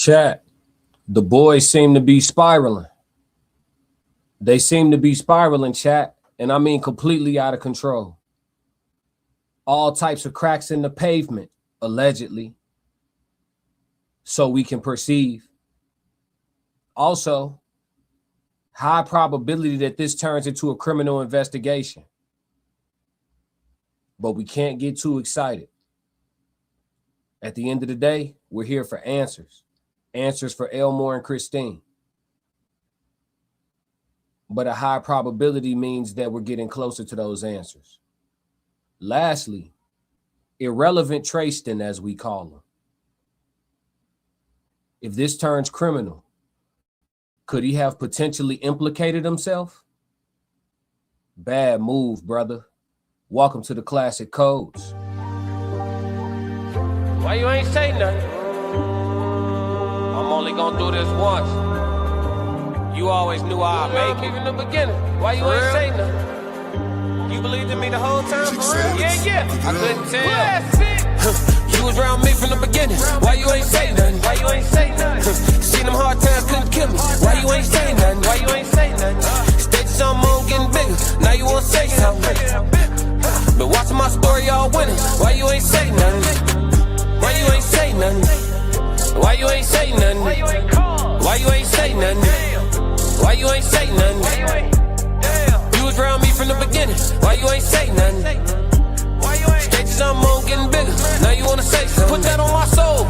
Chat, the boys seem to be spiraling. They seem to be spiraling, chat, and I mean completely out of control. All types of cracks in the pavement, allegedly, so we can perceive. Also, high probability that this turns into a criminal investigation. But we can't get too excited. At the end of the day, we're here for answers. Answers for Elmore and Christine. But a high probability means that we're getting closer to those answers. Lastly, irrelevant Tracestin, as we call him. If this turns criminal, could he have potentially implicated himself? Bad move, brother. Welcome to the Classic Codes. Why you ain't say nothing? I'm only gonna do this once. You always knew I'd make it in the beginning. Why you ain't say nothing? You believed in me the whole time, for real? Yeah. I couldn't tell. You was around me from the beginning. Why you ain't say nothing? Why you ain't say nothing? Seen them hard times, couldn't kill me. Why you ain't say nothing? Why you ain't say nothing? Stages I'm on getting bigger. Now you wanna say something. Been watching my story all winning. Why you ain't say nothing? Why you ain't say nothing? Why you ain't say nothing? Why you ain't call? Why you ain't say nothing? Why you ain't say nothing? You was around me from the beginning. Why you ain't say nothing? Stages I'm on getting bigger. Now you wanna say something? Put that on my soul.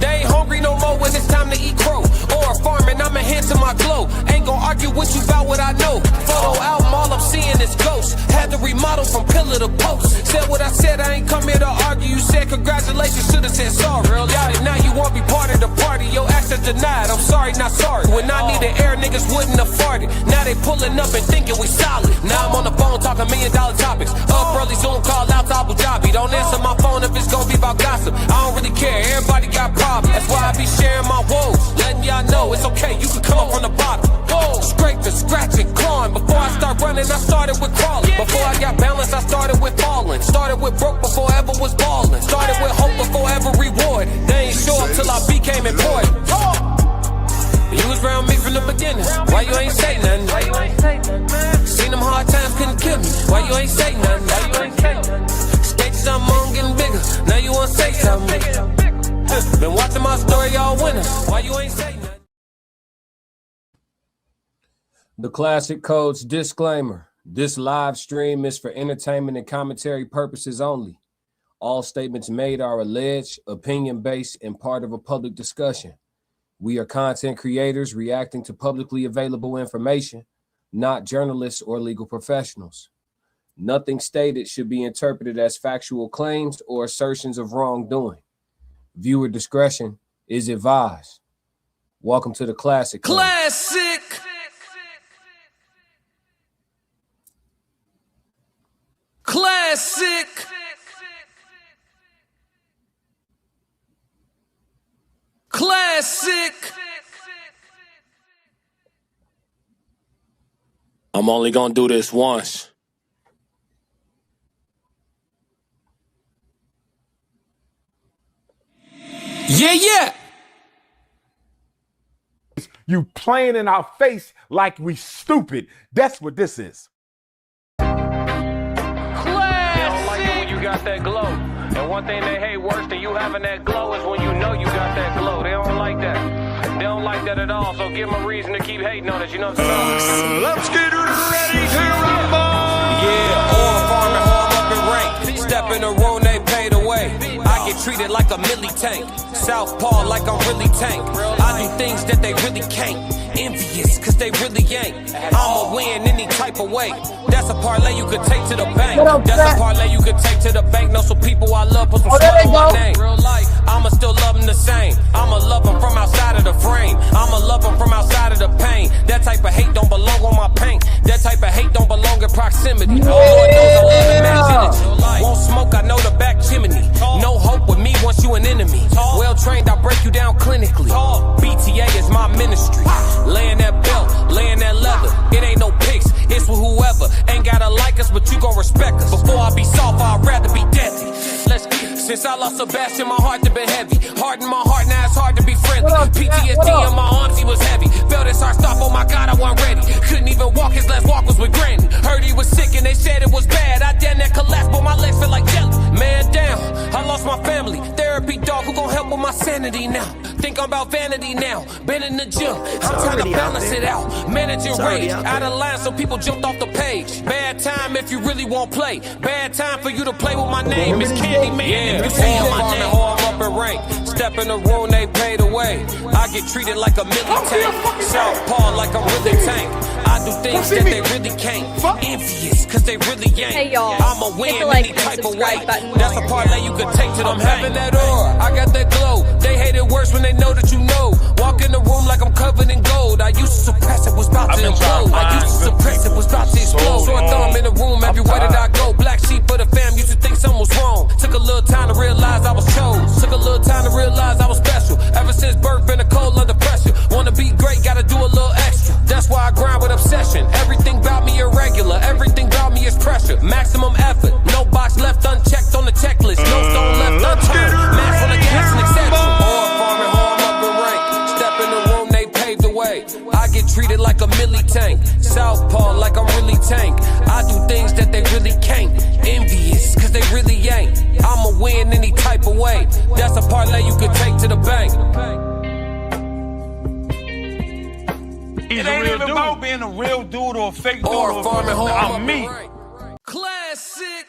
They ain't hungry no more when it's time to eat crow. Or farming, I'm a hand to my glow. Ain't gon' argue with you about what I know. Photo album, all I'm seeing is ghosts. Had to remodel from pillar to post. Said what I said, I ain't come here to argue. You said congratulations, should've said sorry. Yeah, now you won't be part of the party. Your access denied, I'm sorry, not sorry. When I needed air, niggas wouldn't afford it. Now they pulling up and thinking we solid. Now I'm on the phone talking $1 million topics. Up early, Zoom call out to Abu Dhabi. Don't answer my phone if it's gonna be about gossip. I don't really care, everybody got problems. That's why I be sharing my woes. Letting y'all know it's okay, you can come up from the bottom. Scraping, scratching, clawing. Before I start running, I started with crawling. Before I got balance, I started with falling. Started with broke before I ever was balling. Started with hope before ever reward. They ain't show up till I became important. You was around me from the beginning. Why you ain't say nothing? Why you ain't say nothing? Seen them hard times, couldn't kill me. Why you ain't say nothing? Why you ain't say nothing? Stages I'm on getting bigger. Now you wanna say something? Been watching my story all winter. Why you ain't say nothing? The Classic Codes disclaimer. This live stream is for entertainment and commentary purposes only. All statements made are alleged, opinion-based, and part of a public discussion. We are content creators reacting to publicly available information, not journalists or legal professionals. Nothing stated should be interpreted as factual claims or assertions of wrongdoing. Viewer discretion is advised. Welcome to the Classic Codes. Classic! Classic! Classic! I'm only gonna do this once. Yeah. You playing in our face like we stupid. That's what this is. Got that glow. And one thing they hate worse than you having that glow is when you know you got that glow. They don't like that. They don't like that at all. So give them a reason to keep hating on us. You know what I'm saying? Let's get ready to rumble. Yeah, all farming, all up in rank. Step in the room, they pay the way. I get treated like a milli tank. Southpaw like I'm really tank. I do things that they really can't. Envious, cause they really ain't. I'ma win any type of way. That's a parlay you could take to the bank. That's a parlay you could take to the bank. Know some people I love, put some sweat on my name. Real life, I'ma still love them the same. I'ma love them from outside of the frame. I'ma love them from outside of the pain. That type of hate don't belong on my paint. That type of hate don't belong in proximity. Oh Lord knows I love the match. Won't smoke, I know the back chimney. No hope with me once you an enemy. Well trained, I break you down clinically. BTA is my ministry. Laying that belt, laying that leather. It ain't no pics, it's with whoever. Ain't gotta like us, but you gon' respect us. Before I be soft, I'd rather be deadly. Let's get Since I lost Sebastian, my heart had been heavy. Heart in my heart, now it's hard to be friendly. PTSD in my arms, he was heavy. Felt his heart stop, oh my God, I wasn't ready. Couldn't even walk, his last walk was with Granny. Heard he was sick and they said it was bad. I damn that collapsed, but my legs felt like jelly. Man down, I lost my family. Therapy dog, who gon' help with my sanity now? Think I'm about vanity now. Been in the gym, I'm trying to balance it out. Managing rage, out of line, so people jumped off the page. Bad time if you really won't play. Bad time for you to play with my name. It's Candyman. Yeah, you say my name. I'm up in rank. Step in the room, they paid away. I get treated like a militant. Southpaw like I'm really tank. I do things that they really can't. Envious, cause they really ain't. Hey y'all, I'ma win like any type of way. button. That's a parlay you could take to them. I'm having that aura, I got that glow. They hate it worse when they know that you know. Walk in the room like I'm covered in gold. I used to suppress it, was about to implode. I used to suppress it, was about to explode. Sore thumb in the room everywhere that I go. Black sheep for the fam, used to think something was wrong. Took a little time to realize I was chose. Took a little time to realize I was special. Ever since birth, been a cold under pressure. Wanna be great, gotta do a little extra. That's why I grind with obsession. Everything about me irregular, everything about me is pressure. Maximum effort, no box left unchecked on the checklist. No stone left unturned, max on the gas and etc. Or farming home up in rank. Step in the room, they paved the way. I get treated like a milli tank. Southpaw like I'm really tank. I do things that they really can't. Envious, cause they really ain't. I'ma win any type of way. That's a parlay you could take to the bank. It ain't even about being a real dude or a fake dude. Or farming home up I'm in me. rank. Classic.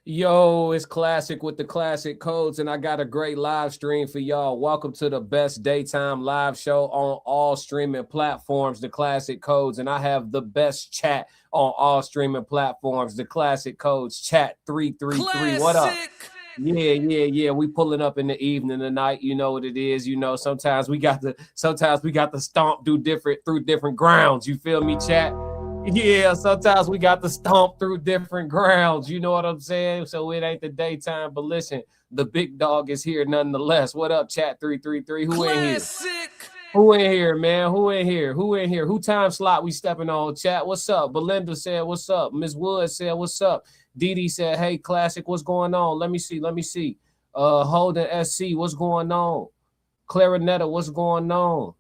Yo, it's Classic with the Classic Codes, and I got a great live stream for y'all. Welcome to the best daytime live show on all streaming platforms, the Classic Codes, and I have the best chat on all streaming platforms, the Classic Codes chat 333. What up? Yeah. We pulling up in the evening tonight. You know what it is. You know, sometimes we got to stomp through different grounds. You feel me, chat? Yeah, sometimes we got to stomp through different grounds. You know what I'm saying? So it ain't the daytime, but listen, the big dog is here nonetheless. What up, chat 333? Who in here? Who in here, man? Who in here? Who time slot we stepping on, chat? What's up? Belinda said, what's up? Ms. Wood said, what's up? Dee said, hey, Classic, what's going on? Let me see. Holden SC, what's going on? Clarinetta, what's going on?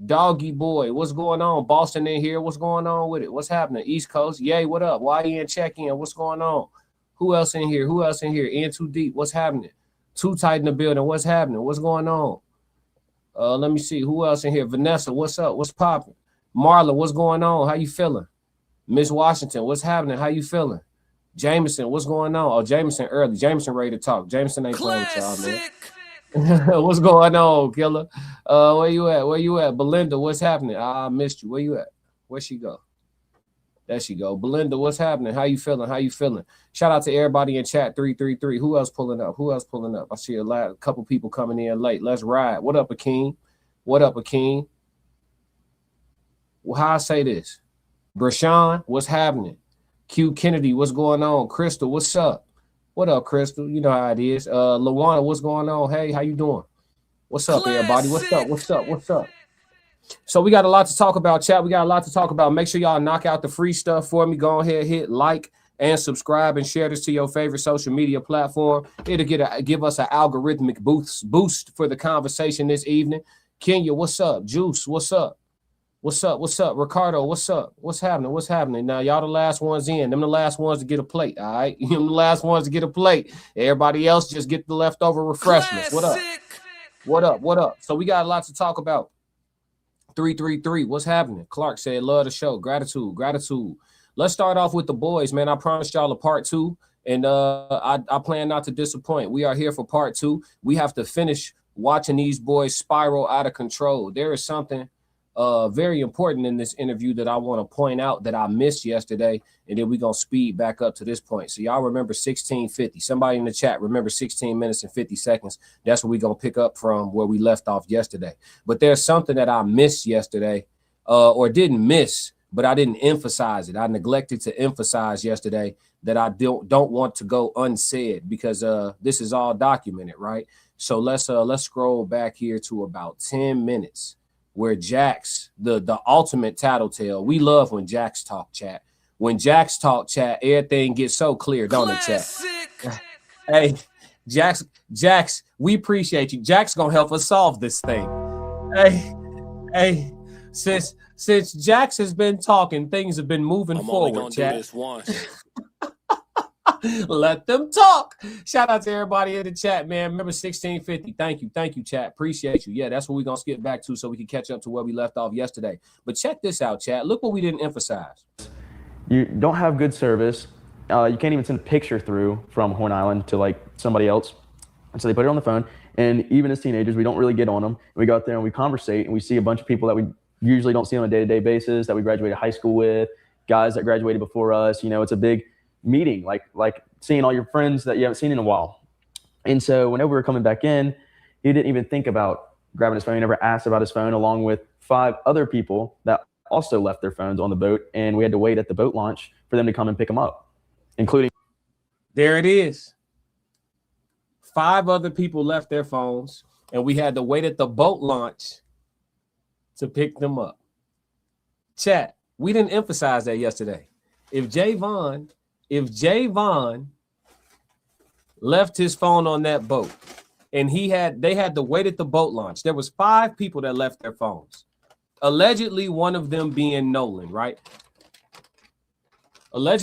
Doggy Boy, what's going on? Boston in here, what's going on with it? What's happening? East Coast, yay, what up? YN check-in, what's going on? Who else in here? In Too Deep, what's happening? Too Tight in the building, what's happening? What's going on? Let me see, who else in here? Vanessa, what's up? What's popping? Marla, what's going on? How you feeling? Miss Washington, what's happening? How you feeling? Jameson, what's going on? Oh, Jameson early. Jameson ready to talk. Jameson ain't playing with y'all, man. What's going on, killer? Where you at? Belinda, what's happening? I missed you. Where you at? Where'd she go? There she go. Belinda, what's happening? How you feeling? Shout out to everybody in chat 333. Who else pulling up? I see a couple people coming in late. Let's ride. What up, Akeem? Well, how I say this? Brashawn, what's happening? Q Kennedy, what's going on? Crystal, what's up? What up, Crystal? You know how it is. Lawana, what's going on? Hey, how you doing? What's up, everybody? What's up? So we got a lot to talk about, chat. We got a lot to talk about. Make sure y'all knock out the free stuff for me. Go ahead, hit like and subscribe and share this to your favorite social media platform. It'll give us an algorithmic boost for the conversation this evening. Kenya, what's up? Juice, what's up? Ricardo, what's up? What's happening? Now, y'all the last ones in. Them the last ones to get a plate, all right? Them the last ones to get a plate. Everybody else just get the leftover refreshments. What up? So we got a lot to talk about. 333, what's happening? Clark said, love the show. Gratitude. Let's start off with the boys, man. I promised y'all a part 2, and I plan not to disappoint. We are here for part 2. We have to finish watching these boys spiral out of control. There is something very important in this interview that I want to point out that I missed yesterday, and then we're going to speed back up to this point. So y'all remember 1650. Somebody in the chat remember 16 minutes and 50 seconds. That's what we're going to pick up from where we left off yesterday. But there's something that I missed yesterday, or didn't miss, but I didn't emphasize it. I neglected to emphasize yesterday that I don't want to go unsaid, because this is all documented, right? So let's scroll back here to about 10 minutes. Where Jax, the ultimate tattletale. We love when Jax talk, chat. When Jax talk, chat, everything gets so clear, don't it, chat? Hey, Jax, we appreciate you. Jack's gonna help us solve this thing. Hey, since Jax has been talking, things have been moving forward. I'm only gonna do this once. Let them talk. Shout out to everybody in the chat, man. Remember 1650. Thank you, chat. Appreciate you. Yeah, that's what we're gonna skip back to so we can catch up to where we left off yesterday. But check this out, chat. Look what we didn't emphasize. You don't have good service. You can't even send a picture through from Horn Island to like somebody else. And so they put it on the phone. And even as teenagers, we don't really get on them. We go out there and we conversate and we see a bunch of people that we usually don't see on a day-to-day basis that we graduated high school with, guys that graduated before us. You know, it's a big meeting, like seeing all your friends that you haven't seen in a while. And so whenever we were coming back in, he didn't even think about grabbing his phone. He never asked about his phone, along with 5 other people that also left their phones on the boat. And we had to wait at the boat launch for them to come and pick them up, including. There it is. 5 other people left their phones, and we had to wait at the boat launch to pick them up. Chat, we didn't emphasize that yesterday. If Javon left his phone on that boat and they had to wait at the boat launch, there was 5 people that left their phones. Allegedly, one of them being Nolan, right? 5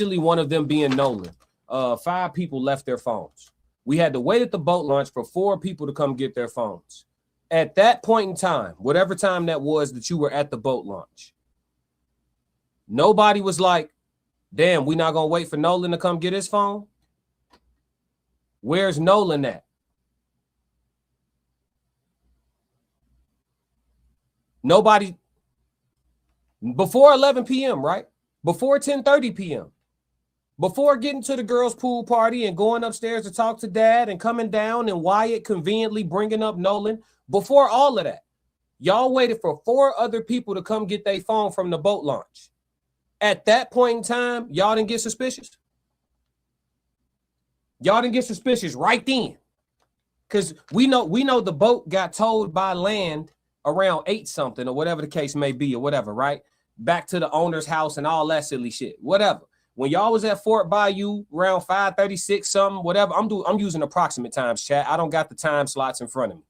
people left their phones. We had to wait at the boat launch for 4 people to come get their phones. At that point in time, whatever time that was that you were at the boat launch, nobody was like, damn, we're not going to wait for Nolan to come get his phone? Where's Nolan at? Nobody. Before 11 p.m., right? Before 10:30 p.m. Before getting to the girls' pool party and going upstairs to talk to dad and coming down and Wyatt conveniently bringing up Nolan, before all of that, y'all waited for 4 other people to come get their phone from the boat launch. At that point in time, y'all didn't get suspicious. Y'all didn't get suspicious right then. Because we know the boat got towed by land around 8 something or whatever the case may be or whatever, right? Back to the owner's house and all that silly shit, whatever. When y'all was at Fort Bayou around 5:36 something, whatever, I'm using approximate times, chat. I don't got the time slots in front of me.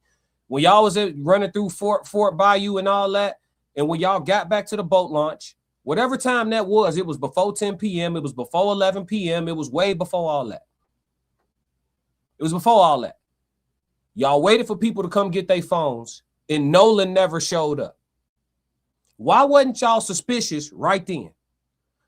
When y'all was running through Fort Bayou and all that, and when y'all got back to the boat launch, whatever time that was, it was before 10 p.m., it was before 11 p.m., it was way before all that. It was before all that. Y'all waited for people to come get their phones, and Nolan never showed up. Why wasn't y'all suspicious right then?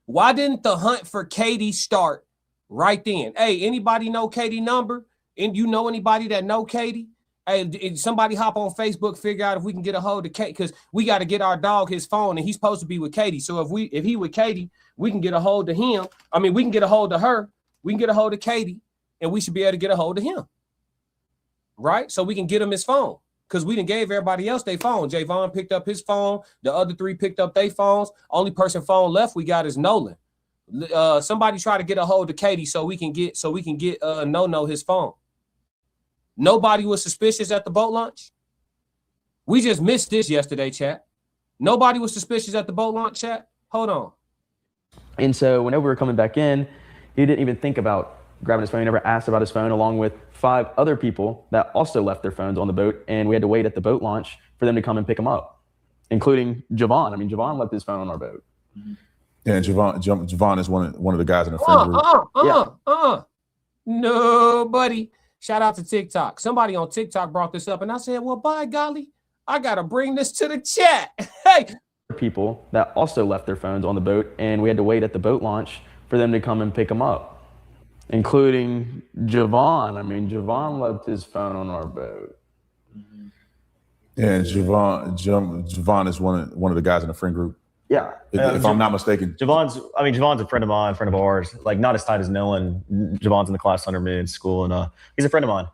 Why didn't the hunt for Katie start right then? Hey, anybody know Katie number? And you know anybody that know Katie? Hey, somebody hop on Facebook, figure out if we can get a hold of Katie, because we got to get our dog his phone, and he's supposed to be with Katie. So if he with Katie, we can get a hold of him. I mean, we can get a hold of her. We can get a hold of Katie, and we should be able to get a hold of him, right? So we can get him his phone, because we done gave everybody else their phone. Javon picked up his phone. The other 3 picked up their phones. Only person phone left we got is Nolan. Somebody try to get a hold of Katie so we can get No his phone. Nobody was suspicious at the boat launch. We just missed this yesterday, chat. Nobody was suspicious at the boat launch, chat. Hold on. And so whenever we were coming back in, he didn't even think about grabbing his phone. He never asked about his phone, along with 5 other people that also left their phones on the boat. And we had to wait at the boat launch for them to come and pick them up, including Javon. I mean, Javon left his phone on our boat. Yeah, Javon is one of the guys in the friend group. Nobody. Shout out to TikTok. Somebody on TikTok brought this up, and I said, well, by golly, I got to bring this to the chat. Hey. People that also left their phones on the boat, and we had to wait at the boat launch for them to come and pick them up, including Javon. I mean, Javon left his phone on our boat. Yeah, Javon is one of the guys in the friend group. Yeah. If I'm not mistaken. Javon's a friend of mine, friend of ours, like not as tight as Nolan. Javon's in the class under me in school, and he's a friend of mine.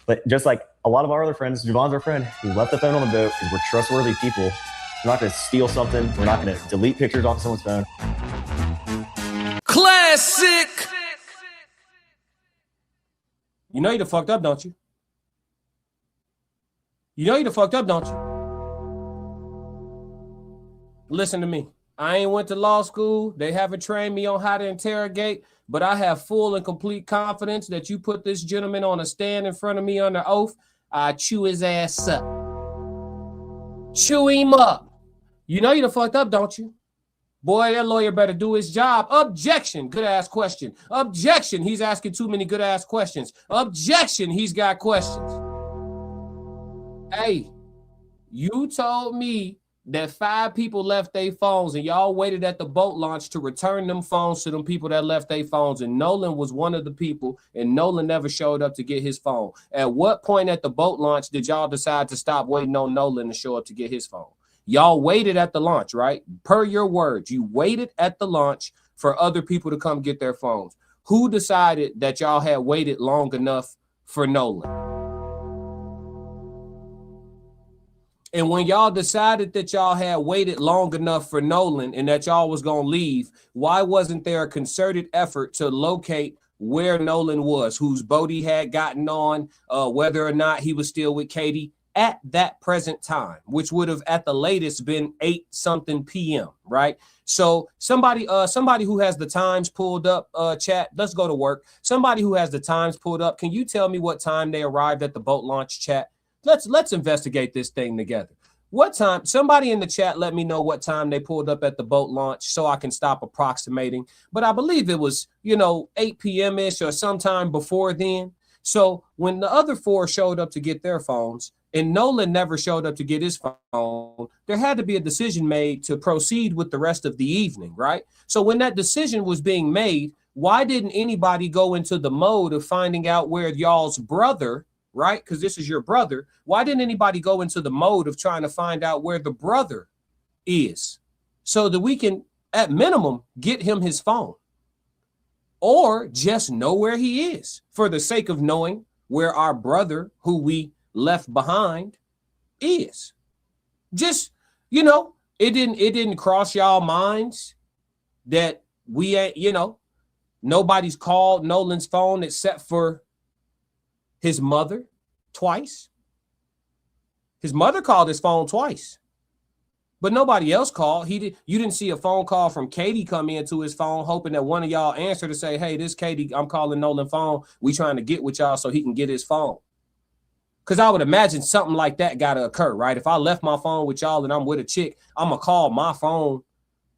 But just like a lot of our other friends, Javon's our friend. We left the phone on the boat because we're trustworthy people. We're not going to steal something. We're not going to delete pictures off someone's phone. Classic. You know you done fucked up, don't you? You know you done fucked up, don't you? Listen to me. I ain't went to law school. They haven't trained me on how to interrogate, but I have full and complete confidence that you put this gentleman on a stand in front of me under oath, I chew his ass up. Chew him up. You know you done fucked up, don't you? Boy, that lawyer better do his job. Objection, good ass question. Objection, he's asking too many good ass questions. Objection, he's got questions. Hey, you told me that 5 people left their phones and y'all waited at the boat launch to return them phones to them people that left their phones, and Nolan was one of the people, and Nolan never showed up to get his phone. At what point at the boat launch did y'all decide to stop waiting on Nolan to show up to get his phone? Y'all waited at the launch, right? Per your words, you waited at the launch for other people to come get their phones. Who decided that y'all had waited long enough for Nolan? And when y'all decided that y'all had waited long enough for Nolan and that y'all was going to leave, why wasn't there a concerted effort to locate where Nolan was, whose boat he had gotten on, whether or not he was still with Katie at that present time, which would have at the latest been 8-something p.m., right? So somebody who has the times pulled up, chat, let's go to work. Somebody who has the times pulled up, can you tell me what time they arrived at the boat launch, chat? Let's investigate this thing together. What time? Somebody in the chat let me know what time they pulled up at the boat launch so I can stop approximating. But I believe it was, 8 p.m.-ish or sometime before then. So when the other 4 showed up to get their phones and Nolan never showed up to get his phone, there had to be a decision made to proceed with the rest of the evening, right? So when that decision was being made, why didn't anybody go into the mode of finding out where y'all's brother, right? Because this is your brother. Why didn't anybody go into the mode of trying to find out where the brother is so that we can, at minimum, get him his phone? Or just know where he is for the sake of knowing where our brother, who we left behind, is. Just, it didn't cross y'all minds that we ain't, nobody's called Nolan's phone except for his mother twice. His mother called his phone twice, but nobody else called. You didn't see a phone call from Katie come into his phone, hoping that one of y'all answer to say, hey, this Katie, I'm calling Nolan phone. We trying to get with y'all so he can get his phone. Because I would imagine something like that got to occur, right? If I left my phone with y'all and I'm with a chick, I'm going to call my phone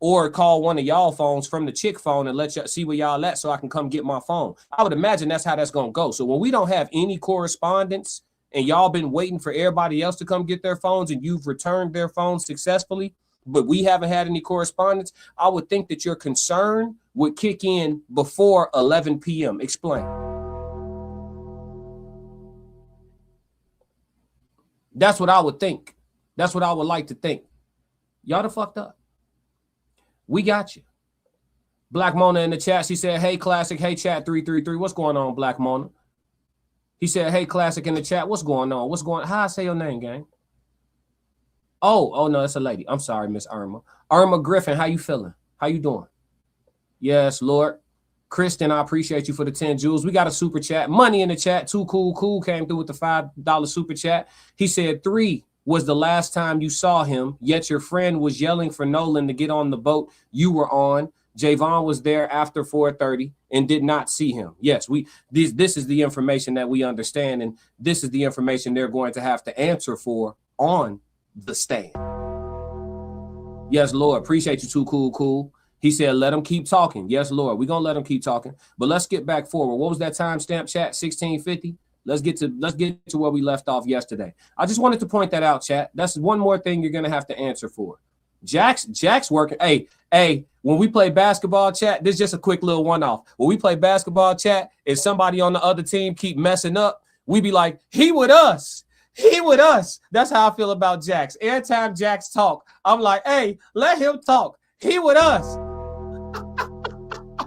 or call one of y'all phones from the chick phone and let y'all see where y'all at so I can come get my phone. I would imagine that's how that's going to go. So when we don't have any correspondence and y'all been waiting for everybody else to come get their phones and you've returned their phones successfully, but we haven't had any correspondence, I would think that your concern would kick in before 11 p.m. Explain. That's what I would think. That's what I would like to think. Y'all done fucked up. We got you. Black Mona in the chat. She said, hey, Classic. Hey, chat 333. What's going on, Black Mona? He said, hey, Classic in the chat. What's going on? How I say your name, gang? Oh, no, it's a lady. I'm sorry, Miss Irma. Irma Griffin, how you feeling? How you doing? Yes, Lord. Kristen, I appreciate you for the 10 jewels. We got a super chat. Money in the chat. Too cool came through with the $5 super chat. He said 3 was the last time you saw him, yet your friend was yelling for Nolan to get on the boat you were on. Javon was there after 4:30 and did not see him. Yes, this is the information that we understand, and this is the information they're going to have to answer for on the stand. Yes, Lord. Appreciate you, too cool. He said, let him keep talking. Yes, Lord. We're going to let him keep talking. But let's get back forward. What was that timestamp, chat? 1650? Let's get to where we left off yesterday. I just wanted to point that out, chat. That's one more thing you're going to have to answer for. Jack's working. Hey, when we play basketball, chat, this is just a quick little one-off. When we play basketball, chat, if somebody on the other team keep messing up, we be like, he with us. He with us. That's how I feel about Jax. Every time Jax talk, I'm like, hey, let him talk. He with us.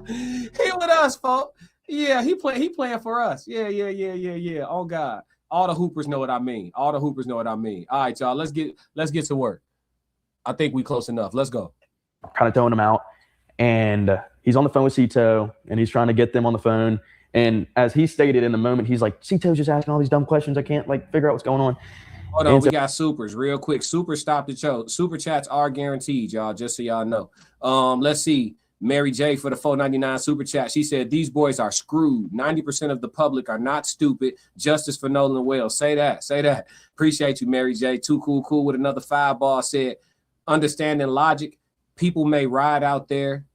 He with us, folks. Yeah, he playing for us. Yeah. Oh God. All the hoopers know what I mean. All right, y'all. Let's get to work. I think we close enough. Let's go. Kind of throwing him out. And he's on the phone with Cito, and he's trying to get them on the phone. And as he stated in the moment, he's like, Cito's just asking all these dumb questions. I can't figure out what's going on. Hold on, we got supers real quick. Super stop the show. Super chats are guaranteed, y'all, just so y'all know. Let's see. Mary J for the $4.99 super chat. She said, these boys are screwed. 90% of the public are not stupid. Justice for Nolan Wells. Say that. Say that. Appreciate you, Mary J. Too cool with another 5-ball said, understanding logic, people may ride out there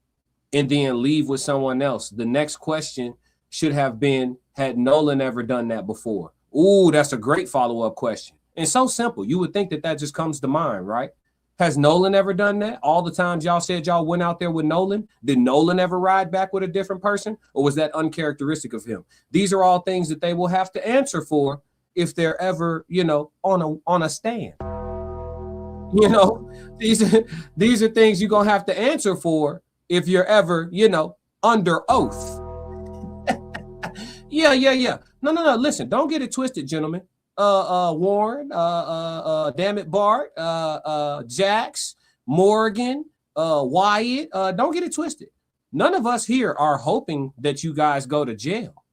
and then leave with someone else. The next question should have been, had Nolan ever done that before? Ooh, that's a great follow-up question. And so simple. You would think that that just comes to mind, right? Has Nolan ever done that? All the times y'all said y'all went out there with Nolan, did Nolan ever ride back with a different person? Or was that uncharacteristic of him? These are all things that they will have to answer for if they're ever, you know, on a stand. You know, these are things you're going to have to answer for if you're ever, you know, under oath. Yeah. No. Listen, don't get it twisted, gentlemen. Warren, damn it, Bart, Jax, Morgan, Wyatt, don't get it twisted. None of us here are hoping that you guys go to jail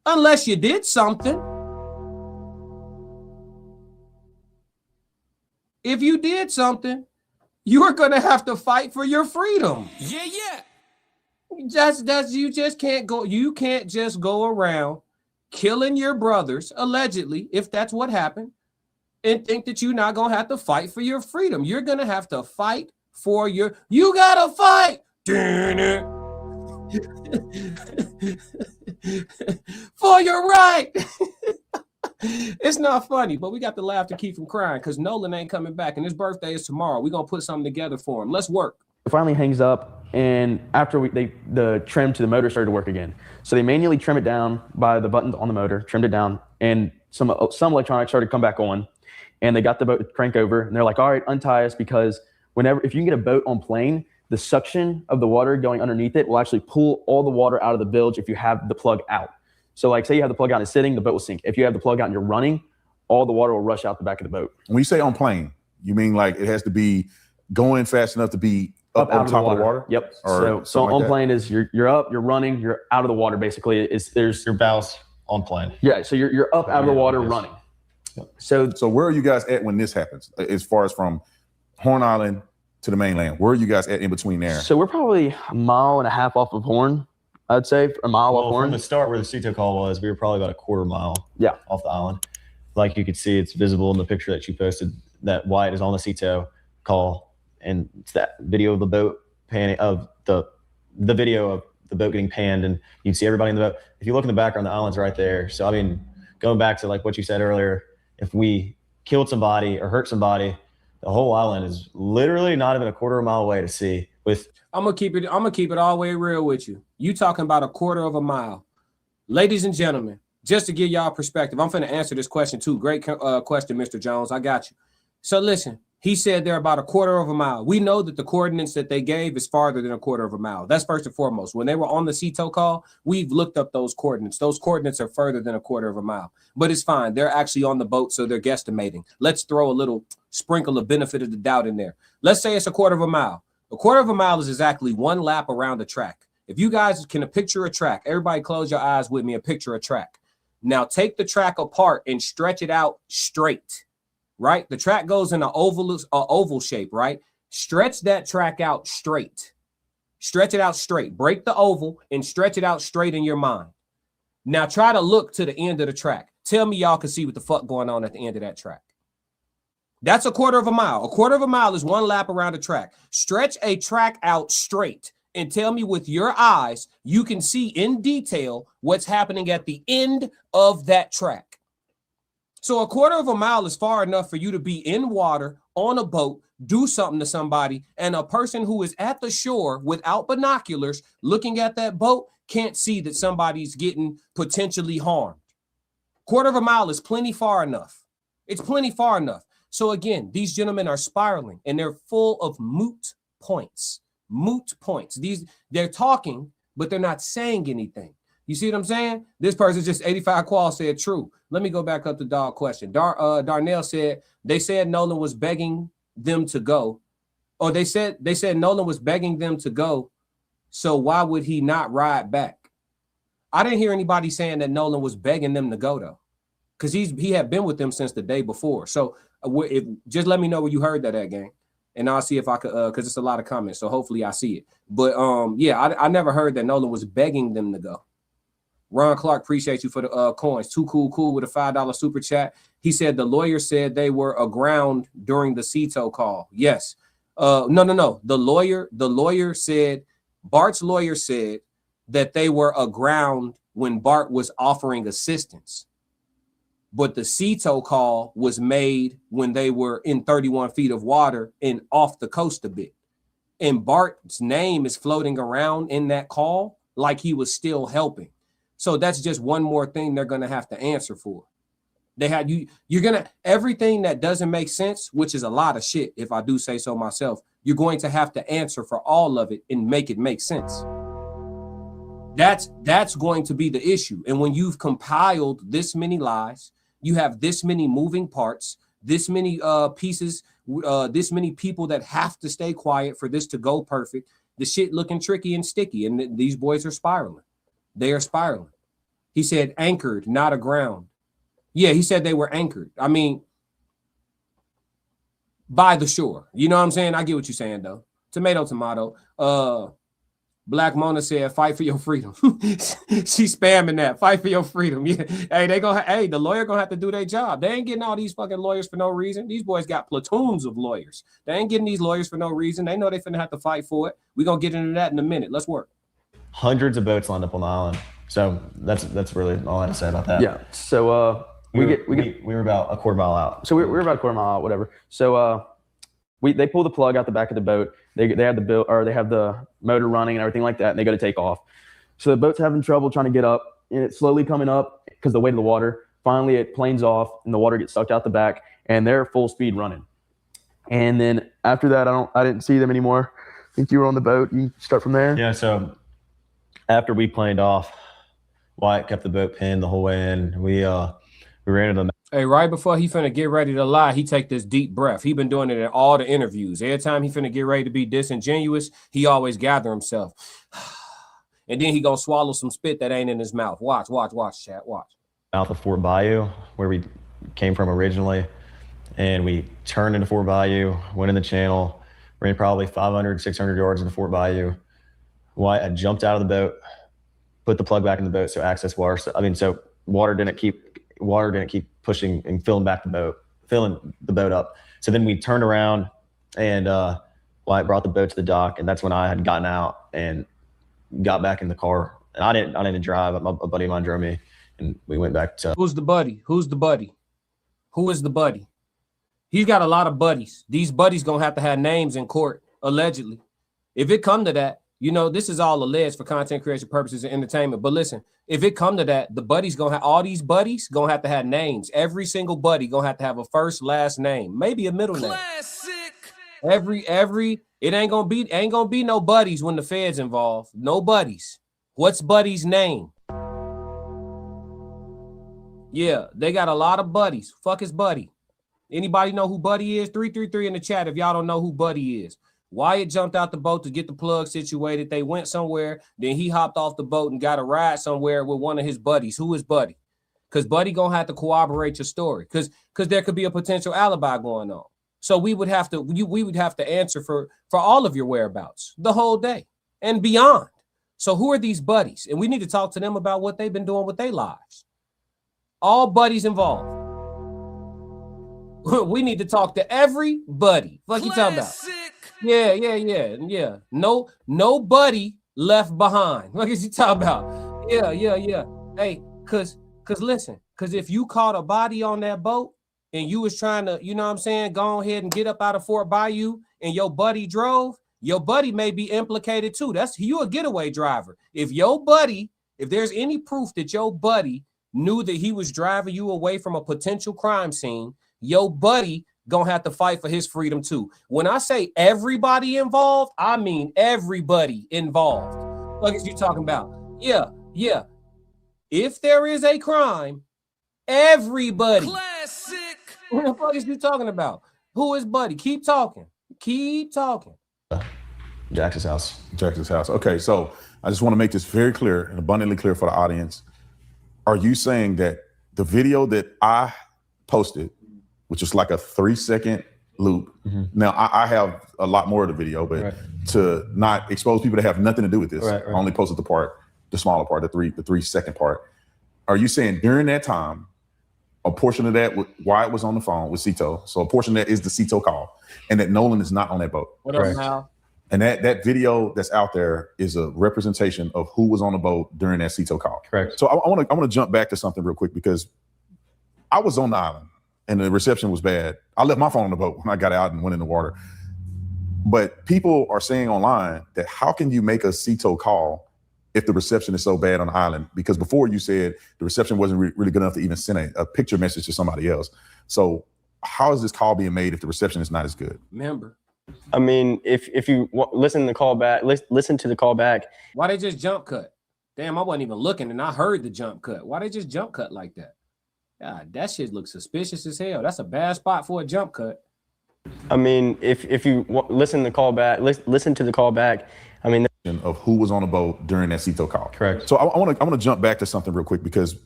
unless you did something. If you did something, you are going to have to fight for your freedom. Yeah. That's you just can't go. You can't just go around killing your brothers, allegedly, if that's what happened, and think that you're not going to have to fight for your freedom. You're going to have to fight for you got to fight for your right. It's not funny, but we got to laugh to keep from crying because Nolan ain't coming back, and his birthday is tomorrow. We're going to put something together for him. Let's work. It finally hangs up, and after the trim to the motor started to work again. So they manually trim it down by the buttons on the motor, trimmed it down, and some electronics started to come back on, and they got the boat crank over, and they're like, all right, untie us, because if you can get a boat on plane, the suction of the water going underneath it will actually pull all the water out of the bilge if you have the plug out. So like say you have the plug out and it's sitting, the boat will sink. If you have the plug out and you're running, all the water will rush out the back of the boat. When you say on plane, you mean like it has to be going fast enough to be up on top of the water? Yep. So on plane is you're up, you're running, you're out of the water. Basically, there's your bows on plane. Yeah. So you're up out of the water running. Yep. So where are you guys at when this happens? As far as from Horn Island to the mainland, where are you guys at in between there? So we're probably 1.5 miles off of Horn. I'd say a mile off Horn. From the start where the Ceto call was, we were probably about 1/4 mile off the island. Like you could see, it's visible in the picture that you posted that Wyatt is on the Ceto call, and it's that video of the boat panning, of the video of the boat getting panned, and you can see everybody in the boat. If you look in the background, the island's right there. So I mean, going back to like what you said earlier, if we killed somebody or hurt somebody, the whole island is literally not even 1/4 mile away to see. I'm gonna keep it all the way real with you. You talking about 1/4 mile. Ladies and gentlemen, just to give y'all perspective, I'm finna answer this question too. Great question, Mr. Jones. I got you. So listen, he said they're about 1/4 mile. We know that the coordinates that they gave is farther than 1/4 mile. That's first and foremost. When they were on the Ceto call, we've looked up those coordinates. Those coordinates are further than 1/4 mile. But it's fine. They're actually on the boat, so they're guesstimating. Let's throw a little sprinkle of benefit of the doubt in there. Let's say it's 1/4 mile. 1/4 mile is exactly 1 lap around the track. If you guys can picture a track, everybody close your eyes with me and picture a track. Now take the track apart and stretch it out straight, right? The track goes in an oval shape, right? Stretch that track out straight. Stretch it out straight. Break the oval and stretch it out straight in your mind. Now try to look to the end of the track. Tell me y'all can see what the fuck going on at the end of that track. That's 1/4 mile. 1/4 mile is 1 lap around the track. Stretch a track out straight and tell me with your eyes, you can see in detail what's happening at the end of that track. So 1/4 mile is far enough for you to be in water, on a boat, do something to somebody, and a person who is at the shore without binoculars looking at that boat can't see that somebody's getting potentially harmed. 1/4 mile is plenty far enough. It's plenty far enough. So again, these gentlemen are spiraling and they're full of moot points. Moot points. They're talking, but they're not saying anything. You see what I'm saying? This person just 85 Qual said true. Let me go back up to dog question. Darnell said they said Nolan was begging them to go. Or they said Nolan was begging them to go. So why would he not ride back? I didn't hear anybody saying that Nolan was begging them to go though. because he had been with them since the day before. So just let me know where you heard that at, gang, and I'll see if I could, because it's a lot of comments. So hopefully I see it. But yeah, I never heard that Nolan was begging them to go. Ron Clark, appreciate you for the coins. Too cool with a $5 super chat. He said the lawyer said they were aground during the CETO call. Yes. No. The lawyer said, Bart's lawyer said that they were aground when Bart was offering assistance. But the CETO call was made when they were in 31 feet of water and off the coast a bit. And Bart's name is floating around in that call like he was still helping. So that's just one more thing they're going to have to answer for. They had you're going to, everything that doesn't make sense, which is a lot of shit, if I do say so myself, you're going to have to answer for all of it and make it make sense. That's going to be the issue. And when you've compiled this many lies, you have this many moving parts, this many pieces, this many people that have to stay quiet for this to go perfect, the shit looking tricky and sticky. And these boys are spiraling. They are spiraling. He said anchored, not aground. Yeah, he said they were anchored. I mean, by the shore. You know what I'm saying? I get what you're saying, though. Tomato. Black Mona said, fight for your freedom. She's spamming that. Fight for your freedom. Yeah. Hey, the lawyer gonna have to do their job. They ain't getting all these fucking lawyers for no reason. These boys got platoons of lawyers. They ain't getting these lawyers for no reason. They know they finna have to fight for it. We're gonna get into that in a minute. Let's work. Hundreds of boats lined up on the island. So that's really all I have to say about that. Yeah. So we were about a quarter mile out. So we were about a quarter mile out, whatever. So they pull the plug out the back of the boat. They have the motor running and everything like that, and they go to take off. So the boat's having trouble trying to get up, and it's slowly coming up because the weight of the water. Finally, it planes off, and the water gets sucked out the back, and they're full speed running. And then after that, I didn't see them anymore. I think you were on the boat. You start from there. Yeah. So after we planed off, Wyatt kept the boat pinned the whole way in. We ran into the. Hey, right before he finna get ready to lie, he take this deep breath. He been doing it in all the interviews. Every time he finna get ready to be disingenuous, he always gather himself. And then he gonna swallow some spit that ain't in his mouth. Watch, chat, watch. Out of Fort Bayou, where we came from originally, and we turned into Fort Bayou, went in the channel, ran probably 500, 600 yards into Fort Bayou. Wyatt jumped out of the boat, put the plug back in the boat so access water. So water didn't keep pushing and filling the boat up. So then we turned around and Wyatt brought the boat to the dock, and that's when I had gotten out and got back in the car. And I didn't drive. A buddy of mine drove me, and we went back to. Who's the buddy? Who is the buddy? He's got a lot of buddies. These buddies gonna have to have names in court, allegedly. If it come to that, you know, this is all alleged for content creation purposes and entertainment. But listen, if it come to that, the buddies gonna have all these buddies gonna have to have names. Every single buddy gonna have to have a first, last name, maybe a middle name. Every it ain't gonna be no buddies when the feds involved. No buddies. What's buddy's name? Yeah, they got a lot of buddies. Fuck his buddy. Anybody know who Buddy is? 333 in the chat if y'all don't know who Buddy is. Wyatt jumped out the boat to get the plug situated. They went somewhere. Then he hopped off the boat and got a ride somewhere with one of his buddies. Who is Buddy? Because Buddy gonna have to corroborate your story. Because there could be a potential alibi going on. So we would have to answer for all of your whereabouts the whole day and beyond. So who are these buddies? And we need to talk to them about what they've been doing with their lives. All buddies involved. We need to talk to everybody. What you talking about? Yeah. Nobody left behind. What is he talking about? Yeah. Hey, cause listen, if you caught a body on that boat and you was trying to, you know what I'm saying, go ahead and get up out of Fort Bayou and your buddy drove, your buddy may be implicated too. That's you a getaway driver. If there's any proof that your buddy knew that he was driving you away from a potential crime scene, your buddy gonna have to fight for his freedom too. When I say everybody involved, I mean everybody involved. What is you talking about? Yeah. If there is a crime, everybody. Classic. What the fuck is you talking about? Who is Buddy? Keep talking. Jax's house. Okay, so I just want to make this very clear and abundantly clear for the audience. Are you saying that the video that I posted, which is like a 3-second loop. Now I have a lot more of the video, but to not expose people that have nothing to do with this, I only posted the smaller part, the 3-second part. Are you saying during that time, a portion of that, why it was on the phone with Cito, so a portion of that is the Cito call, and that Nolan is not on that boat? What up, Mal? And that video that's out there is a representation of who was on the boat during that Cito call. Correct. So I want to jump back to something real quick, because I was on the island and the reception was bad. I left my phone on the boat when I got out and went in the water. But people are saying online that how can you make a Cito call if the reception is so bad on the island? Because before you said the reception wasn't really good enough to even send a picture message to somebody else. So how is this call being made if the reception is not as good? Member. I mean, if you listen to the call back, listen to the call back. Why they just jump cut? Damn, I wasn't even looking and I heard the jump cut. Why they just jump cut like that? God, that shit looks suspicious as hell. That's a bad spot for a jump cut. I mean, if you listen to the call back, listen to the call back. I mean, of who was on the boat during that Cito call. Correct. So I want to jump back to something real quick, because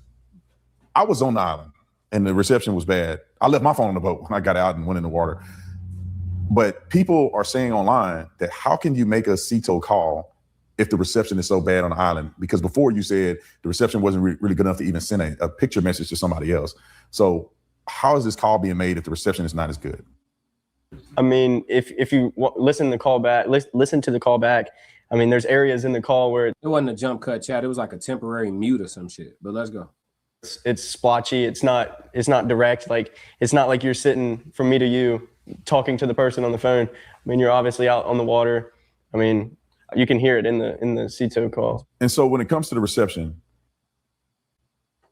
I was on the island and the reception was bad. I left my phone on the boat when I got out and went in the water. But people are saying online that how can you make a Cito call if the reception is so bad on the island? Because before you said the reception wasn't really good enough to even send a picture message to somebody else. So how is this call being made if the reception is not as good? I mean, if you listen to the call back, listen to the call back. I mean, there's areas in the call where It wasn't a jump cut, chat. It was like a temporary mute or some shit. But let's go. it's splotchy. It's not direct. Like, it's not like you're sitting from me to you talking to the person on the phone. I mean, you're obviously out on the water. I mean, you can hear it in the Cito call. And so when it comes to the reception,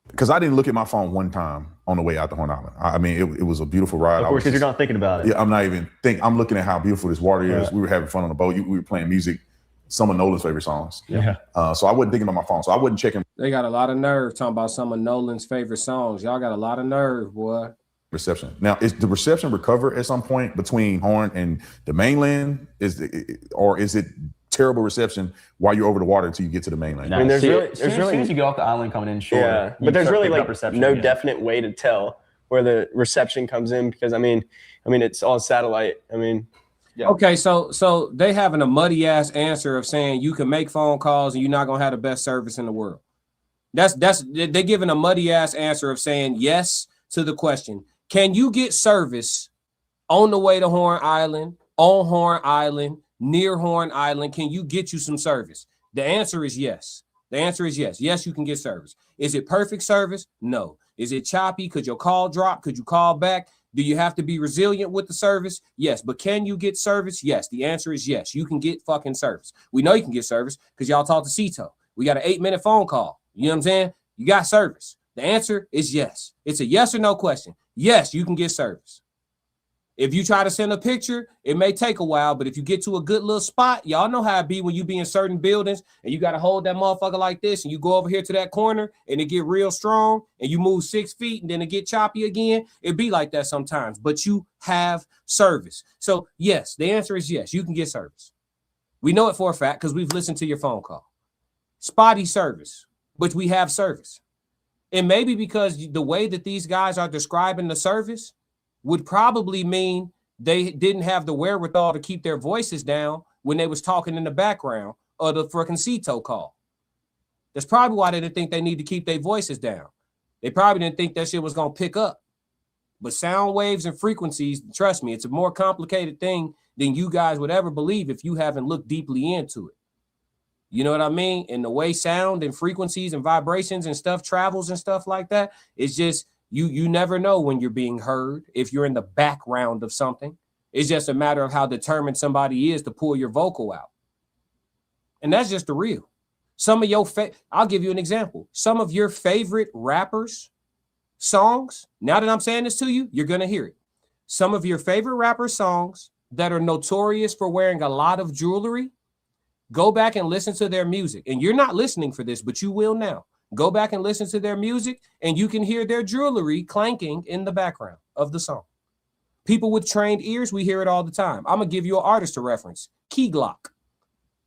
because I didn't look at my phone one time on the way out to Horn Island. I mean, it was a beautiful ride. Of course, because you're not thinking about it. Yeah, I'm not even thinking. I'm looking at how beautiful this water is. We were having fun on the boat. We were playing music, some of Nolan's favorite songs. Yeah. So I wasn't thinking about my phone. So I wasn't checking They got a lot of nerve talking about some of Nolan's favorite songs. Y'all got a lot of nerve, boy. reception. Now, is the reception recover at some point between Horn and the mainland? Or is it terrible reception while you're over the water until you get to the mainland? No, I mean, there's really as soon as you get off the island coming in shore. yeah, you but there's start really picking up like reception no again. definite way to tell where the reception comes in, because I mean it's all satellite. I mean, Yeah. Okay, so they having a muddy ass answer of saying you can make phone calls and you're not gonna have the best service in the world. That's they're giving a muddy ass answer of saying yes to the question. Can you get service on the way to Horn Island, on Horn Island, near Horn Island? Can you get you some service? The answer is yes. The answer is yes. Yes, you can get service. Is it perfect service? No. Is it choppy? Could your call drop? Could you call back? Do you have to be resilient with the service? Yes. But can you get service? Yes. The answer is yes. You can get fucking service. We know you can get service because y'all talked to Cito. We got an 8-minute phone call. You know what I'm saying? You got service. The answer is yes. It's a yes or no question. Yes, you can get service. If you try to send a picture, it may take a while, but if you get to a good little spot, y'all know how it be when you be in certain buildings and you got to hold that motherfucker like this and you go over here to that corner and it get real strong and you move 6 feet and then it get choppy again. It be like that sometimes, but you have service. So yes, the answer is yes, you can get service. We know it for a fact because we've listened to your phone call. Spotty service, but we have service. And maybe because the way that these guys are describing the service would probably mean they didn't have the wherewithal to keep their voices down when they was talking in the background of the freaking Cito call. That's probably why they didn't think they need to keep their voices down. They probably didn't think that shit was going to pick up. But sound waves and frequencies, trust me, it's a more complicated thing than you guys would ever believe if you haven't looked deeply into it. You know what I mean? And the way sound and frequencies and vibrations and stuff travels and stuff like that, it's just, you never know when you're being heard if you're in the background of something. It's just a matter of how determined somebody is to pull your vocal out. And that's just the real. Some of your I'll give you an example. Some of your favorite rappers' songs, now that I'm saying this to you, you're going to hear it. Some of your favorite rapper songs that are notorious for wearing a lot of jewelry, go back and listen to their music. And you're not listening for this, but you will now. Go back and listen to their music, and you can hear their jewelry clanking in the background of the song. People with trained ears, we hear it all the time. I'm going to give you an artist to reference. Key Glock,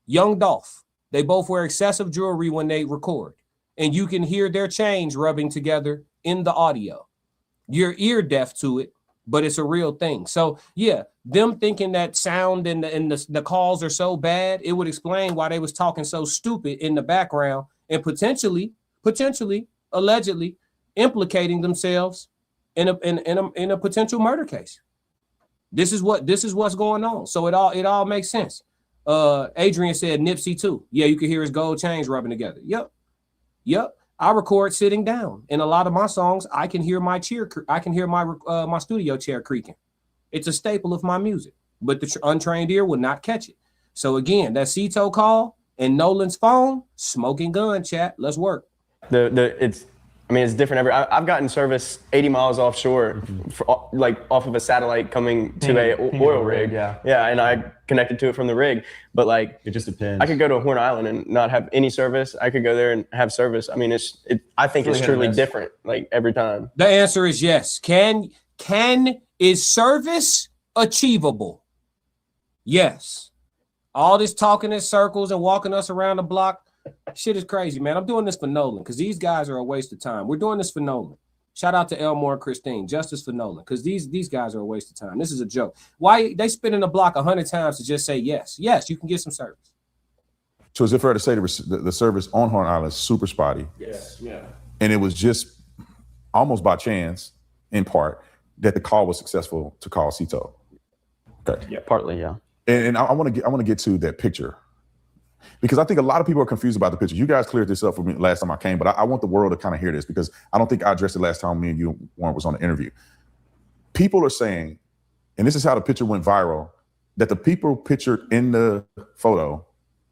Young Dolph. They both wear excessive jewelry when they record, and you can hear their chains rubbing together in the audio. You're ear deaf to it, but it's a real thing. So yeah, them thinking that sound and the calls are so bad, it would explain why they was talking so stupid in the background and potentially, allegedly implicating themselves in a potential murder case. This is what's going on. So it all makes sense. Adrian said Nipsey too. Yeah, you can hear his gold chains rubbing together. Yep. I record sitting down. In a lot of my songs, I can hear my chair. I can hear my studio chair creaking. It's a staple of my music, but the untrained ear will not catch it. So again, that Cito call and Nolan's phone, smoking gun, chat. Let's work. It's different. I've gotten service 80 miles offshore, off of a satellite coming to a oil rig. Yeah, and I connected to it from the rig. But like, it just depends. I could go to Horn Island and not have any service. I could go there and have service. I mean, I think it's truly different. Like every time. The answer is yes. Is service achievable? Yes. All this talking in circles and walking us around the block. Shit is crazy, man. I'm doing this for Nolan because these guys are a waste of time. We're doing this for Nolan. Shout out to Elmore and Christine. Justice for Nolan because these guys are a waste of time. This is a joke. Why they spinning the block 100 times to just say yes? Yes, you can get some service. So is it fair to say the service on Horn Island is super spotty? Yes. Yeah. And it was just almost by chance, in part, that the call was successful to call Cito. Okay. Yeah, partly, yeah. And I want to get to that picture. Because I think a lot of people are confused about the picture. You guys cleared this up for me last time I came, but I want the world to kind of hear this because I don't think I addressed it last time me and you, Warren, was on the interview. People are saying, and this is how the picture went viral, that the people pictured in the photo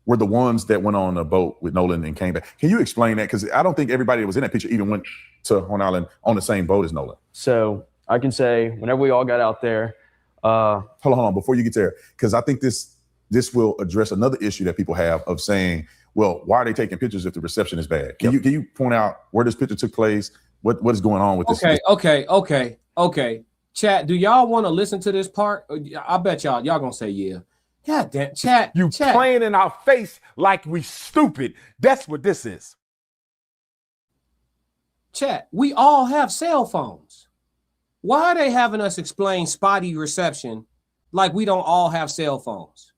were the ones that went on a boat with Nolan and came back. Can you explain that? Because I don't think everybody that was in that picture even went to Horn Island on the same boat as Nolan. So I can say whenever we all got out there. Hold on, before you get there, because I think this will address another issue that people have of saying, well, why are they taking pictures if the reception is bad? Can you point out where this picture took place? What is going on with this? Okay. Chat, do y'all want to listen to this part? I bet y'all gonna say yeah. God damn, chat. Playing in our face like we stupid. That's what this is. Chat, we all have cell phones. Why are they having us explain spotty reception like we don't all have cell phones?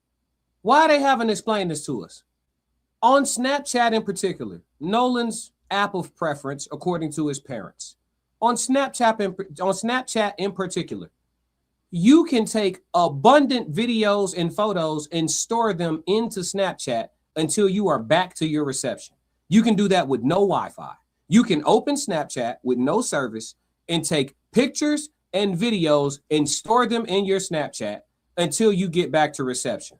Why are they having to explain this to us? On Snapchat in particular, Nolan's app of preference, according to his parents. On Snapchat in particular, you can take abundant videos and photos and store them into Snapchat until you are back to your reception. You can do that with no Wi-Fi. You can open Snapchat with no service and take pictures and videos and store them in your Snapchat until you get back to reception.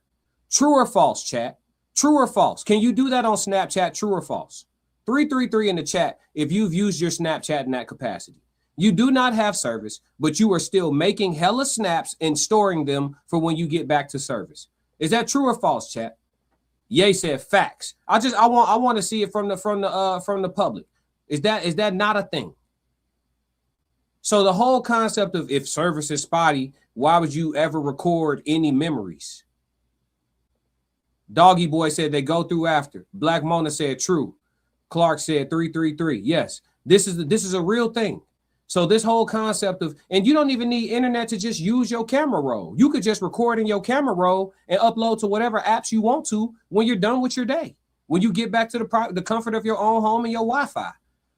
True or false, chat? True or false? Can you do that on Snapchat? True or false? 333 in the chat if you've used your Snapchat in that capacity. You do not have service, but you are still making hella snaps and storing them for when you get back to service. Is that true or false, chat? Ye said facts. I want to see it from the public. Is that not a thing? So the whole concept of if service is spotty, why would you ever record any memories? Doggy Boy said they go through after. Black Mona said true. Clark said 333. Yes, this is a real thing. So this whole concept of, and you don't even need internet to just use your camera roll. You could just record in your camera roll and upload to whatever apps you want to when you're done with your day. When you get back to the comfort of your own home and your Wi-Fi.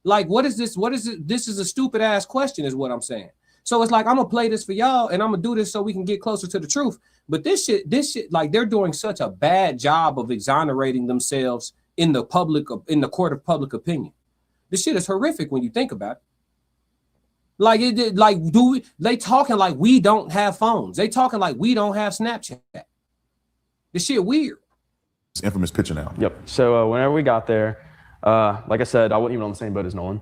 Like, what is this? What is it? This is a stupid ass question is what I'm saying. So it's like, I'm going to play this for y'all and I'm going to do this so we can get closer to the truth. But this shit, like they're doing such a bad job of exonerating themselves in the court of public opinion. This shit is horrific when you think about it. They talking like we don't have phones. They talking like we don't have Snapchat. This shit weird. It's infamous picture now. Yep. So whenever we got there, like I said, I wasn't even on the same boat as Nolan.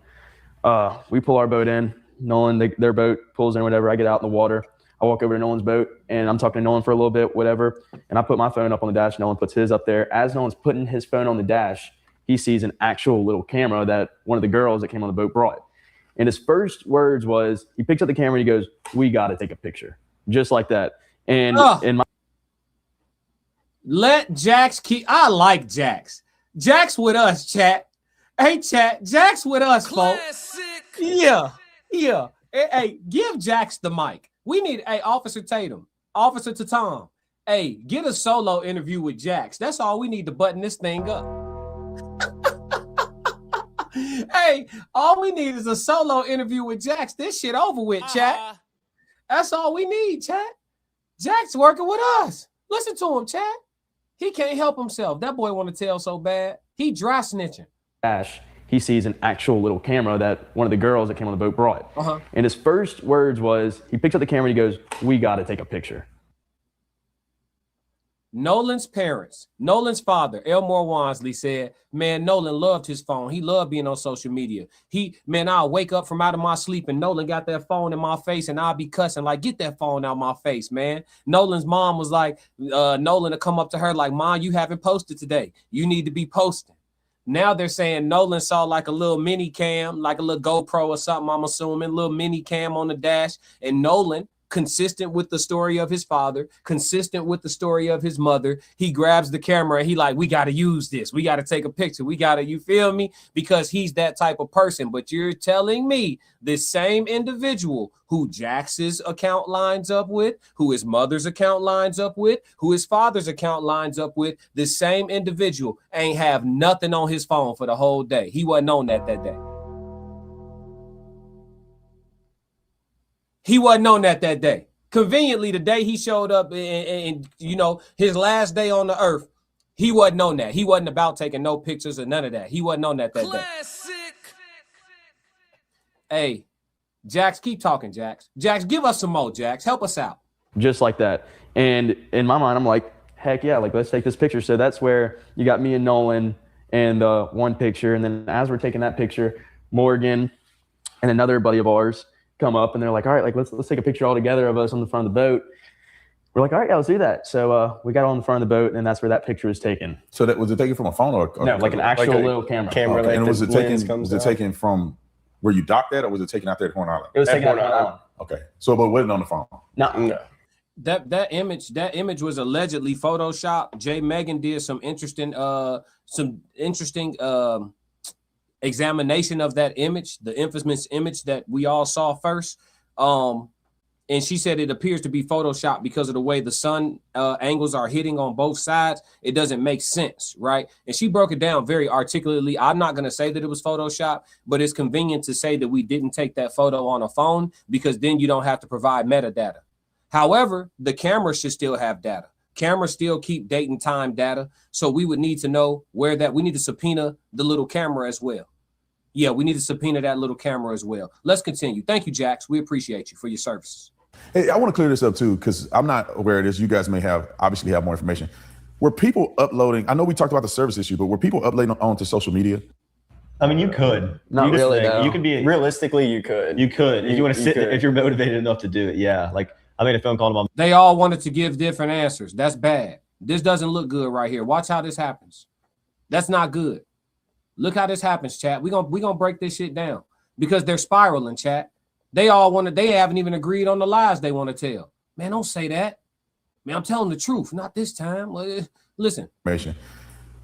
We pull our boat in. Nolan, their boat pulls in, whatever. I get out in the water. I walk over to Nolan's boat, and I'm talking to Nolan for a little bit, whatever. And I put my phone up on the dash. Nolan puts his up there. As Nolan's putting his phone on the dash, he sees an actual little camera that one of the girls that came on the boat brought. And his first words was, he picks up the camera and he goes, "We got to take a picture." Just like that. And let Jax keep. I like Jax. Jax with us, chat. Hey, chat. Jax with us, folks. Yeah. Hey, give Jax the mic. We need, Officer Tatum, Officer Tatum. Hey, get a solo interview with Jax. That's all we need to button this thing up. Hey, all we need is a solo interview with Jax. This shit over with, chat. That's all we need, chat. Jax working with us. Listen to him, chat. He can't help himself. That boy want to tell so bad. He dry snitching. He sees an actual little camera that one of the girls that came on the boat brought. And his first words was, he picks up the camera and he goes, "We got to take a picture." Nolan's parents, Nolan's father, Elmore Wansley, said, man, Nolan loved his phone. He loved being on social media. I'll wake up from out of my sleep and Nolan got that phone in my face and I'll be cussing like, get that phone out my face, man. Nolan's mom was like, Nolan to come up to her like, Mom, you haven't posted today. You need to be posting. Now they're saying Nolan saw like a little mini cam, like a little GoPro or something, I'm assuming, a little mini cam on the dash. And Nolan, consistent with the story of his father, consistent with the story of his mother, he grabs the camera and he like, we got to use this. We got to take a picture. We got to, you feel me? Because he's that type of person. But you're telling me this same individual who Jax's account lines up with, who his mother's account lines up with, who his father's account lines up with, this same individual ain't have nothing on his phone for the whole day. He wasn't on that day. He wasn't on that day. Conveniently, the day he showed up and his last day on the earth, he wasn't on that. He wasn't about taking no pictures or none of that. He wasn't on that day. Hey, Jax, keep talking, Jax. Jax, give us some more, Jax. Help us out. Just like that. And in my mind, I'm like, heck yeah, like let's take this picture. So that's where you got me and Nolan and one picture. And then as we're taking that picture, Morgan and another buddy of ours come up and they're like, all right, like let's take a picture all together of us on the front of the boat. We're like, all right, yeah, let's do that. So we got on the front of the boat and that's where that picture is taken. So that was it taken from a phone or no, like an actual little camera. Okay. And was it taken from where you docked at, or was it taken out there at Horn Island? It was taken out at Horn Island. Okay. So but it wasn't on the phone. No. That image was allegedly photoshopped. Jay Megan did some interesting examination of that image, the infamous image that we all saw first. And she said it appears to be photoshopped because of the way the sun angles are hitting on both sides. It doesn't make sense, right? And she broke it down very articulately. I'm not going to say that it was photoshopped, but it's convenient to say that we didn't take that photo on a phone because then you don't have to provide metadata. However, the camera should still have data. Cameras still keep date and time data. So we would need to know where that, we need to subpoena the little camera as well. Yeah, we need to subpoena that little camera as well. Let's continue. Thank you, Jax. We appreciate you for your services. Hey, I want to clear this up too, because I'm not aware of this. You guys may obviously have more information. Were people uploading, I know we talked about the service issue, but were people uploading onto social media? I mean, you could. Not really, though. You could be. Realistically, you could. You could. If you want to sit there, if you're motivated enough to do it, yeah. Like, I made a phone call to my. They all wanted to give different answers. That's bad. This doesn't look good right here. Watch how this happens. That's not good. Look how this happens, chat. We're gonna break this shit down because they're spiraling, chat. They haven't even agreed on the lies they want to tell. Man, don't say that. Man, I'm telling the truth. Not this time. Listen.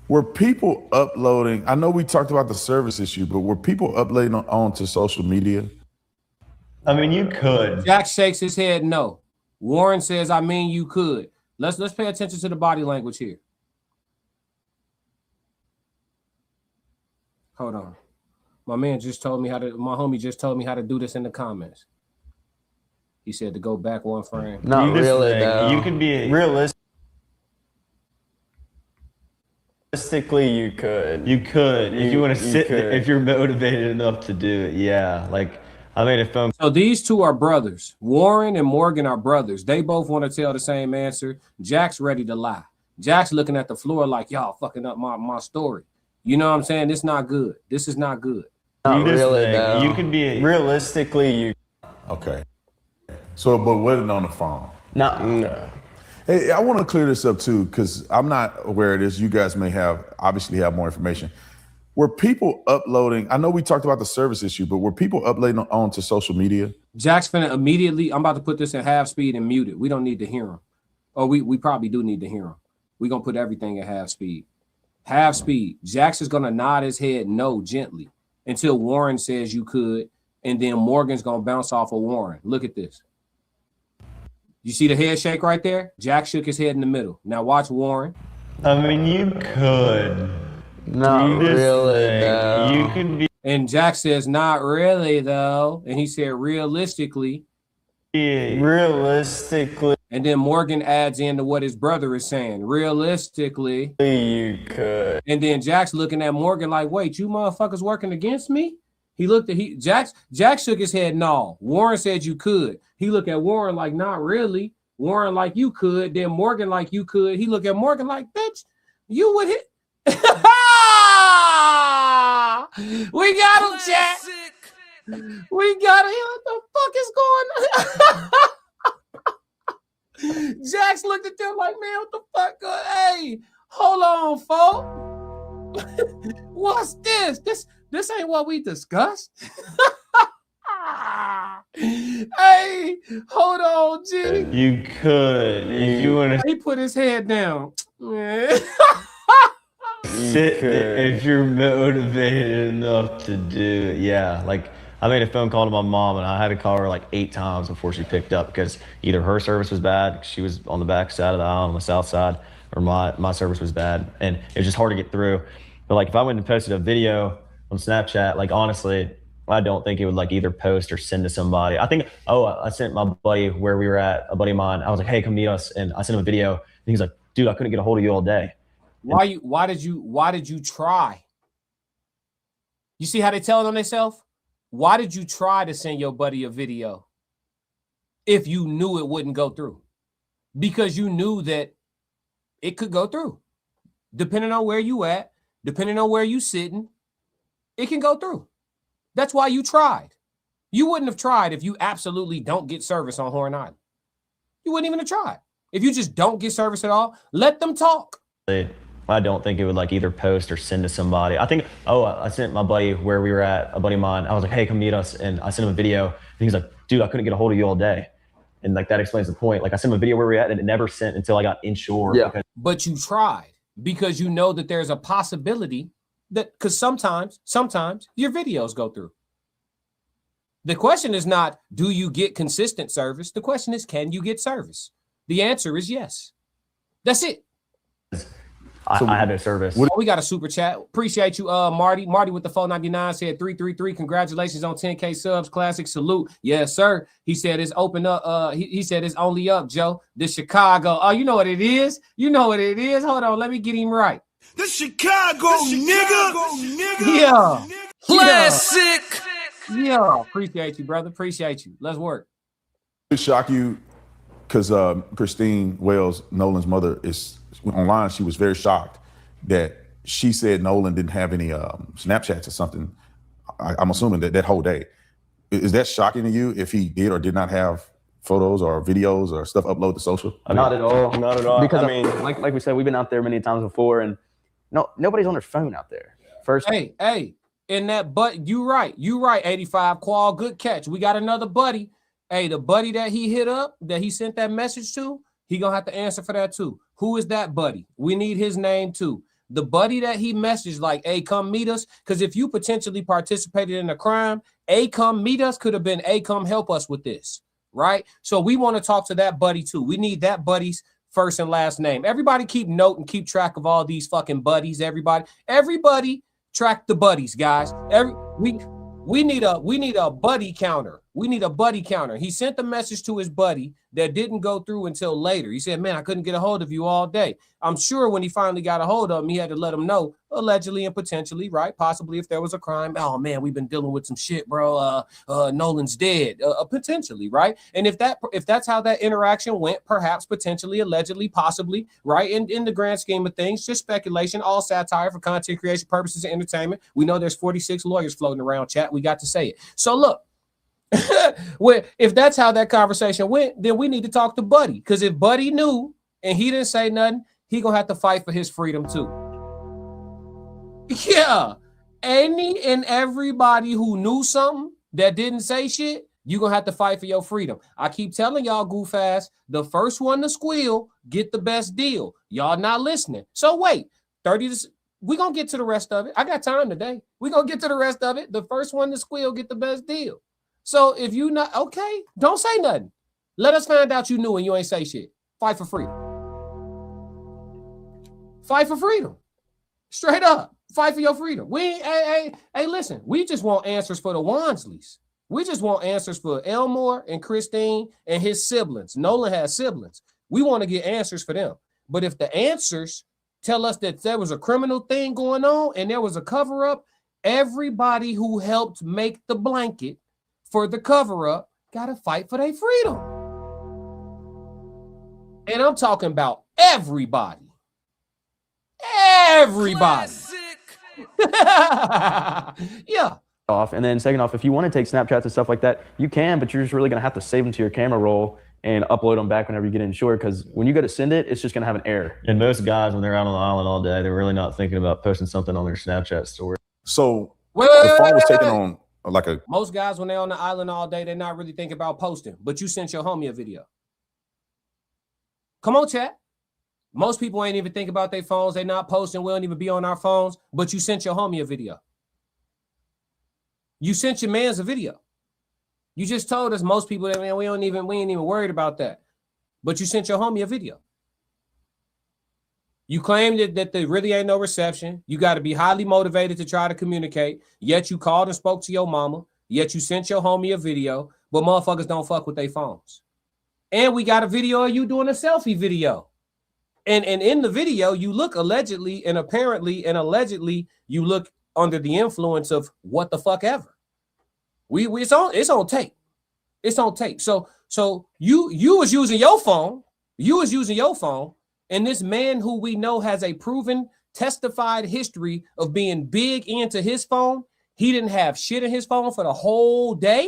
Were people uploading? I know we talked about the service issue, but were people uploading onto social media? I mean, you could. Jack shakes his head no. Warren says, I mean, you could. Let's pay attention to the body language here. Hold on. My homie just told me how to do this in the comments. He said to go back one frame. Not really, though. You could be realistically, you could. You could. If you want to sit there, if you're motivated enough to do it, yeah. Like, I made a phone. So these two are brothers. Warren and Morgan are brothers. They both want to tell the same answer. Jack's ready to lie. Jack's looking at the floor like, y'all fucking up my story. You know what I'm saying? It's not good. This is not good. Not really, though. You could be. Realistically, you. Okay. So, but wasn't on the phone? No. Hey, I want to clear this up too, because I'm not aware of this. You guys may obviously have more information. Were people uploading? I know we talked about the service issue, but were people uploading onto social media? Jack's finna immediately. I'm about to put this in half speed and mute it. We don't need to hear him. Oh, we probably do need to hear him. We're gonna put everything at half speed. Half speed. Jax is gonna nod his head no gently until Warren says you could. and then Morgan's gonna bounce off of Warren. Look at this. You see the head shake right there? Jack shook his head in the middle. Now watch Warren. I mean, you could. Not really, though. You can be. And Jack says, not really, though. And he said, realistically. Realistically, And then Morgan adds into what his brother is saying. Realistically. you could. And then Jack's looking at Morgan like, wait, you motherfuckers working against me? He looked at Jack shook his head, no. Warren said you could. He looked at Warren like, not really. Warren like you could. Then Morgan like you could. He looked at Morgan like, bitch, you would hit. We got him, Jack. We got him. What the fuck is going on? Jax looked at them like, man, what the fuck? Hey, hold on, folks. What's this? This ain't what we discussed. Hey, hold on, Jimmy. You could. If you want to He put his head down. Man. sit if you're motivated enough to do it. Yeah, like I made a phone call to my mom and I had to call her like 8 times before she picked up because either her service was bad, she was on the back side of the aisle on the south side, or my service was bad and it was just hard to get through. But like if I went and posted a video on Snapchat, like honestly, I don't think it would like either post or send to somebody. I think, I sent my buddy where we were at, a buddy of mine. I was like, hey, come meet us. And I sent him a video and he's like, dude, I couldn't get a hold of you all day. Why did you try? You see how they tell it on themselves? Why did you try to send your buddy a video if you knew it wouldn't go through? Because you knew that it could go through. Depending on where you at, depending on where you sitting, it can go through. That's why you tried. You wouldn't have tried if you absolutely don't get service on Horn Island. You wouldn't even have tried. If you just don't get service at all, let them talk. I don't think it would like either post or send to somebody. I think, I sent my buddy where we were at, a buddy of mine. I was like, hey, come meet us. And I sent him a video. And he's like, dude, I couldn't get a hold of you all day. And like that explains the point. Like I sent him a video where we were at and it never sent until I got inshore. Yeah. But you tried because you know that there's a possibility that, because sometimes your videos go through. The question is not, do you get consistent service? The question is, can you get service? The answer is yes. That's it. I had no service. We got a super chat. Appreciate you, Marty. Marty with the 499 said 333. Congratulations on 10K subs. Classic salute. Yes, sir. He said it's open up. He said it's only up, Joe. This Chicago. Oh, you know what it is? You know what it is. Hold on. Let me get him right. The Chicago, nigga. Yeah. Classic. Yeah. Appreciate you, brother. Appreciate you. Let's work. It shock you because Tracestin Wells, Nolan's mother, is online. She was very shocked that she said Nolan didn't have any Snapchats or something. I'm assuming that whole day. Is that shocking to you if he did or did not have photos or videos or stuff uploaded to social? Not at all. Not at all. Because I mean, like we said, we've been out there many times before, and nobody's on their phone out there. First, Hey, in that you right, 85 Qual, good catch. We got another buddy. Hey, the buddy that he hit up, that he sent that message to, he gonna have to answer for that too. Who is that buddy? We need his name too. The buddy that he messaged like, hey, come meet us. Because if you potentially participated in a crime, come meet us could have been, come help us with this, right? So we want to talk to that buddy too. We need that buddy's first and last name. Everybody keep note and keep track of all these fucking buddies. Everybody track the buddies, guys. We need a buddy counter. We need a buddy counter. He sent the message to his buddy that didn't go through until later. He said, man, I couldn't get a hold of you all day. I'm sure when he finally got a hold of him, he had to let him know, allegedly and potentially, right? Possibly if there was a crime. Oh, man, we've been dealing with some shit, bro. Nolan's dead, potentially, right? And if that's how that interaction went, perhaps, potentially, allegedly, possibly, right? In the grand scheme of things, just speculation, all satire for content creation purposes and entertainment. We know there's 46 lawyers floating around, chat. We got to say it. So look, well, if that's how that conversation went, then we need to talk to Buddy. Because if Buddy knew and he didn't say nothing, he gonna have to fight for his freedom too. Yeah. Any and everybody who knew something that didn't say shit, you gonna have to fight for your freedom. I keep telling y'all, goof ass, the first one to squeal get the best deal. Y'all not listening. So wait, we gonna get to the rest of it. I got time today. We gonna get to the rest of it. The first one to squeal get the best deal. So if you not okay, don't say nothing. Let us find out you knew and you ain't say shit. Fight for freedom. Fight for freedom. Straight up. Fight for your freedom. Hey, listen, we just want answers for the Wansleys. We just want answers for Elmore and Christine and his siblings. Nolan has siblings. We want to get answers for them. But if the answers tell us that there was a criminal thing going on and there was a cover-up, everybody who helped make the blanket for the cover-up got to fight for their freedom. And I'm talking about everybody. Everybody. Yeah. Off. And then second off, if you want to take Snapchats and stuff like that, you can, but you're just really going to have to save them to your camera roll and upload them back whenever you get insured, because when you go to send it, it's just going to have an error. And most guys, when they're out on the island all day, they're really not thinking about posting something on their Snapchat story. So the phone was taken on like a... Most guys, when they're on the island all day, they're not really thinking about posting, but you sent your homie a video. Come on, chat. Most people ain't even think about their phones. They're not posting. We don't even be on our phones, but you sent your homie a video. You sent your man's a video. You just told us most people that, man, we ain't even worried about that. But you sent your homie a video. You claimed that there really ain't no reception. You got to be highly motivated to try to communicate. Yet you called and spoke to your mama. Yet you sent your homie a video. But motherfuckers don't fuck with their phones. And we got a video of you doing a selfie video. And in the video, you look allegedly and apparently and allegedly you look under the influence of what the fuck ever. It's on tape. It's on tape. So you was using your phone. You was using your phone. And this man who we know has a proven testified history of being big into his phone, he didn't have shit in his phone for the whole day.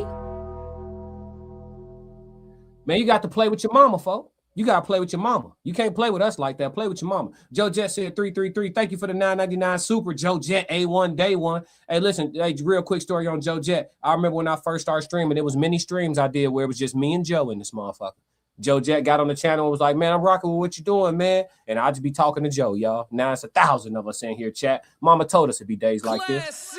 Man, you got to play with your mama, folks. You got to play with your mama. You can't play with us like that. Play with your mama. Joe Jet said 333. Thank you for the $9.99 super. Joe Jet, A1, day one. Hey, listen, hey, real quick story on Joe Jet. I remember when I first started streaming, there was many streams I did where it was just me and Joe in this motherfucker. Joe Jet got on the channel and was like, man, I'm rocking with what you doing, man. And I just be talking to Joe, y'all. Now it's 1,000 of us in here, chat. Mama told us it'd be days like this.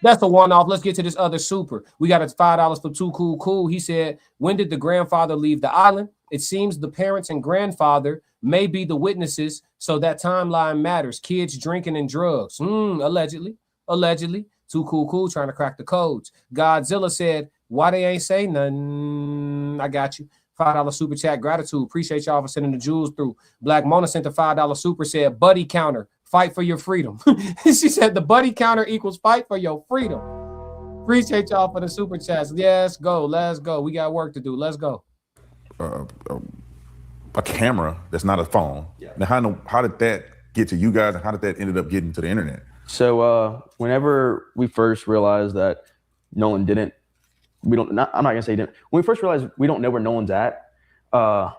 That's the one-off. Let's get to this other super. We got it $5 for Too Cool. He said, when did the grandfather leave the island? It seems the parents and grandfather may be the witnesses, so that timeline matters. Kids drinking and drugs. Allegedly. Too Cool trying to crack the codes. Godzilla said, why they ain't say nothing? I got you. $5 super chat. Gratitude. Appreciate y'all for sending the jewels through. Black Mona sent a $5 super, said, buddy counter. Fight for your freedom. She said the buddy counter equals fight for your freedom. Appreciate y'all for the super chats. Let's go. We got work to do. Let's go. A camera that's not a phone. Yeah. Now, how did that get to you guys, and how did that ended up getting to the internet? So whenever we first realized that Nolan I'm not gonna say he didn't. When we first realized we don't know where Nolan's at, the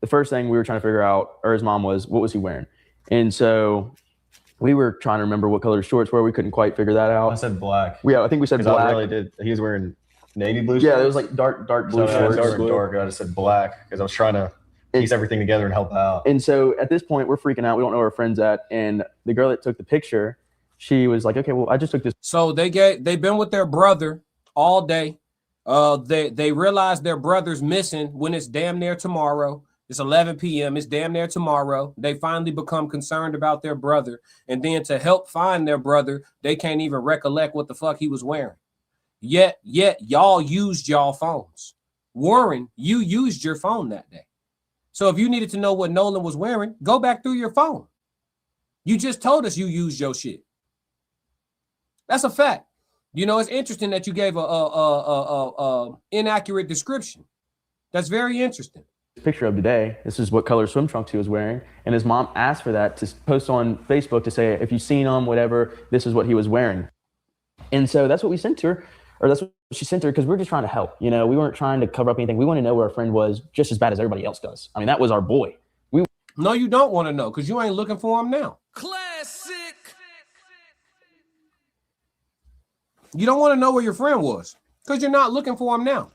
first thing we were trying to figure out, or his mom was, what was he wearing? And so we were trying to remember what color his shorts were. We couldn't quite figure that out. I said black. Yeah, I think we said black. I really did. He was wearing navy blue shorts. Yeah, it was like dark blue shorts. Dark. I just said black because I was trying to piece everything together and help out. And so at this point, we're freaking out. We don't know where our friend's at. And the girl that took the picture, she was like, okay, well, I just took this. So they've been with their brother all day. They realized their brother's missing when it's damn near tomorrow. It's 11 p.m. It's damn near tomorrow. They finally become concerned about their brother. And then to help find their brother, they can't even recollect what the fuck he was wearing. Yet y'all used y'all phones. Warren, you used your phone that day. So if you needed to know what Nolan was wearing, go back through your phone. You just told us you used your shit. That's a fact. You know, it's interesting that you gave a inaccurate description. That's very interesting. Picture of today, this is what color swim trunks he was wearing, and his mom asked for that to post on Facebook to say, if you've seen him, whatever, this is what he was wearing. And so that's what we sent to her, or that's what she sent her, because we were just trying to help. You know, we weren't trying to cover up anything. We want to know where our friend was just as bad as everybody else does. I mean, that was our boy. No, you don't want to know, because you ain't looking for him now. Classic. You don't want to know where your friend was, because you're not looking for him now.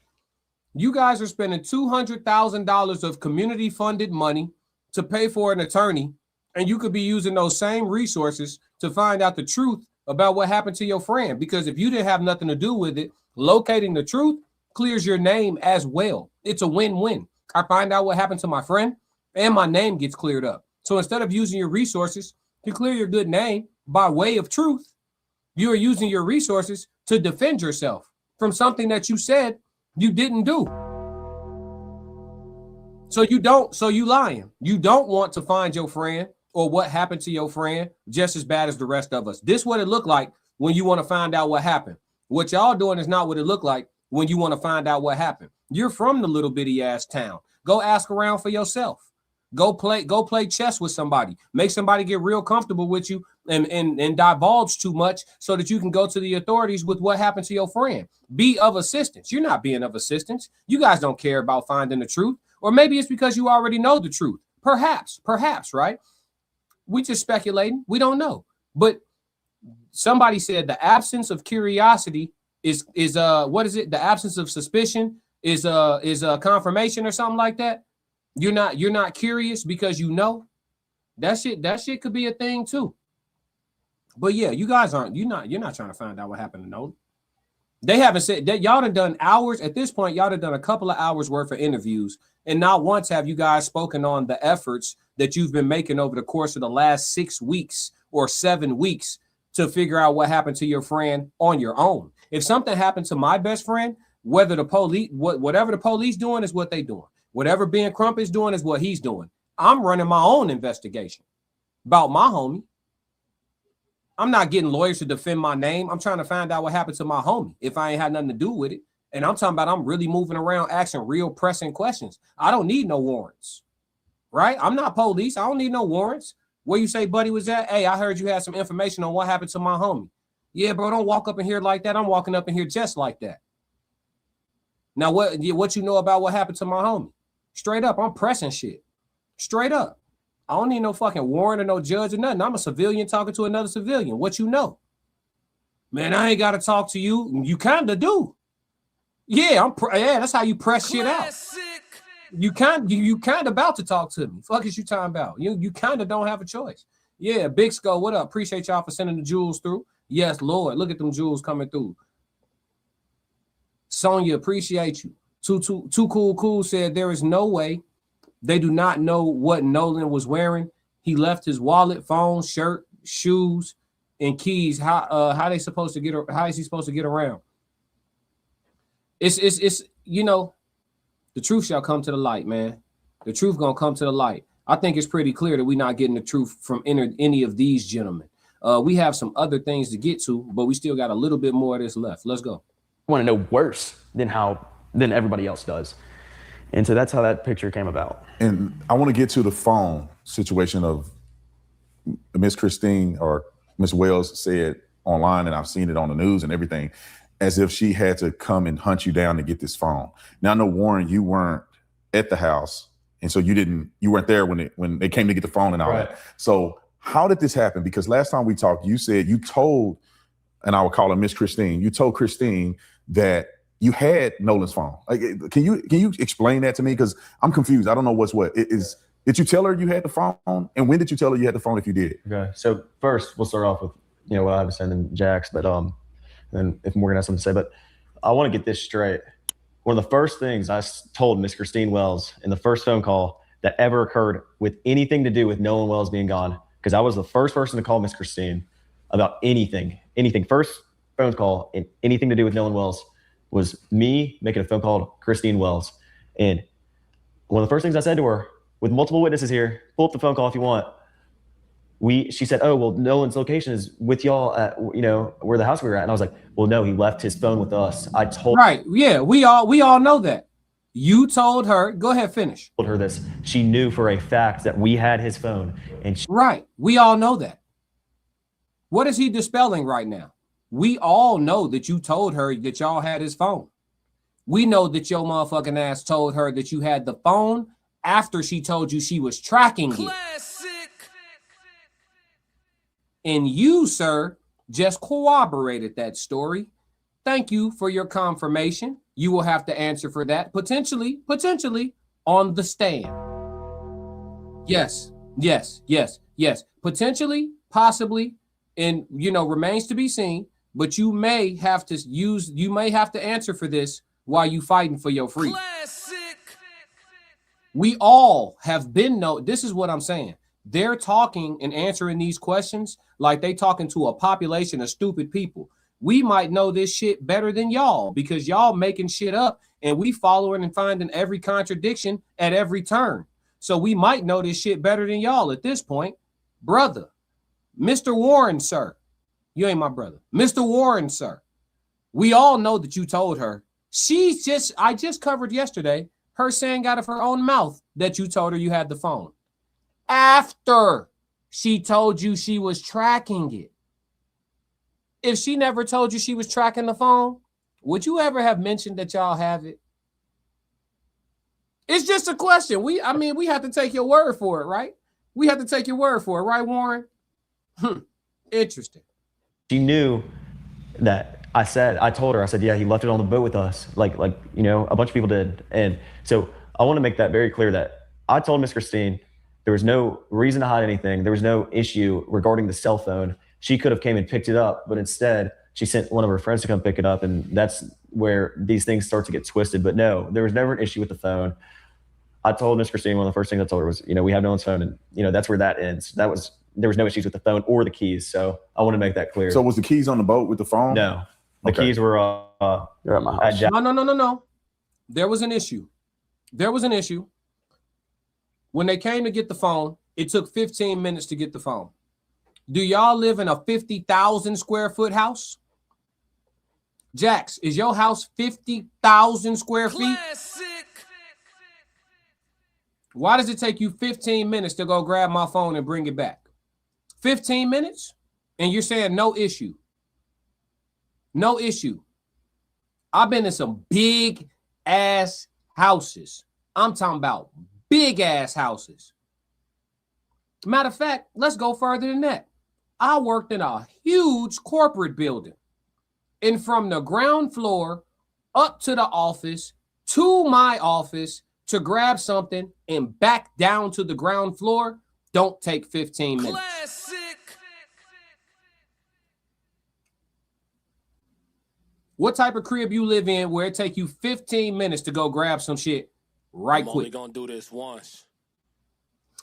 You guys are spending $200,000 of community-funded money to pay for an attorney, and you could be using those same resources to find out the truth about what happened to your friend. Because if you didn't have nothing to do with it, Locating the truth clears your name as well. It's a win-win. I find out what happened to my friend and my name gets cleared up. So instead of using your resources to clear your good name by way of truth, you are using your resources to defend yourself from something that you said you didn't do. So you lying. You don't want to find your friend or what happened to your friend just as bad as the rest of us. This what it looked like when you want to find out what happened. What y'all doing is not what it looked like when you want to find out what happened. You're from the little bitty ass town. Go ask around for yourself. Go play chess with somebody. Make somebody get real comfortable with you and divulge too much so that you can go to the authorities with what happened to your friend. Be of assistance. You're not being of assistance. You guys don't care about finding the truth. Or maybe it's because you already know the truth. Perhaps, right? We just speculating. We don't know. But somebody said the absence of curiosity is what is it? The absence of suspicion is confirmation or something like that. You're not curious because you know. That shit could be a thing too. But yeah, you guys you're not trying to find out what happened to Nolan. They haven't said that. Y'all done hours at this point. Y'all done a couple of hours worth of interviews, and not once have you guys spoken on the efforts that you've been making over the course of the last 6 weeks or 7 weeks to figure out what happened to your friend on your own. If something happened to my best friend, whether the police, whatever the police doing is what they doing. Whatever Ben Crump is doing is what he's doing. I'm running my own investigation about my homie. I'm not getting lawyers to defend my name. I'm trying to find out what happened to my homie if I ain't had nothing to do with it. And I'm talking about I'm really moving around asking real pressing questions. I don't need no warrants, right? I'm not police. I don't need no warrants. Where you say Buddy was at? Hey, I heard you had some information on what happened to my homie. Yeah, bro, don't walk up in here like that. I'm walking up in here just like that. Now, what you know about what happened to my homie? Straight up, I'm pressing shit. Straight up. I don't need no fucking warrant or no judge or nothing. I'm a civilian talking to another civilian. What you know? Man, I ain't got to talk to you. You kind of do. Yeah, that's how you press shit out. You kind of about to talk to me. Fuck is you talking about? You kind of don't have a choice. Yeah, Big Skull, what up? Appreciate y'all for sending the jewels through. Yes, Lord. Look at them jewels coming through. Sonya, appreciate you. Too cool said there is no way they do not know what Nolan was wearing. He left his wallet, phone, shirt, shoes, and keys. How they supposed to get? How is he supposed to get around? It's you know, the truth shall come to the light, man. The truth gonna come to the light. I think it's pretty clear that we're not getting the truth from any of these gentlemen. We have some other things to get to, but we still got a little bit more of this left. Let's go. I want to know worse than everybody else does. And so that's how that picture came about. And I want to get to the phone situation of Miss Christine or Miss Wells said online, and I've seen it on the news and everything, as if she had to come and hunt you down to get this phone. Now, I know, Warren, you weren't at the house, and so you weren't there when they came to get the phone and all that. So how did this happen? Because last time we talked, you said you told, and I will call her Miss Christine, you told Christine that you had Nolan's phone. Like, can you explain that to me? Because I'm confused. I don't know what's what. Did you tell her you had the phone? And when did you tell her you had the phone if you did? Okay. So first we'll start off with, what I have to say, and then Jax, but and if Morgan has something to say, but I want to get this straight. One of the first things I told Miss Christine Wells in the first phone call that ever occurred with anything to do with Nolan Wells being gone, because I was the first person to call Miss Christine about anything. First phone call and anything to do with Nolan Wells was me making a phone call to Christine Wells. And one of the first things I said to her, with multiple witnesses here, pull up the phone call if you want. She said, oh, well, Nolan's location is with y'all at, where the house we were at. And I was like, well, no, he left his phone with us. I told Right. Yeah, we all know that. You told her, go ahead, finish. Told her this. She knew for a fact that we had his phone. And right. We all know that. What is he dispelling right now? We all know that you told her that y'all had his phone. We know that your motherfucking ass told her that you had the phone after she told you she was tracking it. And you, sir, just corroborated that story. Thank you for your confirmation. You will have to answer for that potentially on the stand. Yes. Potentially, possibly, and remains to be seen. but you may have to answer for this while you fighting for your freedom. Classic. We all have been this is what I'm saying. They're talking and answering these questions like they talking to a population of stupid people. We might know this shit better than y'all because y'all making shit up and we following and finding every contradiction at every turn. So we might know this shit better than y'all at this point. Brother, Mr. Warren, sir. You ain't my brother. Mr. Warren, sir. We all know that you told her. I just covered yesterday her saying out of her own mouth that you told her you had the phone. After she told you she was tracking it. If she never told you she was tracking the phone, would you ever have mentioned that y'all have it? It's just a question. We have to take your word for it, right? We have to take your word for it, right, Warren? Interesting. She knew that I told her, yeah, he left it on the boat with us. Like, you know, a bunch of people did. And so I want to make that very clear that I told Miss Christine there was no reason to hide anything. There was no issue regarding the cell phone. She could have came and picked it up, but instead she sent one of her friends to come pick it up. And that's where these things start to get twisted. But no, there was never an issue with the phone. I told Miss Christine, one of the first things I told her was, you know, we have Nolan's phone, and, you know, that's where that ends. There was no issues with the phone or the keys. So I want to make that clear. So was the keys on the boat with the phone? No, the keys were You're at my house. No. There was an issue. When they came to get the phone, it took 15 minutes to get the phone. Do y'all live in a 50,000 square foot house? Jax, is your house 50,000 square feet? Classic. Why does it take you 15 minutes to go grab my phone and bring it back? 15 minutes? And you're saying no issue. No issue. I've been in some big ass houses. I'm talking about big ass houses. Matter of fact, let's go further than that. I worked in a huge corporate building. And from the ground floor up to the office, to my office, to grab something and back down to the ground floor, don't take 15 minutes. Classic. What type of crib you live in where it take you 15 minutes to go grab some shit right quick? I'm only gonna do this once.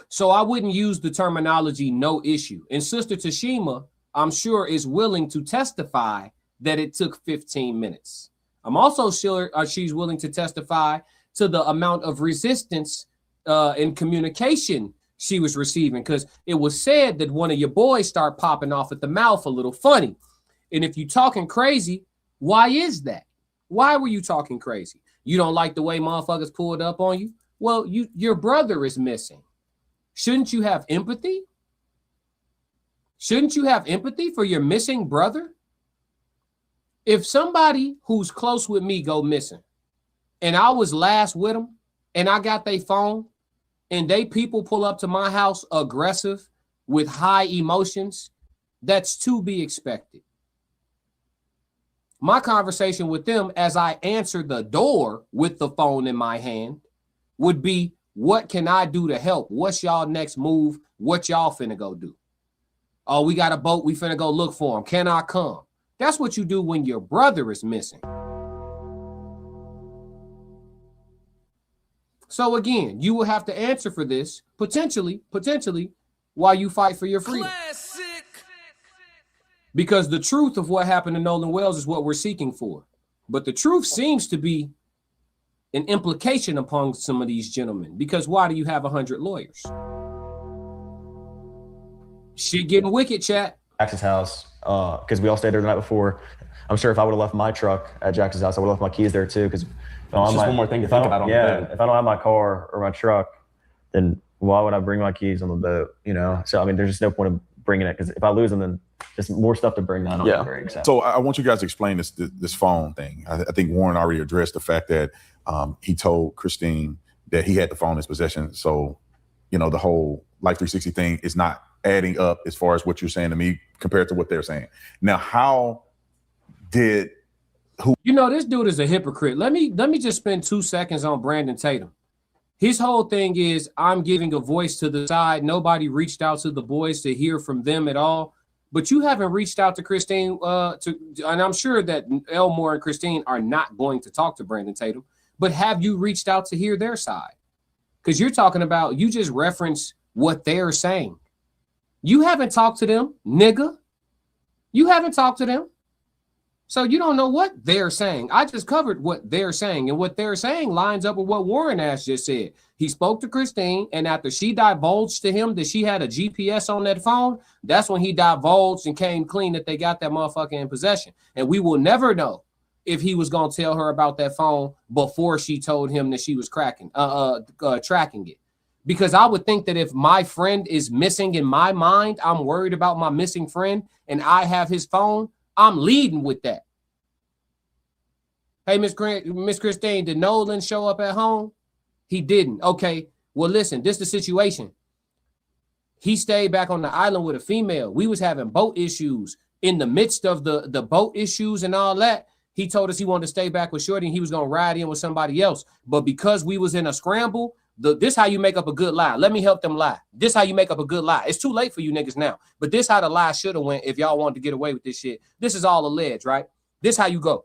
So I wouldn't use the terminology no issue. And Sister Tashima, I'm sure, is willing to testify that it took 15 minutes. I'm also sure she's willing to testify to the amount of resistance in communication she was receiving, because it was said that one of your boys start popping off at the mouth a little funny. And if you talking crazy, why is that? Why were you talking crazy? You don't like the way motherfuckers pulled up on you? Well, your brother is missing. Shouldn't you have empathy? Shouldn't you have empathy for your missing brother? If somebody who's close with me go missing, and I was last with them, and I got their phone, and people pull up to my house aggressive with high emotions, that's to be expected. My conversation with them as I answer the door with the phone in my hand would be, what can I do to help? What's y'all next move? What y'all finna go do? Oh, we got a boat. We finna go look for him. Can I come? That's what you do when your brother is missing. So again, you will have to answer for this potentially, while you fight for your freedom. Classic. Because the truth of what happened to Nolan Wells is what we're seeking for. But the truth seems to be an implication upon some of these gentlemen. Because why do you have 100 lawyers? Shit getting wicked, chat. Jax's house, because we all stayed there the night before. I'm sure if I would have left my truck at Jax's house, I would have left my keys there too. Because it's just one more thing to think about on the boat. If I don't have my car or my truck, then why would I bring my keys on the boat? You know, so I mean, there's just no point of bringing it, because if I lose them, then there's more stuff to bring down. Yeah. Very excited. So I want you guys to explain this phone thing. I think Warren already addressed the fact that he told Christine that he had the phone in his possession. So, you know, the whole Life 360 thing is not adding up as far as what you're saying to me compared to what they're saying. Now, how did You know, this dude is a hypocrite. Let me just spend 2 seconds on Brandon Tatum. His whole thing is, I'm giving a voice to the side. Nobody reached out to the boys to hear from them at all. but you haven't reached out to Christine and I'm sure that Elmore and Christine are not going to talk to Brandon Tatum, but have you reached out to hear their side? Because you're talking about, you just reference what they're saying. You haven't talked to them, nigga. You haven't talked to them. So you don't know what they're saying. I just covered what they're saying, and what they're saying lines up with what Warren Ash just said. He spoke to Christine, and after she divulged to him that she had a GPS on that phone, that's when he divulged and came clean that they got that motherfucker in possession. And we will never know if he was going to tell her about that phone before she told him that she was tracking it. Because I would think that if my friend is missing in my mind, I'm worried about my missing friend, and I have his phone, I'm leading with that. Hey, Miss Christine, did Nolan show up at home? He didn't. Okay, well, listen, this is the situation. He stayed back on the island with a female. We was having boat issues. In the midst of the boat issues and all that, he told us he wanted to stay back with Shorty and he was going to ride in with somebody else. But because we was in a scramble, this how you make up a good lie. Let me help them lie. This how you make up a good lie. It's too late for you niggas now. But this how the lie should have went if y'all wanted to get away with this shit. This is all alleged, right? This how you go.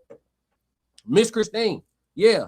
Miss Christine, yeah.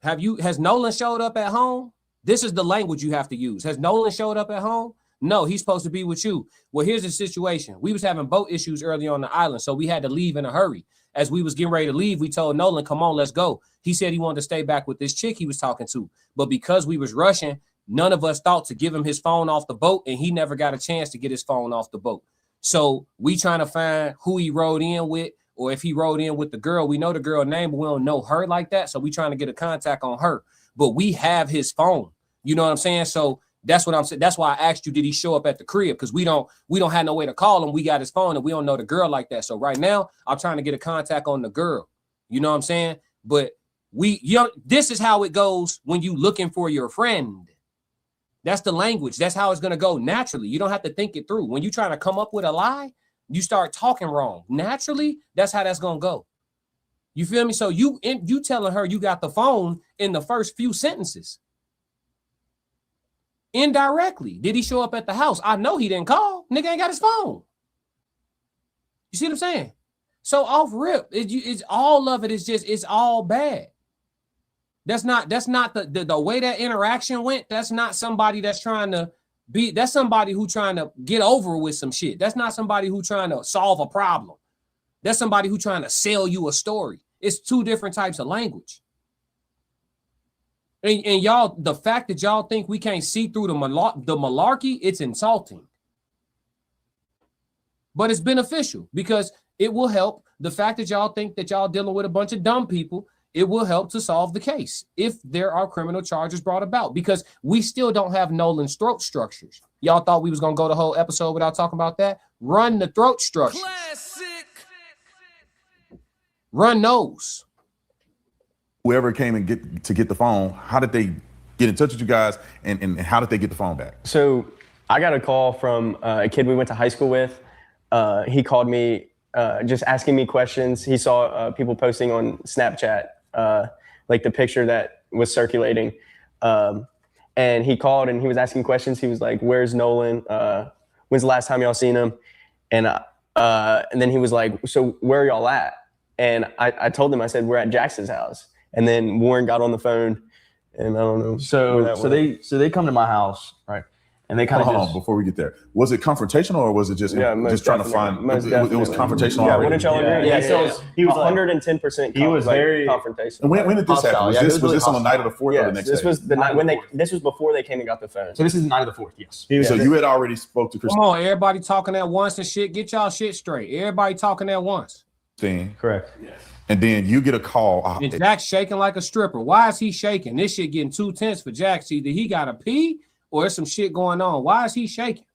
Has Nolan showed up at home? This is the language you have to use. Has Nolan showed up at home? No, he's supposed to be with you. Well, here's the situation. We was having boat issues early on the island, so we had to leave in a hurry. As we was getting ready to leave, we told Nolan, come on, let's go. He said he wanted to stay back with this chick he was talking to. But because we was rushing, none of us thought to give him his phone off the boat, and he never got a chance to get his phone off the boat. So we trying to find who he rode in with, or if he rode in with the girl. We know the girl name, but we don't know her like that. So we trying to get a contact on her. But we have his phone. You know what I'm saying? So that's what I'm saying. That's why I asked you, did he show up at the crib? Because we don't have no way to call him. We got his phone and we don't know the girl like that. So right now, I'm trying to get a contact on the girl. You know what I'm saying? But this is how it goes when you looking for your friend. That's the language. That's how it's going to go naturally. You don't have to think it through. When you trying to come up with a lie, you start talking wrong. Naturally, that's how that's going to go. You feel me? So you telling her you got the phone in the first few sentences. Indirectly. Did he show up at the house? I know he didn't call. Nigga ain't got his phone. You see what I'm saying? So off rip, it's all of it is just, it's all bad. That's not the way that interaction went. That's not somebody that's trying to that's somebody who trying to get over with some shit. That's not somebody who trying to solve a problem. That's somebody who trying to sell you a story. It's two different types of language. And y'all, the fact that y'all think we can't see through the malarkey, it's insulting. But it's beneficial because it will help. The fact that y'all think that y'all dealing with a bunch of dumb people, it will help to solve the case if there are criminal charges brought about, because we still don't have Nolan's throat structures. Y'all thought we was going to go the whole episode without talking about that? Run the throat structure. Classic. Run those. Whoever came and get the phone, how did they get in touch with you guys, and how did they get the phone back? So I got a call from a kid we went to high school with. He called me just asking me questions. He saw people posting on Snapchat, like the picture that was circulating. And he called and he was asking questions. He was like, where's Nolan? When's the last time y'all seen him? And then he was like, so where are y'all at? And I told him, I said, we're at Jax's house. And then Warren got on the phone, and I don't know. So they come to my house, right? And they kind of hold on before we get there. Was it confrontational, or was it just trying to find? It was confrontational. Yeah, wouldn't y'all agree? Yeah. He was 110%. He was very confrontational. And when did this happen? Was this on the night of the 4th or the next day? This was the night when this was before they came and got the phone. So this is the night of the 4th. Yes. So you had already spoke to Christine. Come on, everybody talking at once and shit. Get y'all shit straight. Everybody talking at once. Correct. Yes. And then you get a call. And Jack's shaking like a stripper. Why is he shaking? This shit getting too tense for Jack. Either he got to pee or there's some shit going on. Why is he shaking?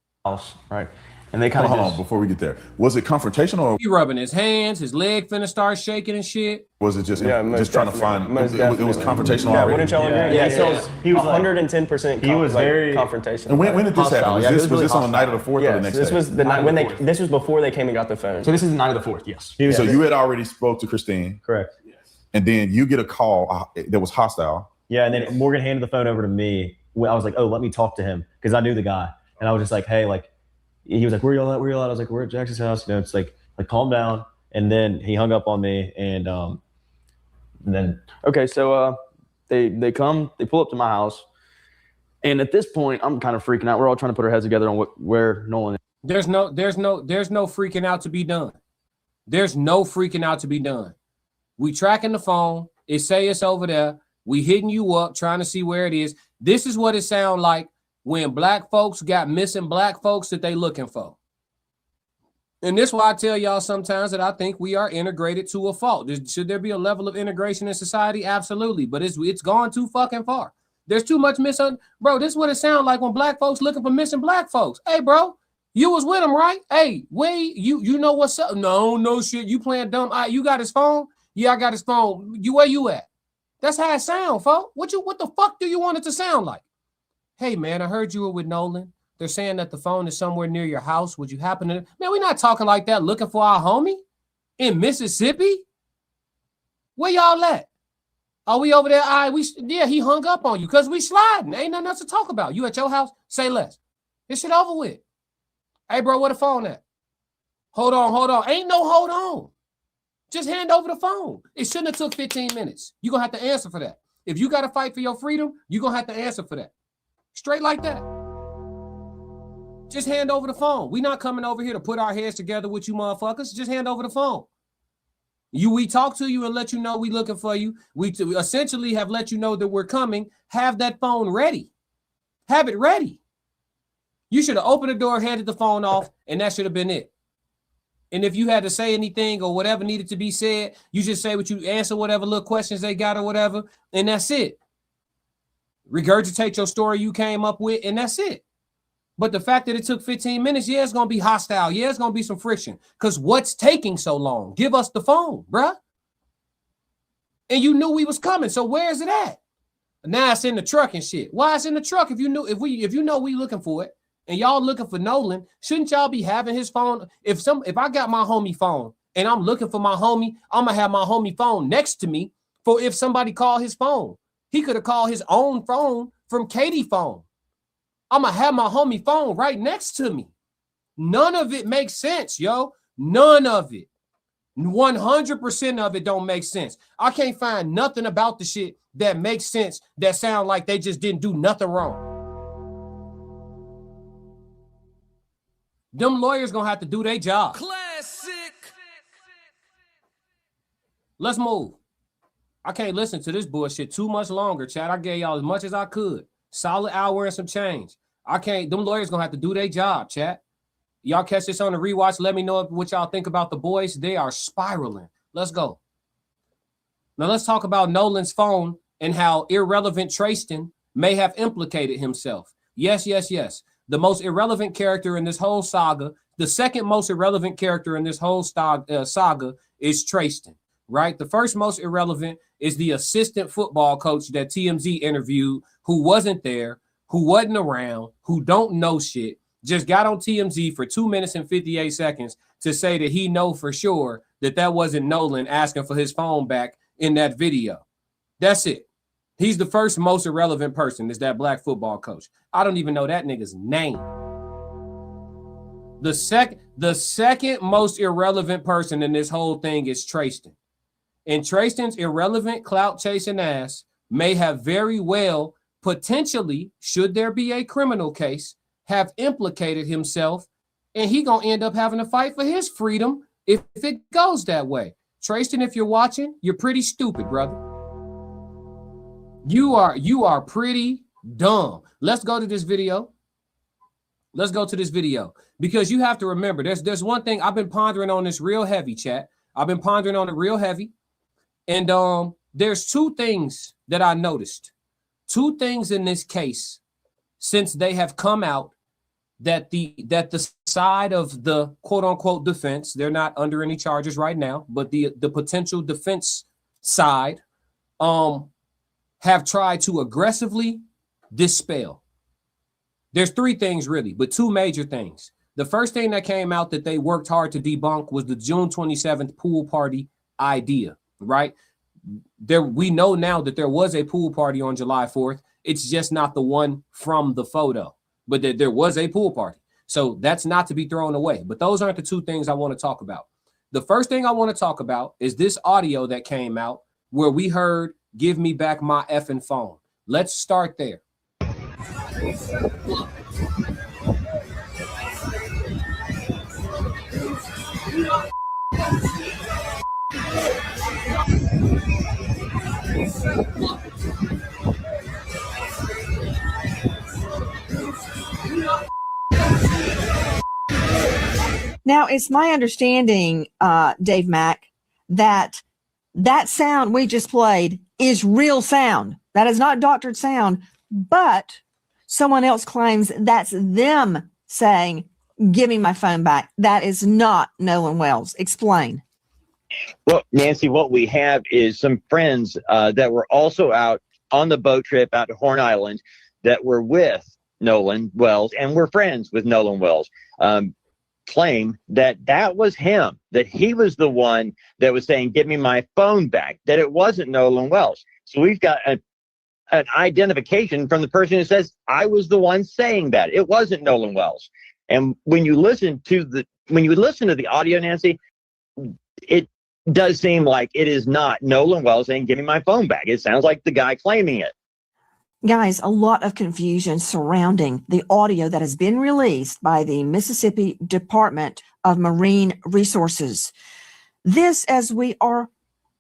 Right. And they kind of hold on before we get there. Was it confrontational, or he rubbing his hands, his leg finna start shaking and shit? Was it just trying to find? It was confrontational. Yeah, wouldn't y'all agree? Yeah. He was 110%. He was very confrontational. And when did this happen? Was this on the night of the 4th or the next day? This was the night when this was before they came and got the phone. So this is the night of the 4th. Yes. So you had already spoke to Christine. Correct. And then you get a call that was hostile. Yeah, and then Morgan handed the phone over to me. I was like, oh, let me talk to him, because I knew the guy. And I was just like, hey, like, he was like, where y'all at? Where y'all at? I was like, we're at Jackson's house. You know, it's like calm down. And then he hung up on me, and then Okay, so they pull up to my house, and at this point, I'm kind of freaking out. We're all trying to put our heads together on where Nolan is. There's no freaking out to be done. There's no freaking out to be done. We tracking the phone. It say it's over there. We hitting you up, trying to see where it is. This is what it sound like when black folks got missing black folks that they looking for. And this is why I tell y'all sometimes that I think we are integrated to a fault. Should there be a level of integration in society? Absolutely. But it's gone too fucking far. There's too much bro, this is what it sounds like when black folks looking for missing black folks. Hey, bro, you was with him, right? Hey, wait, you know what's up? No shit. You playing dumb. You got his phone? Yeah, I got his phone. Where you at? That's how it sound, folks. What the fuck do you want it to sound like? Hey, man, I heard you were with Nolan. They're saying that the phone is somewhere near your house. Would you happen to? Man, we're not talking like that looking for our homie in Mississippi. Where y'all at? Are we over there? Yeah, he hung up on you because we sliding. Ain't nothing else to talk about. You at your house? Say less. This shit over with. Hey, bro, where the phone at? Hold on. Ain't no hold on. Just hand over the phone. It shouldn't have took 15 minutes. You're going to have to answer for that. If you got to fight for your freedom, you're going to have to answer for that. Straight like that. Just hand over the phone. We're not coming over here to put our heads together with you motherfuckers. Just hand over the phone. We talk to you and let you know we looking for you. We essentially have let you know that we're coming. Have that phone ready. Have it ready. You should have opened the door, handed the phone off, and that should have been it. And if you had to say anything or whatever needed to be said, you just say what you answer, whatever little questions they got or whatever, and that's it. Regurgitate your story you came up with, and that's it. But the fact that it took 15 minutes, yeah, it's going to be hostile. Yeah, it's going to be some friction. Because what's taking so long? Give us the phone, bruh. And you knew we was coming, so where is it at? Now it's in the truck and shit. Why it's in the truck if you know we looking for it? And y'all looking for Nolan, shouldn't y'all be having his phone? If I got my homie phone and I'm looking for my homie, I'm gonna have my homie phone next to me for if somebody call his phone. He could have called his own phone from Katie's phone. I'm gonna have my homie phone right next to me. None of it makes sense, yo. None of it. 100% of it don't make sense. I can't find nothing about the shit that makes sense that sound like they just didn't do nothing wrong. Them lawyers gonna have to do their job. Classic. Let's move. I can't listen to this bullshit too much longer, Chad. I gave y'all as much as I could. Solid hour and some change. Them lawyers gonna have to do their job, Chad. Y'all catch this on the rewatch. Let me know what y'all think about the boys. They are spiraling. Let's go. Now let's talk about Nolan's phone and how irrelevant Tracestin may have implicated himself. Yes. The most irrelevant character in this whole saga, the second most irrelevant character in this whole saga is Tracestin, right? The first most irrelevant is the assistant football coach that TMZ interviewed, who wasn't there, who wasn't around, who don't know shit, just got on TMZ for 2 minutes and 58 seconds to say that he know for sure that wasn't Nolan asking for his phone back in that video. That's it. He's the first most irrelevant person, is that black football coach. I don't even know that nigga's name. The second most irrelevant person in this whole thing is Tracestin. And Tracestin's irrelevant clout-chasing ass may have very well, potentially, should there be a criminal case, have implicated himself, and he gonna end up having to fight for his freedom if it goes that way. Tracestin, if you're watching, you're pretty stupid, brother. You are pretty dumb. Let's go to this video. Because you have to remember, there's one thing I've been pondering on this real heavy, chat. I've been pondering on it real heavy. And there's two things that I noticed. Two things in this case since they have come out that the side of the quote unquote defense, they're not under any charges right now, but the potential defense side have tried to aggressively dispel. There's three things really, but two major things. The first thing that came out that they worked hard to debunk was the June 27th pool party idea, right? We know now that there was a pool party on July 4th. It's just not the one from the photo, but that there was a pool party. So that's not to be thrown away. But those aren't the two things I want to talk about. The first thing I want to talk about is this audio that came out where we heard, "Give me back my effing phone." Let's start there. Now, it's my understanding, Dave Mack, that sound we just played is real sound. That is not doctored sound, but someone else claims that's them saying, "Give me my phone back." That is not Nolan Wells. Explain. Well, Nancy, what we have is some friends that were also out on the boat trip out to Horn Island that were with Nolan Wells and were friends with Nolan Wells. Claim that was him, that he was the one that was saying, "Give me my phone back," that it wasn't Nolan Wells. So we've got an identification from the person who says, "I was the one saying that." It wasn't Nolan Wells. And when you listen to the audio, Nancy, it does seem like it is not Nolan Wells saying, "Give me my phone back." It sounds like the guy claiming it. Guys, a lot of confusion surrounding the audio that has been released by the Mississippi Department of Marine Resources. This, as we are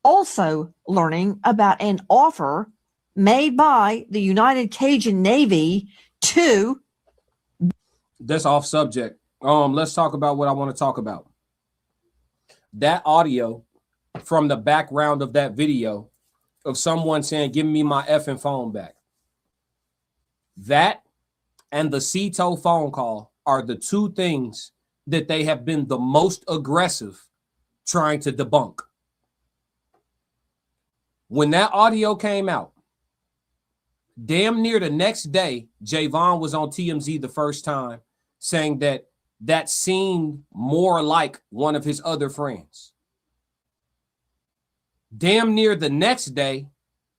also learning about an offer made by the United Cajun Navy to... That's off subject. Let's talk about what I want to talk about. That audio from the background of that video of someone saying, "Give me my effing phone back." That and the CETO phone call are the two things that they have been the most aggressive trying to debunk. When that audio came out, damn near the next day, Javon was on TMZ the first time saying that seemed more like one of his other friends. Damn near the next day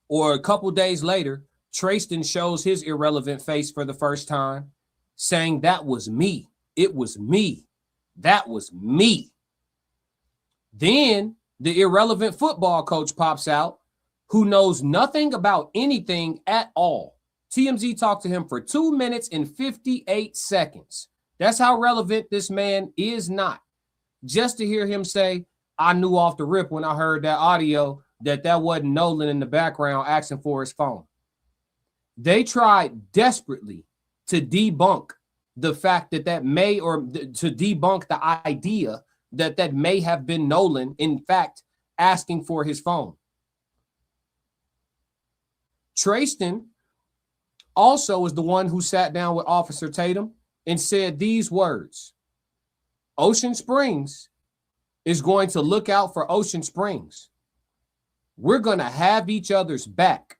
or a couple days later, Tracestin shows his irrelevant face for the first time, saying, "That was me. It was me. That was me." Then the irrelevant football coach pops out, who knows nothing about anything at all. TMZ talked to him for 2 minutes and 58 seconds. That's how relevant this man is not. Just to hear him say, "I knew off the rip when I heard that audio that wasn't Nolan in the background asking for his phone." They tried desperately to debunk the fact that may, or to debunk the idea that may have been Nolan, in fact, asking for his phone. Tracestin also is the one who sat down with Officer Tatum and said these words: "Ocean Springs is going to look out for Ocean Springs. We're going to have each other's back."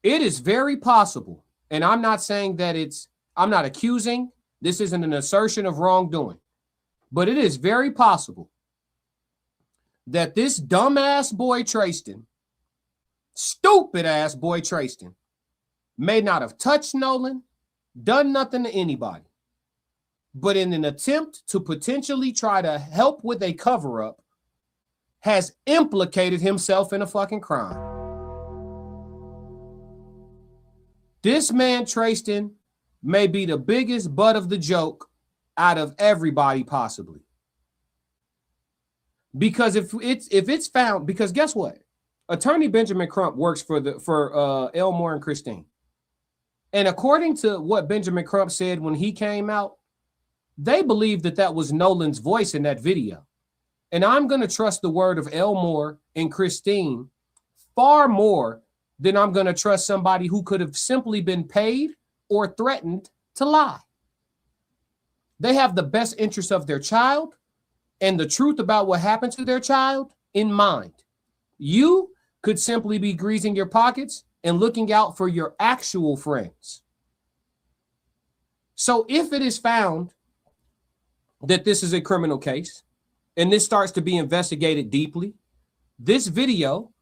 It is very possible, and I'm not saying that I'm not accusing, this isn't an assertion of wrongdoing, but it is very possible that this dumbass boy Tracestin, stupid ass boy Tracestin, may not have touched Nolan, done nothing to anybody, but in an attempt to potentially try to help with a cover-up, has implicated himself in a fucking crime. This man, Tracestin, may be the biggest butt of the joke out of everybody possibly. Because if it's found, because guess what? Attorney Benjamin Crump works for Elmore and Christine. And according to what Benjamin Crump said when he came out, they believe that was Nolan's voice in that video. And I'm going to trust the word of Elmore and Christine far more than I'm going to trust somebody who could have simply been paid or threatened to lie. They have the best interest of their child and the truth about what happened to their child in mind. You could simply be greasing your pockets and looking out for your actual friends. So if it is found that this is a criminal case and this starts to be investigated deeply, this video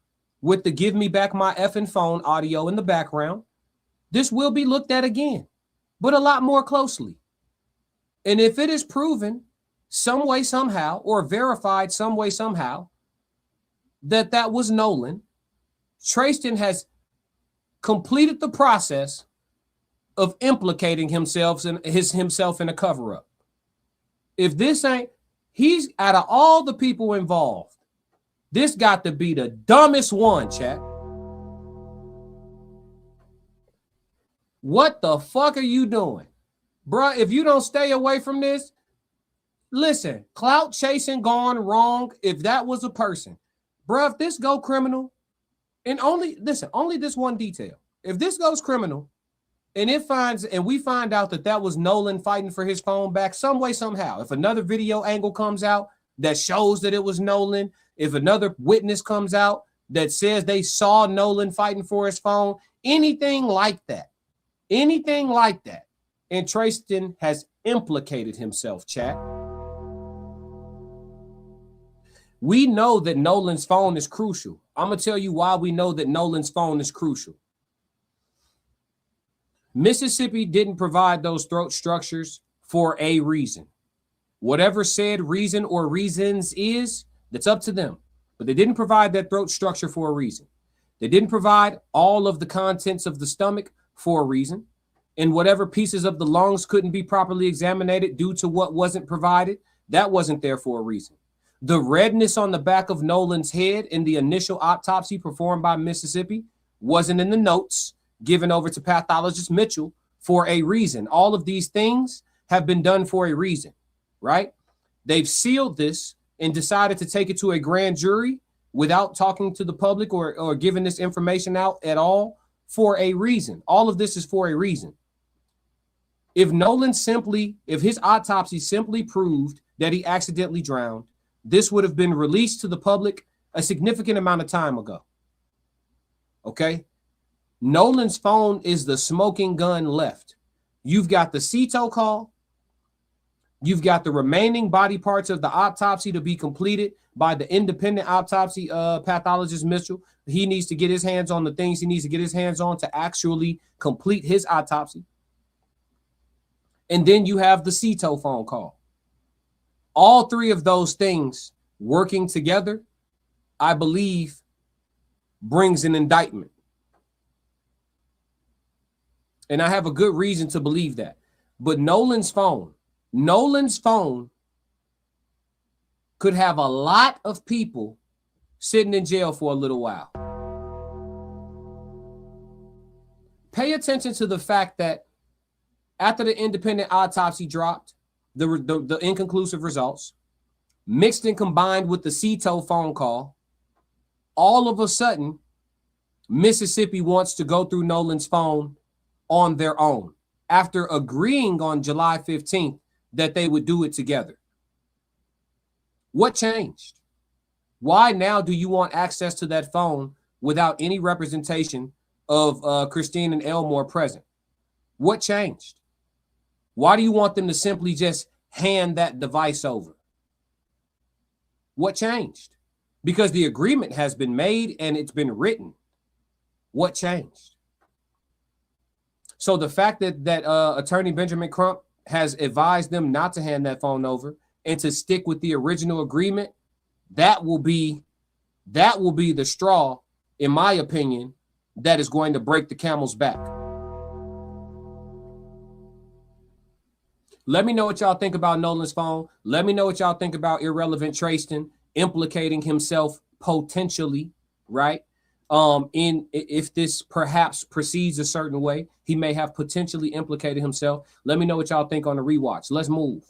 with the "Give me back my effing phone" audio in the background, this will be looked at again. but a lot more closely. And if it is proven some way, somehow, or verified some way, somehow, that that was Nolan, Tracestin has completed the process of implicating himself in a cover-up. If this ain't, he's out of all the people involved, this got to be the dumbest one, chat. What the fuck are you doing? Bruh, if you don't stay away from this, listen, clout chasing gone wrong. If that was a person, bruh, if this go criminal, and only this one detail. If this goes criminal and we find out that that was Nolan fighting for his phone back some way, somehow, if another video angle comes out that shows that it was Nolan, if another witness comes out that says they saw Nolan fighting for his phone, anything like that, and Tracestin has implicated himself, chat. We know that Nolan's phone is crucial. I'm going to tell you why we know that Nolan's phone is crucial. Mississippi didn't provide those throat structures for a reason. Whatever said reason or reasons is, that's up to them. But they didn't provide that throat structure for a reason. They didn't provide all of the contents of the stomach for a reason. And whatever pieces of the lungs couldn't be properly examined due to what wasn't provided, that wasn't there for a reason. The redness on the back of Nolan's head in the initial autopsy performed by Mississippi wasn't in the notes given over to pathologist Mitchell for a reason. All of these things have been done for a reason, right? They've sealed this and decided to take it to a grand jury without talking to the public or giving this information out at all for a reason. All of this is for a reason. If his autopsy simply proved that he accidentally drowned, this would have been released to the public a significant amount of time ago. Okay? Nolan's phone is the smoking gun left. You've got the CETO call. You've got the remaining body parts of the autopsy to be completed by the independent autopsy pathologist Mitchell. He needs to get his hands on the things he needs to get his hands on to actually complete his autopsy. And then you have the CETO phone call. All three of those things working together, I believe, brings an indictment. And I have a good reason to believe that. But Nolan's phone could have a lot of people sitting in jail for a little while. Pay attention to the fact that after the independent autopsy dropped, the inconclusive results, mixed and combined with the CETO phone call, all of a sudden, Mississippi wants to go through Nolan's phone on their own after agreeing on July 15th that they would do it together. What changed? Why now do you want access to that phone without any representation of Christine and Elmore present? What changed? Why do you want them to simply just hand that device over? What changed? Because the agreement has been made and it's been written. What changed? So the fact that Attorney Benjamin Crump has advised them not to hand that phone over and to stick with the original agreement, that will be the straw, in my opinion, that is going to break the camel's back. Let me know what y'all think about Nolan's phone. Let me know what y'all think about irrelevant Tracestin implicating himself potentially, right? If this perhaps proceeds a certain way, he may have potentially implicated himself. Let me know what y'all think on the rewatch. Let's move.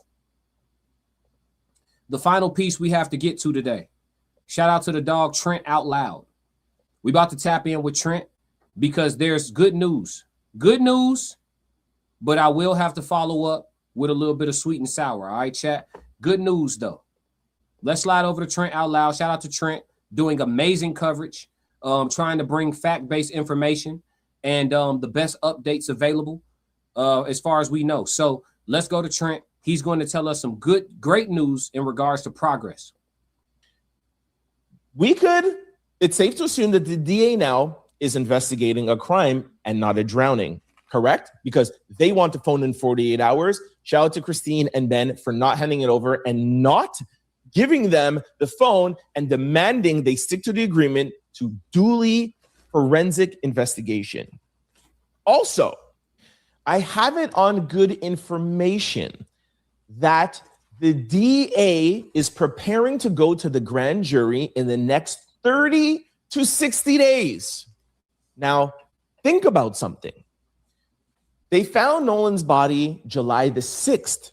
The final piece we have to get to today. Shout out to the dog Trent Out Loud. We about to tap in with Trent because there's good news. Good news, but I will have to follow up with a little bit of sweet and sour. All right, chat. Good news, though. Let's slide over to Trent Out Loud. Shout out to Trent, doing amazing coverage, trying to bring fact-based information and the best updates available as far as we know. So let's go to Trent. He's going to tell us some great news in regards to progress. It's safe to assume that the DA now is investigating a crime and not a drowning. correct? Because they want the phone in 48 hours. Shout out to Christine and Ben for not handing it over and not giving them the phone and demanding they stick to the agreement to duly forensic investigation. Also, I have it on good information that the DA is preparing to go to the grand jury in the next 30 to 60 days. Now, think about something. They found Nolan's body July the 6th.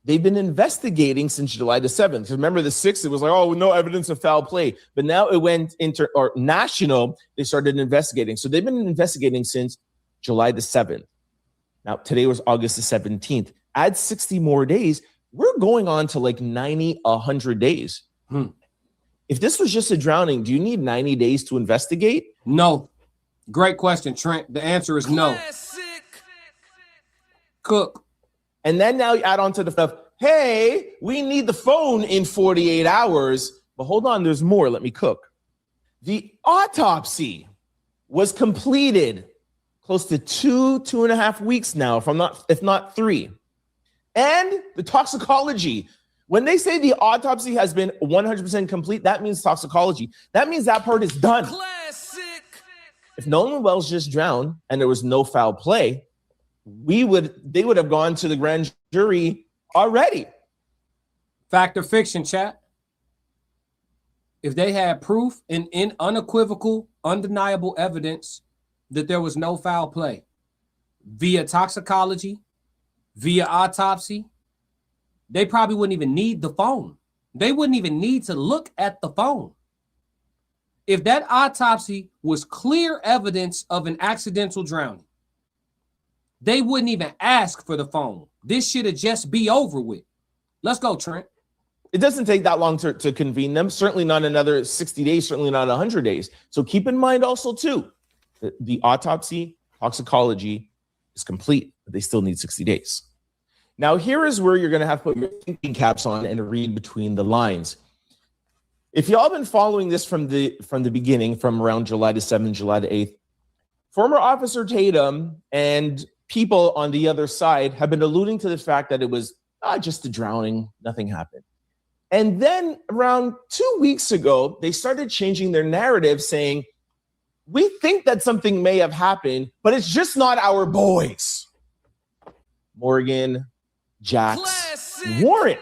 They've been investigating since July the 7th. Remember the 6th, it was like, oh, no evidence of foul play. But now it went national, they started investigating. So they've been investigating since July the 7th. Now, today was August the 17th. Add 60 more days, we're going on to like 90, 100 days. If this was just a drowning, do you need 90 days to investigate? No. Great question, Trent. The answer is no. Cook. And then now you add on to the stuff, hey, we need the phone in 48 hours. But hold on, there's more. Let me cook. The autopsy was completed close to 2.5 weeks now, if not 3. And the toxicology. When they say the autopsy has been 100% complete, that means toxicology. That means that part is done. Classic. If Nolan Wells just drowned and there was no foul play, they would have gone to the grand jury already. Fact or fiction, chat? If they had proof and unequivocal, undeniable evidence that there was no foul play via toxicology, via autopsy, they probably wouldn't even need the phone. They wouldn't even need to look at the phone. If that autopsy was clear evidence of an accidental drowning, they wouldn't even ask for the phone. This should have just be over with. Let's go, Trent. It doesn't take that long to convene them. Certainly not another 60 days, certainly not 100 days. So keep in mind also, too, that the autopsy, toxicology is complete, but they still need 60 days. Now, here is where you're going to have to put your thinking caps on and read between the lines. If y'all been following this from the beginning, from around July the 7th, July the 8th, former Officer Tatum and people on the other side have been alluding to the fact that it was just a drowning, nothing happened. And then around 2 weeks ago, they started changing their narrative saying, we think that something may have happened, but it's just not our boys. Morgan, Jax, Warren.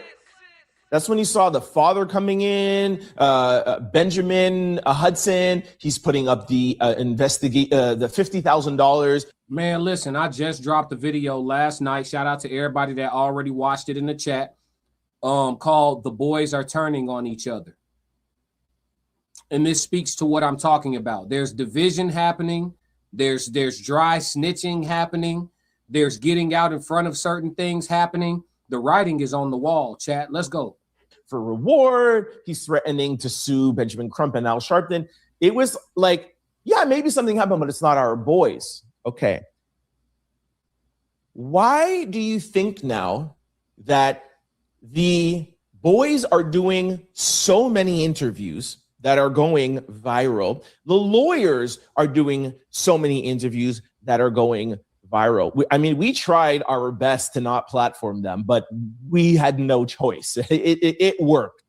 That's when you saw the father coming in, Benjamin Hudson. He's putting up the the $50,000. Man, listen, I just dropped the video last night. Shout out to everybody that already watched it in the chat. Called "The Boys Are Turning on Each Other," and this speaks to what I'm talking about. There's division happening. There's dry snitching happening. There's getting out in front of certain things happening. The writing is on the wall, chat. Let's go. For reward, he's threatening to sue Benjamin Crump and Al Sharpton. It was like, yeah, maybe something happened, but it's not our boys. Okay. Why do you think now that the boys are doing so many interviews that are going viral? The lawyers are doing so many interviews that are going viral. We tried our best to not platform them, but we had no choice. It worked.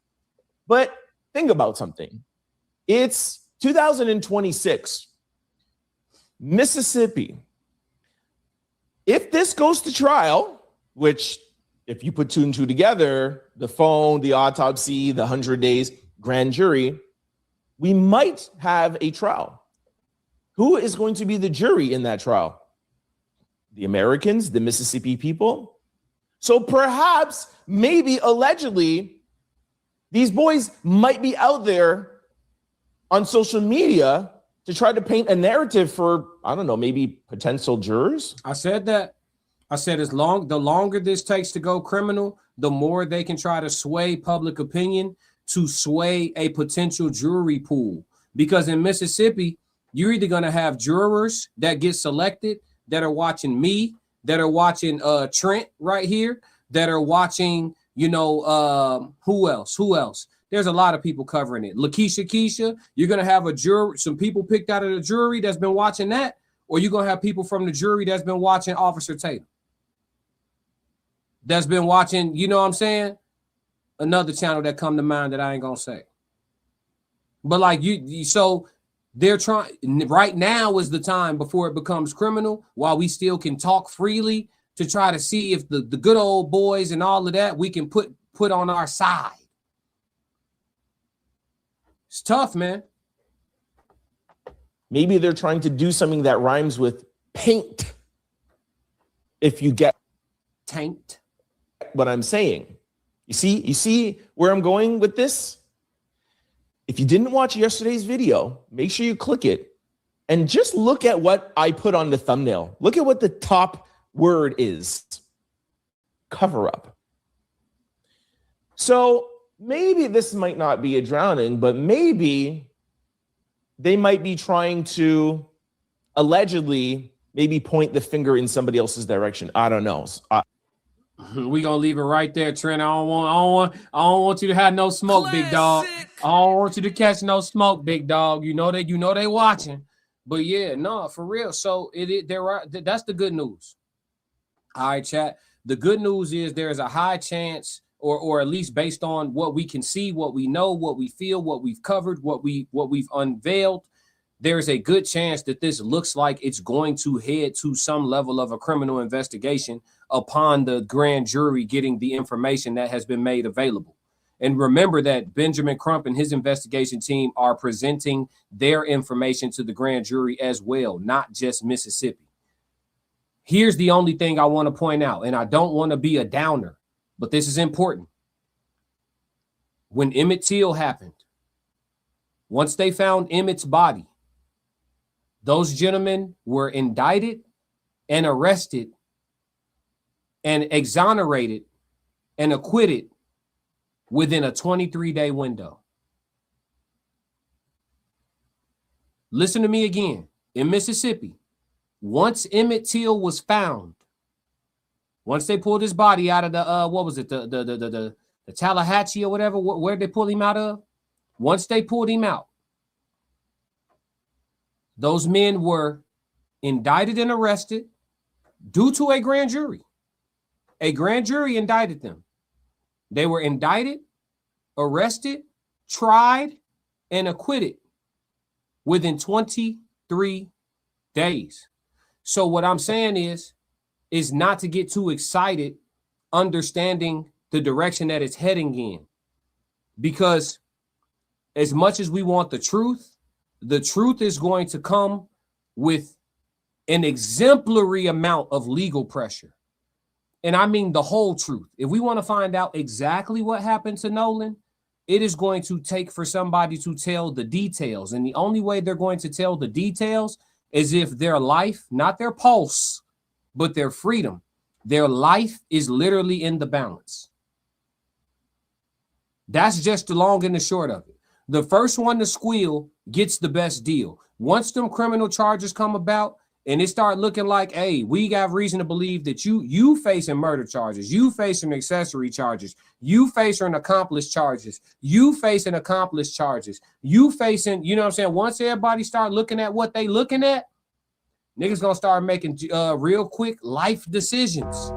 But think about something. It's 2026. Mississippi. If this goes to trial, which if you put 2 and 2 together, the phone, the autopsy, the 100 days, grand jury, we might have a trial. Who is going to be the jury in that trial? The Americans, the Mississippi people. So perhaps, maybe, allegedly, these boys might be out there on social media to try to paint a narrative for, I don't know, maybe potential jurors. I said that. I said the longer this takes to go criminal, the more they can try to sway public opinion to sway a potential jury pool. Because in Mississippi, you're either going to have jurors that get selected that are watching me, that are watching Trent right here, that are watching, who else? There's a lot of people covering it. Lakeisha Keisha, you're going to have a jury, some people picked out of the jury that's been watching that, or you're going to have people from the jury that's been watching Officer Tatum. That's been watching, you know what I'm saying? Another channel that come to mind that I ain't going to say. But like so they're trying, right now is the time before it becomes criminal, while we still can talk freely, to try to see if the good old boys and all of that we can put on our side. It's tough, man. Maybe they're trying to do something that rhymes with paint. If you get taint what I'm saying. You see where I'm going with this? If you didn't watch yesterday's video, make sure you click it and just look at what I put on the thumbnail. Look at what the top word is. Cover up. So maybe this might not be a drowning, but maybe they might be trying to allegedly maybe point the finger in somebody else's direction. I don't know. We gonna leave it right there, Trent. I don't want you to have no smoke, big dog. I don't want you to catch no smoke, big dog. You know they watching. But yeah, no, for real. So that's the good news. All right, chat. The good news is there is a high chance, or at least based on what we can see, what we know, what we feel, what we've covered, what we've unveiled, there's a good chance that this looks like it's going to head to some level of a criminal investigation upon the grand jury getting the information that has been made available. And remember that Benjamin Crump and his investigation team are presenting their information to the grand jury as well, not just Mississippi. Here's the only thing I want to point out, and I don't want to be a downer, but this is important. When Emmett Till happened, once they found Emmett's body, those gentlemen were indicted and arrested and exonerated and acquitted within a 23-day window. Listen to me again. In Mississippi, once Emmett Till was found, once they pulled his body out of the what was it, the Tallahatchie or whatever, where they pulled him out of? Once they pulled him out, those men were indicted and arrested due to a grand jury. A grand jury indicted them. They were indicted, arrested, tried, and acquitted within 23 days. So what I'm saying is not to get too excited, understanding the direction that it's heading in. Because as much as we want the truth is going to come with an exemplary amount of legal pressure. And I mean the whole truth. If we want to find out exactly what happened to Nolan, it is going to take for somebody to tell the details. And the only way they're going to tell the details is if their life, not their pulse, but their freedom, their life is literally in the balance. That's just the long and the short of it. The first one to squeal gets the best deal. Once them criminal charges come about and it start looking like, hey, we got reason to believe that you facing murder charges, you facing accessory charges, you facing accomplice charges, you facing accomplice charges, you facing, you know what I'm saying? Once everybody start looking at what they looking at, niggas gonna start making real quick life decisions.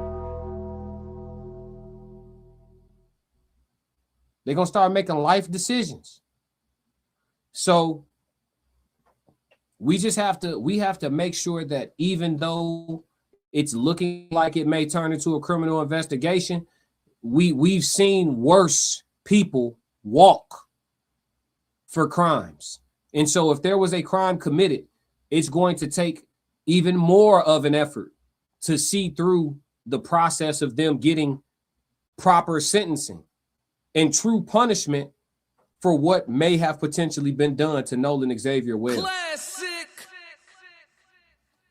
They're gonna start making life decisions. So we have to make sure that even though it's looking like it may turn into a criminal investigation, we've seen worse people walk for crimes. And so if there was a crime committed, it's going to take even more of an effort to see through the process of them getting proper sentencing and true punishment for what may have potentially been done to Nolan Xavier Wells. Classic.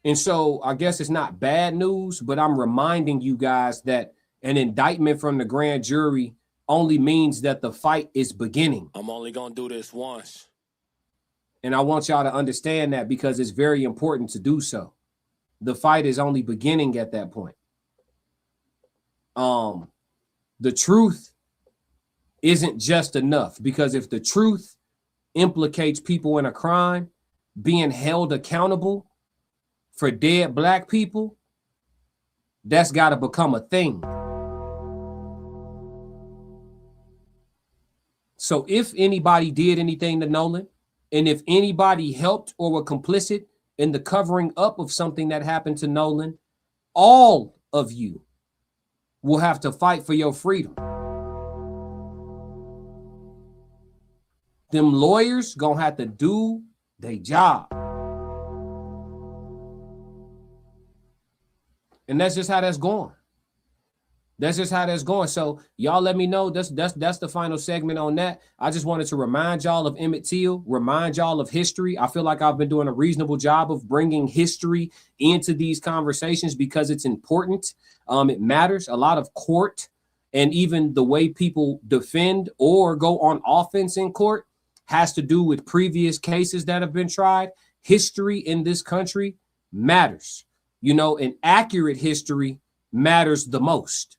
And so I guess it's not bad news, but I'm reminding you guys that an indictment from the grand jury only means that the fight is beginning. I'm only going to do this once. And I want y'all to understand that because it's very important to do so. The fight is only beginning at that point. The truth isn't just enough, because if the truth implicates people in a crime being held accountable for dead black people, that's got to become a thing. So if anybody did anything to Nolan, and if anybody helped or were complicit in the covering up of something that happened to Nolan, all of you will have to fight for your freedom. Them lawyers gonna have to do their job. And that's just how that's going. That's just how that's going. So y'all let me know. That's the final segment on that. I just wanted to remind y'all of Emmett Till, remind y'all of history. I feel like I've been doing a reasonable job of bringing history into these conversations because it's important. It matters. A lot of court and even the way people defend or go on offense in court has to do with previous cases that have been tried. History in this country matters. You know, an accurate history matters the most.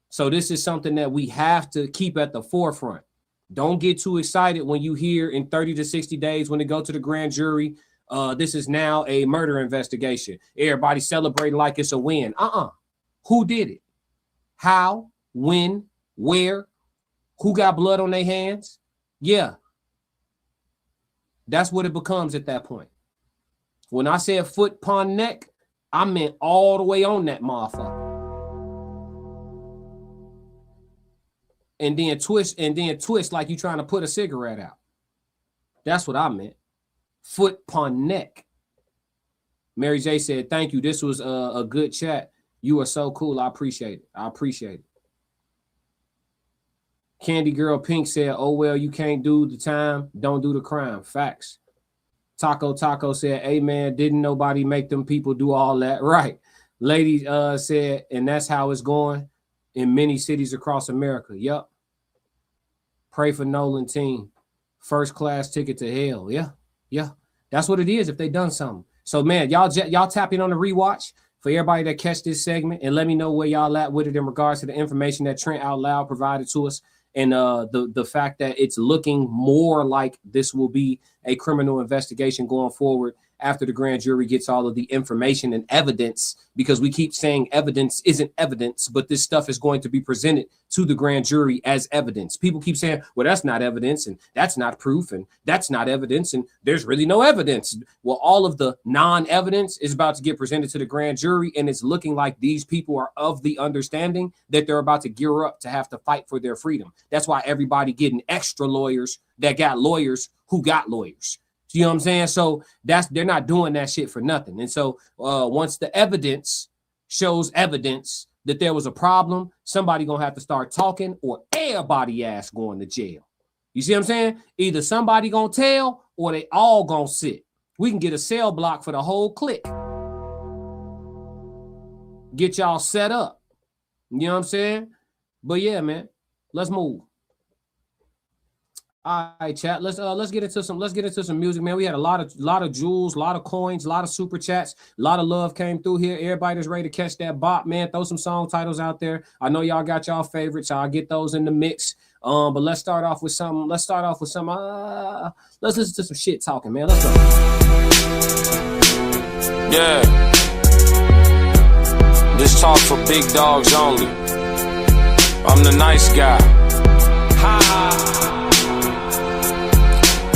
So this is something that we have to keep at the forefront. Don't get too excited when you hear in 30 to 60 days when they go to the grand jury, this is now a murder investigation. Everybody celebrating like it's a win. Who did it? How? When? Where? Who got blood on their hands? Yeah. That's what it becomes at that point. When I said foot upon neck, I meant all the way on that motherfucker. And then twist like you trying to put a cigarette out. That's what I meant. Foot upon neck. Mary J said, thank you. This was a good chat. You are so cool. I appreciate it. I appreciate it. Candy Girl Pink said, oh, well, you can't do the time. Don't do the crime. Facts. Taco said, hey, man, didn't nobody make them people do all that? Right. Lady said, and that's how it's going in many cities across America. Yep. Pray for Nolan team. First class ticket to hell. Yeah. Yeah. That's what it is if they done something. So, man, y'all tap in on the rewatch for everybody that catch this segment and let me know where y'all at with it in regards to the information that Trent Out Loud provided to us. And the fact that it's looking more like this will be a criminal investigation going forward after the grand jury gets all of the information and evidence, because we keep saying evidence isn't evidence, but this stuff is going to be presented to the grand jury as evidence. People keep saying, well, that's not evidence and that's not proof and that's not evidence and there's really no evidence. Well, all of the non-evidence is about to get presented to the grand jury, and it's looking like these people are of the understanding that they're about to gear up to have to fight for their freedom. That's why everybody getting extra lawyers that got lawyers who got lawyers. You know what I'm saying? So they're not doing that shit for nothing. And so once the evidence shows evidence that there was a problem, somebody gonna have to start talking or everybody ass going to jail. You see what I'm saying? Either somebody gonna tell or they all gonna sit. We can get a cell block for the whole clique. Get y'all set up. You know what I'm saying? But yeah, man, let's move. All right, chat. Let's get into some music, man. We had a lot of jewels, a lot of coins, a lot of super chats, a lot of love came through here. Everybody that's ready to catch that bop, man. Throw some song titles out there. I know y'all got y'all favorites. I'll get those in the mix. But let's start off with some. Let's listen to some shit talking, man. Let's go. Yeah. This talk for big dogs only. I'm the nice guy. Ha ha.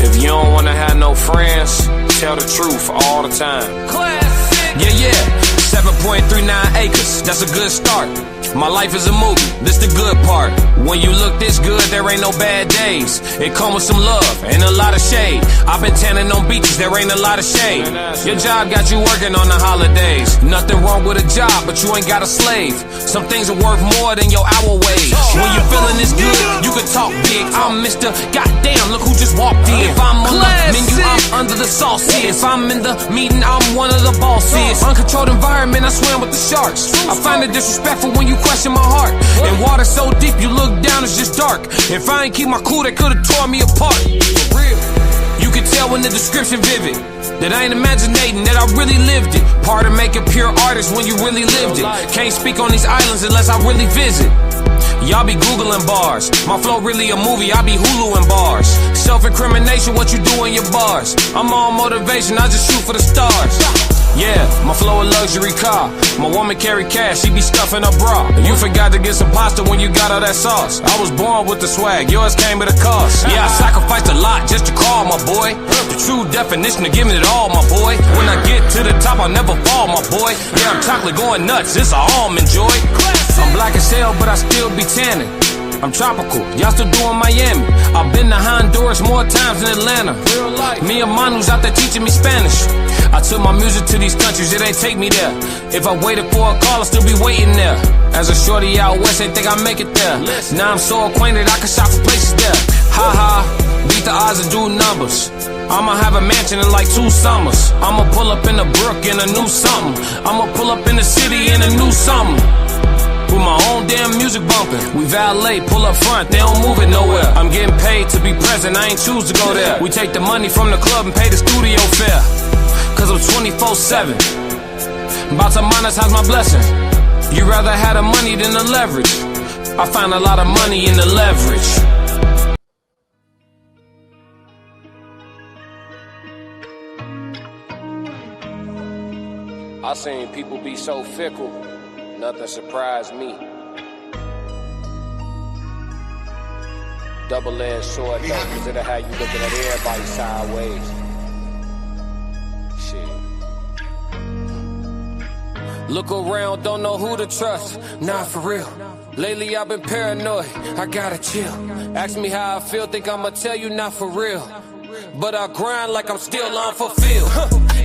If you don't wanna have no friends, tell the truth all the time. Classic. Yeah. 7.39 acres, that's a good start. My life is a movie, this the good part. When you look this good, there ain't no bad days. It come with some love and a lot of shade. I've been tanning on beaches, there ain't a lot of shade. Your job got you working on the holidays. Nothing wrong with a job, but you ain't got a slave. Some things are worth more than your hour wage. When you feeling this good, you can talk big. I'm Mr. Goddamn, look who just walked in. If I'm on the menu, I'm under the sauce. If I'm in the meeting, I'm one of the bosses. Uncontrolled environment, I swim with the sharks. I find it disrespectful when you question my heart. And water so deep, you look down, it's just dark. If I ain't keep my cool, they could've torn me apart. For real. You can tell when the description vivid that I ain't imaginating, that I really lived it. Part of making pure artists when you really lived it. Can't speak on these islands unless I really visit. Y'all be Googling bars. My flow really a movie, I be Huluing bars. Self-incrimination, what you do in your bars. I'm all motivation, I just shoot for the stars. Yeah, My flow a luxury car. My woman carry cash, she be stuffing her bra. You forgot to get some pasta when you got all that sauce. I was born with the swag, yours came at a cost. Yeah, I sacrificed a lot just to call, my boy. The true definition of giving it all, my boy. When I get to the top, I'll never fall, my boy. Yeah, I'm chocolate going nuts, it's a almond joy. I'm black as hell, but I still be tanning. I'm tropical, y'all still doing Miami. I've been to Honduras more times than Atlanta. Me and Manu's out there teaching me Spanish. I took my music to these countries, it ain't take me there. If I waited for a call, I'd still be waiting there. As a shorty out west, they think I make it there. Now I'm so acquainted, I can shop for places there. Ha ha, beat the odds and do numbers. I'ma have a mansion in like 2 summers. I'ma pull up in the brook in a new something. I'ma pull up in the city in a new something. With my own damn music bumping. We valet, pull up front, they don't move it nowhere. I'm getting paid to be present, I ain't choose to go there. We take the money from the club and pay the studio fare. Cause I'm 24/7. About to monetize my blessing. You rather have the money than the leverage. I find a lot of money in the leverage. I seen people be so fickle, nothing surprised me. Double-edged sword, though, cause it'll have you looking at everybody sideways. Shit. Look around, don't know who to trust. Nah, for real. Lately I've been paranoid, I gotta chill. Ask me how I feel, think I'ma tell you not for real. But I grind like I'm still unfulfilled.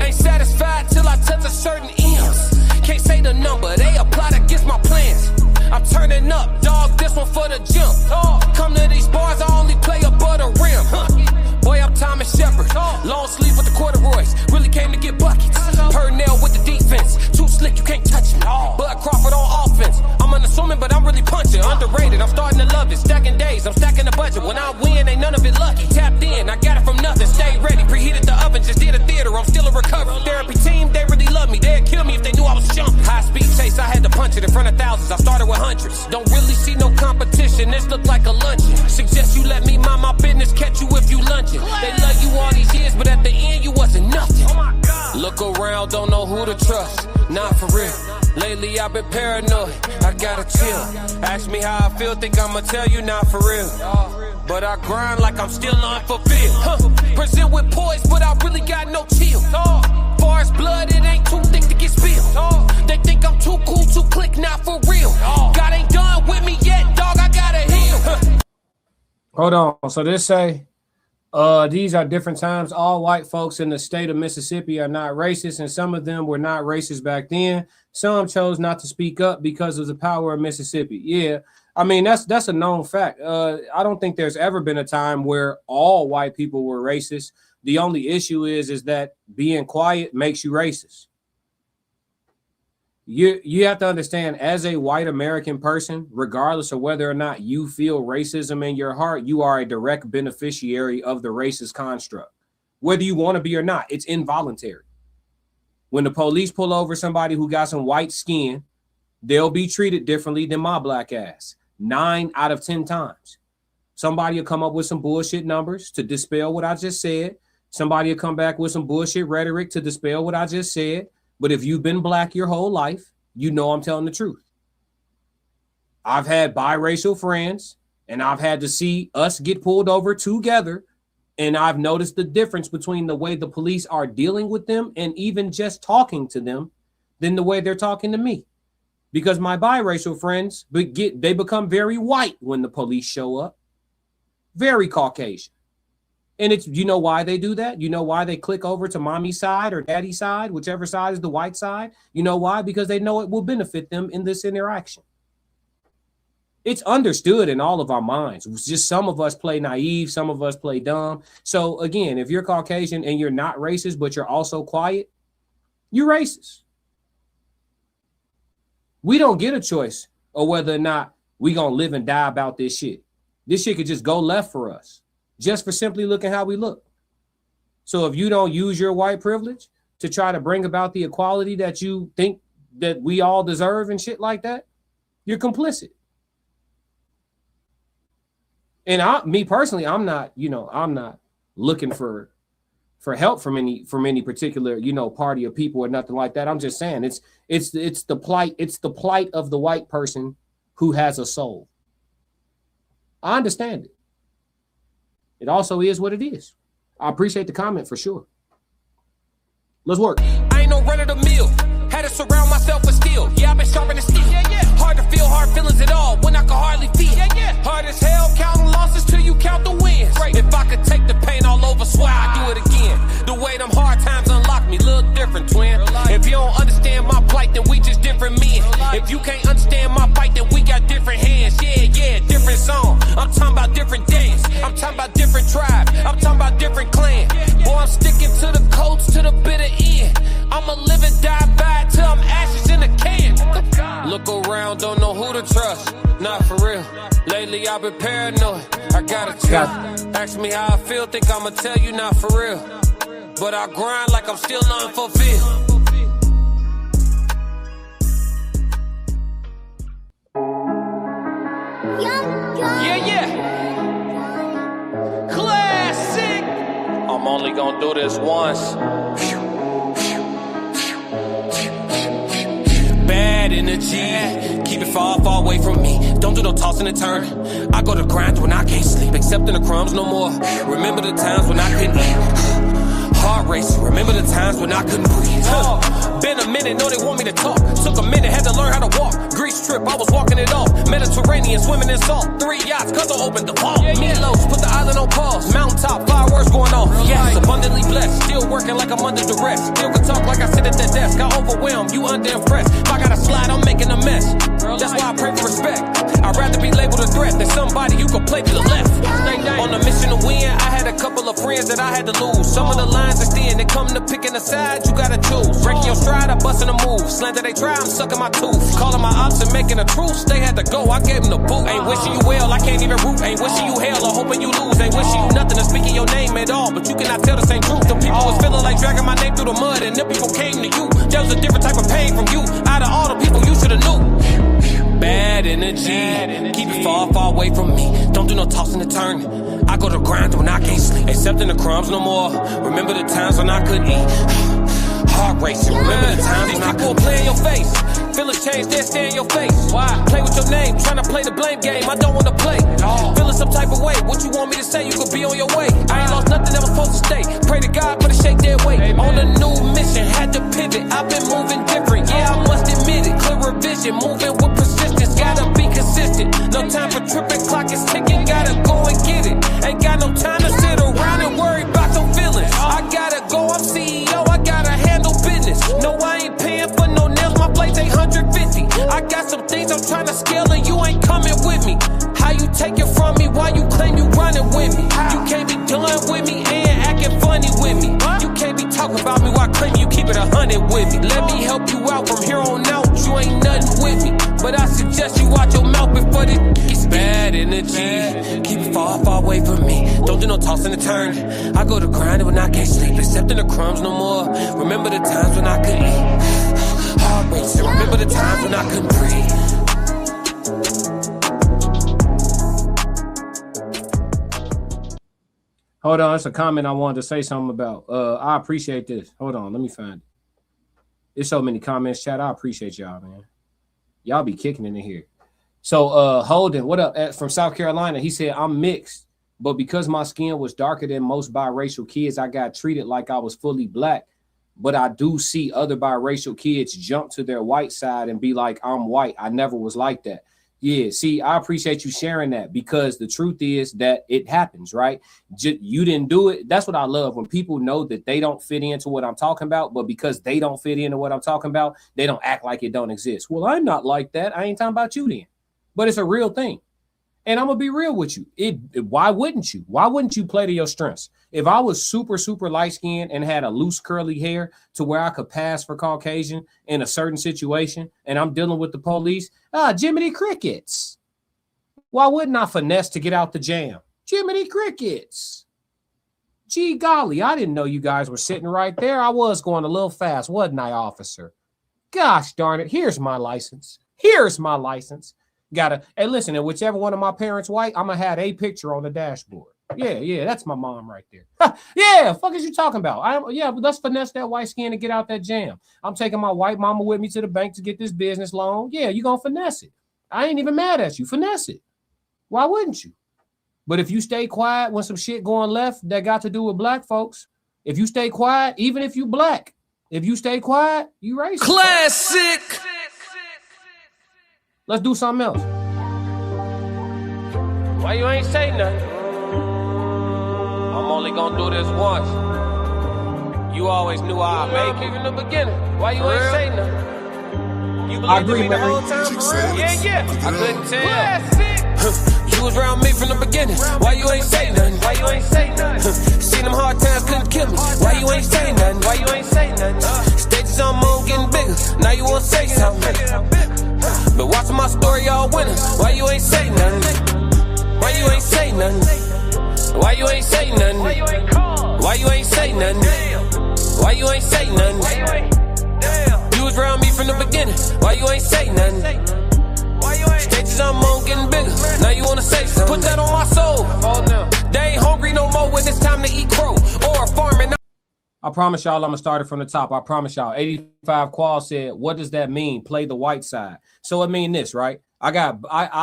Ain't satisfied till I touch a certain M's. Can't say the number, they apply against my plans. I'm turning up, dog, this one for the gym. Come to these bars, I only play above the rim. Boy, I'm Thomas Shepherd, long sleeve with the corduroys. Really came to get buckets. Purnell with the defense, too slick, you can't touch me. Bud Crawford on offense. I'm unassuming, but I'm really punching. Underrated, I'm starting to love it. Stacking days, I'm stacking the budget. When I win, ain't none of it lucky. Tapped in, I got it from nothing. Stay ready, preheated the oven, just did a theater. I'm still in recovery. Therapy team, they really love me. They'd kill me if they knew I was jumping. High speed chase, I had to punch it in front of thousands. I started with hundreds. Don't really see no competition, this look like a luncheon. Suggest you let me mind my business, catch you if you lunching. They love you all these years, but at the end you wasn't nothing. Look around, don't know who to trust. Not for real. Lately I've been paranoid, I gotta chill. Ask me how I feel, think I'ma tell you not for real. But I grind like I'm still unfulfilled. Present with poise, but I really got no chill. Far as blood, it ain't too thick to get spilled. They think I'm too cool to click, not for real. God ain't done with me yet, dog, I gotta heal. Hold on, so this say, these are different times. All white folks in the state of Mississippi are not racist, and some of them were not racist back then. Some chose not to speak up because of the power of Mississippi. Yeah, I mean, that's a known fact. I don't think there's ever been a time where all white people were racist. The only issue is that being quiet makes you racist. You have to understand, as a white American person, regardless of whether or not you feel racism in your heart, you are a direct beneficiary of the racist construct. Whether you want to be or not, it's involuntary. When the police pull over somebody who got some white skin, they'll be treated differently than my black ass. 9 out of 10 times. Somebody will come up with some bullshit numbers to dispel what I just said. Somebody will come back with some bullshit rhetoric to dispel what I just said. But if you've been black your whole life, you know I'm telling the truth. I've had biracial friends, and I've had to see us get pulled over together, and I've noticed the difference between the way the police are dealing with them and even just talking to them than the way they're talking to me. Because my biracial friends, they become very white when the police show up. Very Caucasian. And it's, you know why they do that? You know why they click over to mommy's side or daddy's side, whichever side is the white side? You know why? Because they know it will benefit them in this interaction. It's understood in all of our minds. It's just some of us play naive, some of us play dumb. So again, if you're Caucasian and you're not racist, but you're also quiet, you're racist. We don't get a choice of whether or not we gonna live and die about this shit. This shit could just go left for us, just for simply looking how we look. So if you don't use your white privilege to try to bring about the equality that you think that we all deserve and shit like that, you're complicit. And me personally, I'm not looking for for help from any particular, you know, party of people or nothing like that. I'm just saying it's the plight of the white person who has a soul. I understand it. It also is what it is. I appreciate the comment for sure. Let's work. I ain't no run of the mill. Had to surround myself with steel. Yeah, I've been sharpening steel. Hard to feel hard feelings at all when I can hardly feel. Hard as hell counting losses till you count the wins. If I could take the pain all over, swear I'd do it again. The way them hard times unlock me, look different, twin. If you don't understand my plight, then we just different men. If you can't understand my fight, then we got different hands. Yeah, different song. I'm talking about different dance. I'm talking about different tribe. I'm talking about different clan. Boy, I'm sticking to the coats to the bitter end. I'ma live and die by it till I'm ashes in a can. Look around, don't know who to trust. Not for real. Lately I've been paranoid. I gotta tell. Ask me how I feel, think I'ma tell you not for real. But I grind like I'm still unfulfilled. Yeah. Classic. I'm only gonna do this once. Bad energy, keep it far away from me. Don't do no tossing and turning. I go to grind when I can't sleep, accepting the crumbs no more. Remember the times when I couldn't eat. Heart racing, remember the times when I couldn't breathe. Been a minute, know they want me to talk. Took a minute, had to learn how to walk. Greece trip, I was walking it off. Mediterranean, swimming in salt. 3 yachts, cause I opened the vault. Meatloaf, put the island on pause. Mountaintop, fireworks going off. Yes, abundantly blessed. Still working like I'm under duress. Still can talk like I sit at the desk. I overwhelmed, you under-impressed. If I gotta slide, I'm making a mess. That's why I pray for respect. I'd rather be labeled a threat than somebody you could play to the left. On a mission to win, I had a couple of friends that I had to lose. Some of the lines are thin, they come to picking a side, you gotta choose. Breaking your stride, I busting a move. Slander they try, I'm sucking my tooth. Calling my ops and making a truce, they had to go, I gave them the boot. Ain't wishing you well, I can't even root. Ain't wishing you hell or hoping you lose. Ain't wishing you nothing or speaking your name at all. But you cannot tell the same truth. The people was feeling like dragging my name through the mud, and the people came to you. There was a different type of pain from you. Out of all the people you should've knew. Bad energy, keep it far away from me. Don't do no tossing and turning. I go to grind when I can't sleep, accepting the crumbs no more. Remember the times when I couldn't eat. Heart racing, remember the times when I couldn't play in your face. Feelings change, they stay in your face. Why? Play with your name, trying to play the blame game. I don't want to play. Feeling some type of way. What you want me to say? You could be on your way. I ain't lost nothing that was supposed to stay. Pray to God for the shake their weight. On a new mission, had to pivot. I've been moving different. Yeah, I must admit it. Clearer vision, moving with persistence. Gotta be consistent. No time for tripping, clock is ticking. Gotta go and get it. Ain't got no time to sit around and worry about no feelings. I gotta go, I'm CEO. I gotta handle business. No, I ain't paying for no nails. My blades ain't 150. I got some things I'm trying to scale and you ain't coming with me. How you take it from me? Why you claim you running with me? You can't be done with me and acting funny with me. You can't be talking about me while claiming you keep it 100 with me. Let me help you out from here on out. You ain't nothing with me. But I suggest you watch your mouth before this gets bad energy. Keep it far away from me. Don't do no tossing and turning. I go to grinding when I can't sleep, accepting the crumbs no more. Remember the times when I couldn't eat. Heart racing. Remember the times when I couldn't breathe. Hold on, it's a comment I wanted to say something about. I appreciate this. Hold on, let me find it. There's so many comments, chat. I appreciate y'all, man. Y'all be kicking in here. So Holden, what up? From South Carolina, he said, I'm mixed, but because my skin was darker than most biracial kids, I got treated like I was fully black. But I do see other biracial kids jump to their white side and be like, I'm white. I never was like that. Yeah, see, I appreciate you sharing that, because the truth is that it happens, right? You didn't do it. That's what I love, when people know that they don't fit into what I'm talking about, but because they don't fit into what I'm talking about, they don't act like it don't exist. Well, I'm not like that. I ain't talking about you then. But it's a real thing. And I'm going to be real with you. Why wouldn't you? Why wouldn't you play to your strengths? If I was super, super light-skinned and had a loose curly hair to where I could pass for Caucasian in a certain situation, and I'm dealing with the police, Jiminy Crickets. Why wouldn't I finesse to get out the jam? Jiminy Crickets. Gee golly, I didn't know you guys were sitting right there. I was going a little fast, wasn't I, officer? Gosh darn it. Here's my license. Here's my license. Hey, listen, and whichever one of my parents white, I'm going to have a picture on the dashboard. Yeah, that's my mom right there. Yeah, fuck is you talking about? But let's finesse that white skin and get out that jam. I'm taking my white mama with me to the bank to get this business loan. Yeah, you gonna finesse it. I ain't even mad at you. Finesse it. Why wouldn't you? But if you stay quiet when some shit going left that got to do with black folks, if you stay quiet, even if you black, if you stay quiet, you racist. Classic. Let's do something else. Why you ain't say nothing? I'm only gonna do this once. You always knew I'd make it in the beginning. Why you ain't say nothing? You believed in me the whole time for real? Yeah. I couldn't tell. You was around me from the beginning. Why you ain't say nothing? Why you ain't say nothing? Seen them hard times, couldn't kill me. Why you ain't say nothing? Why you ain't say nothing? Stages on moon getting bigger. Now you wanna say something. But watching my story all winter. Why you ain't say nothing? Why you ain't say nothing? Why you ain't say nothing? Why you ain't call? Why you ain't say nothing? Why you ain't say nothing? Why you ain't? You was around me from the beginning. Why you ain't say nothing? Why you ain't? Stages I'm on getting bigger. Now you wanna say something? Put that on my soul. They ain't hungry no more when it's time to eat crow or farming. I promise y'all I'm gonna start it from the top. I promise y'all. 85 Qual said, what does that mean? Play the white side. So it mean this, right? I've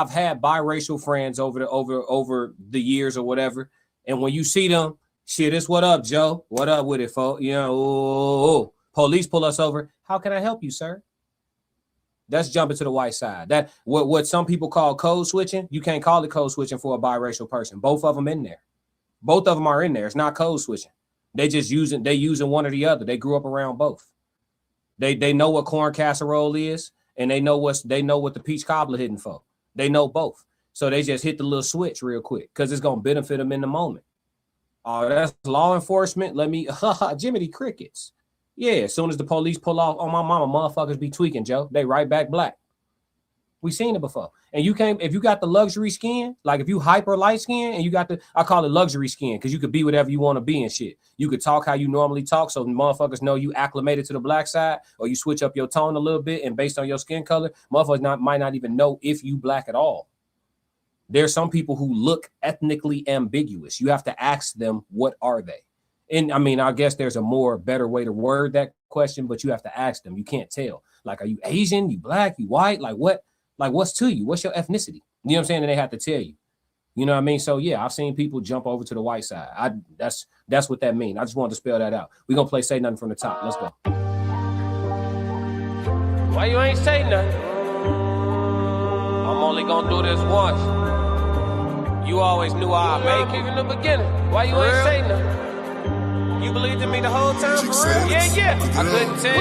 had biracial friends over the years or whatever. And when you see them, shit, it's what up, Joe? What up with it, folks? You know, police pull us over. How can I help you, sir? That's jumping to the white side. That what some people call code switching. You can't call it code switching for a biracial person. Both of them in there. Both of them are in there. It's not code switching. They using one or the other. They grew up around both. They know what corn casserole is, and they know what the peach cobbler hitting for. They know both. So they just hit the little switch real quick because it's gonna benefit them in the moment. Oh, that's law enforcement. Let me Jiminy Crickets. Yeah, as soon as the police pull off on my mama, motherfuckers be tweaking, Joe. They right back black. We seen it before. And you can't, if you got the luxury skin, like if you hyper light skin and you got I call it luxury skin because you could be whatever you want to be and shit. You could talk how you normally talk so motherfuckers know you acclimated to the black side, or you switch up your tone a little bit and based on your skin color, motherfuckers might not even know if you black at all. There's some people who look ethnically ambiguous. You have to ask them, what are they? And I mean, I guess there's a better way to word that question, but you have to ask them. You can't tell. Like, are you Asian? You black? You white? Like what? Like what's to you? What's your ethnicity? You know what I'm saying? And they have to tell you. You know what I mean? So yeah, I've seen people jump over to the white side. That's what that means. I just wanted to spell that out. We're gonna play Say Nothing from the top. Let's go. Why you ain't say nothing? I'm only gonna do this once. You always knew I'd make it in the beginning. Why you ain't say nothing? You believed in me the whole time for real? Yeah. I couldn't tell.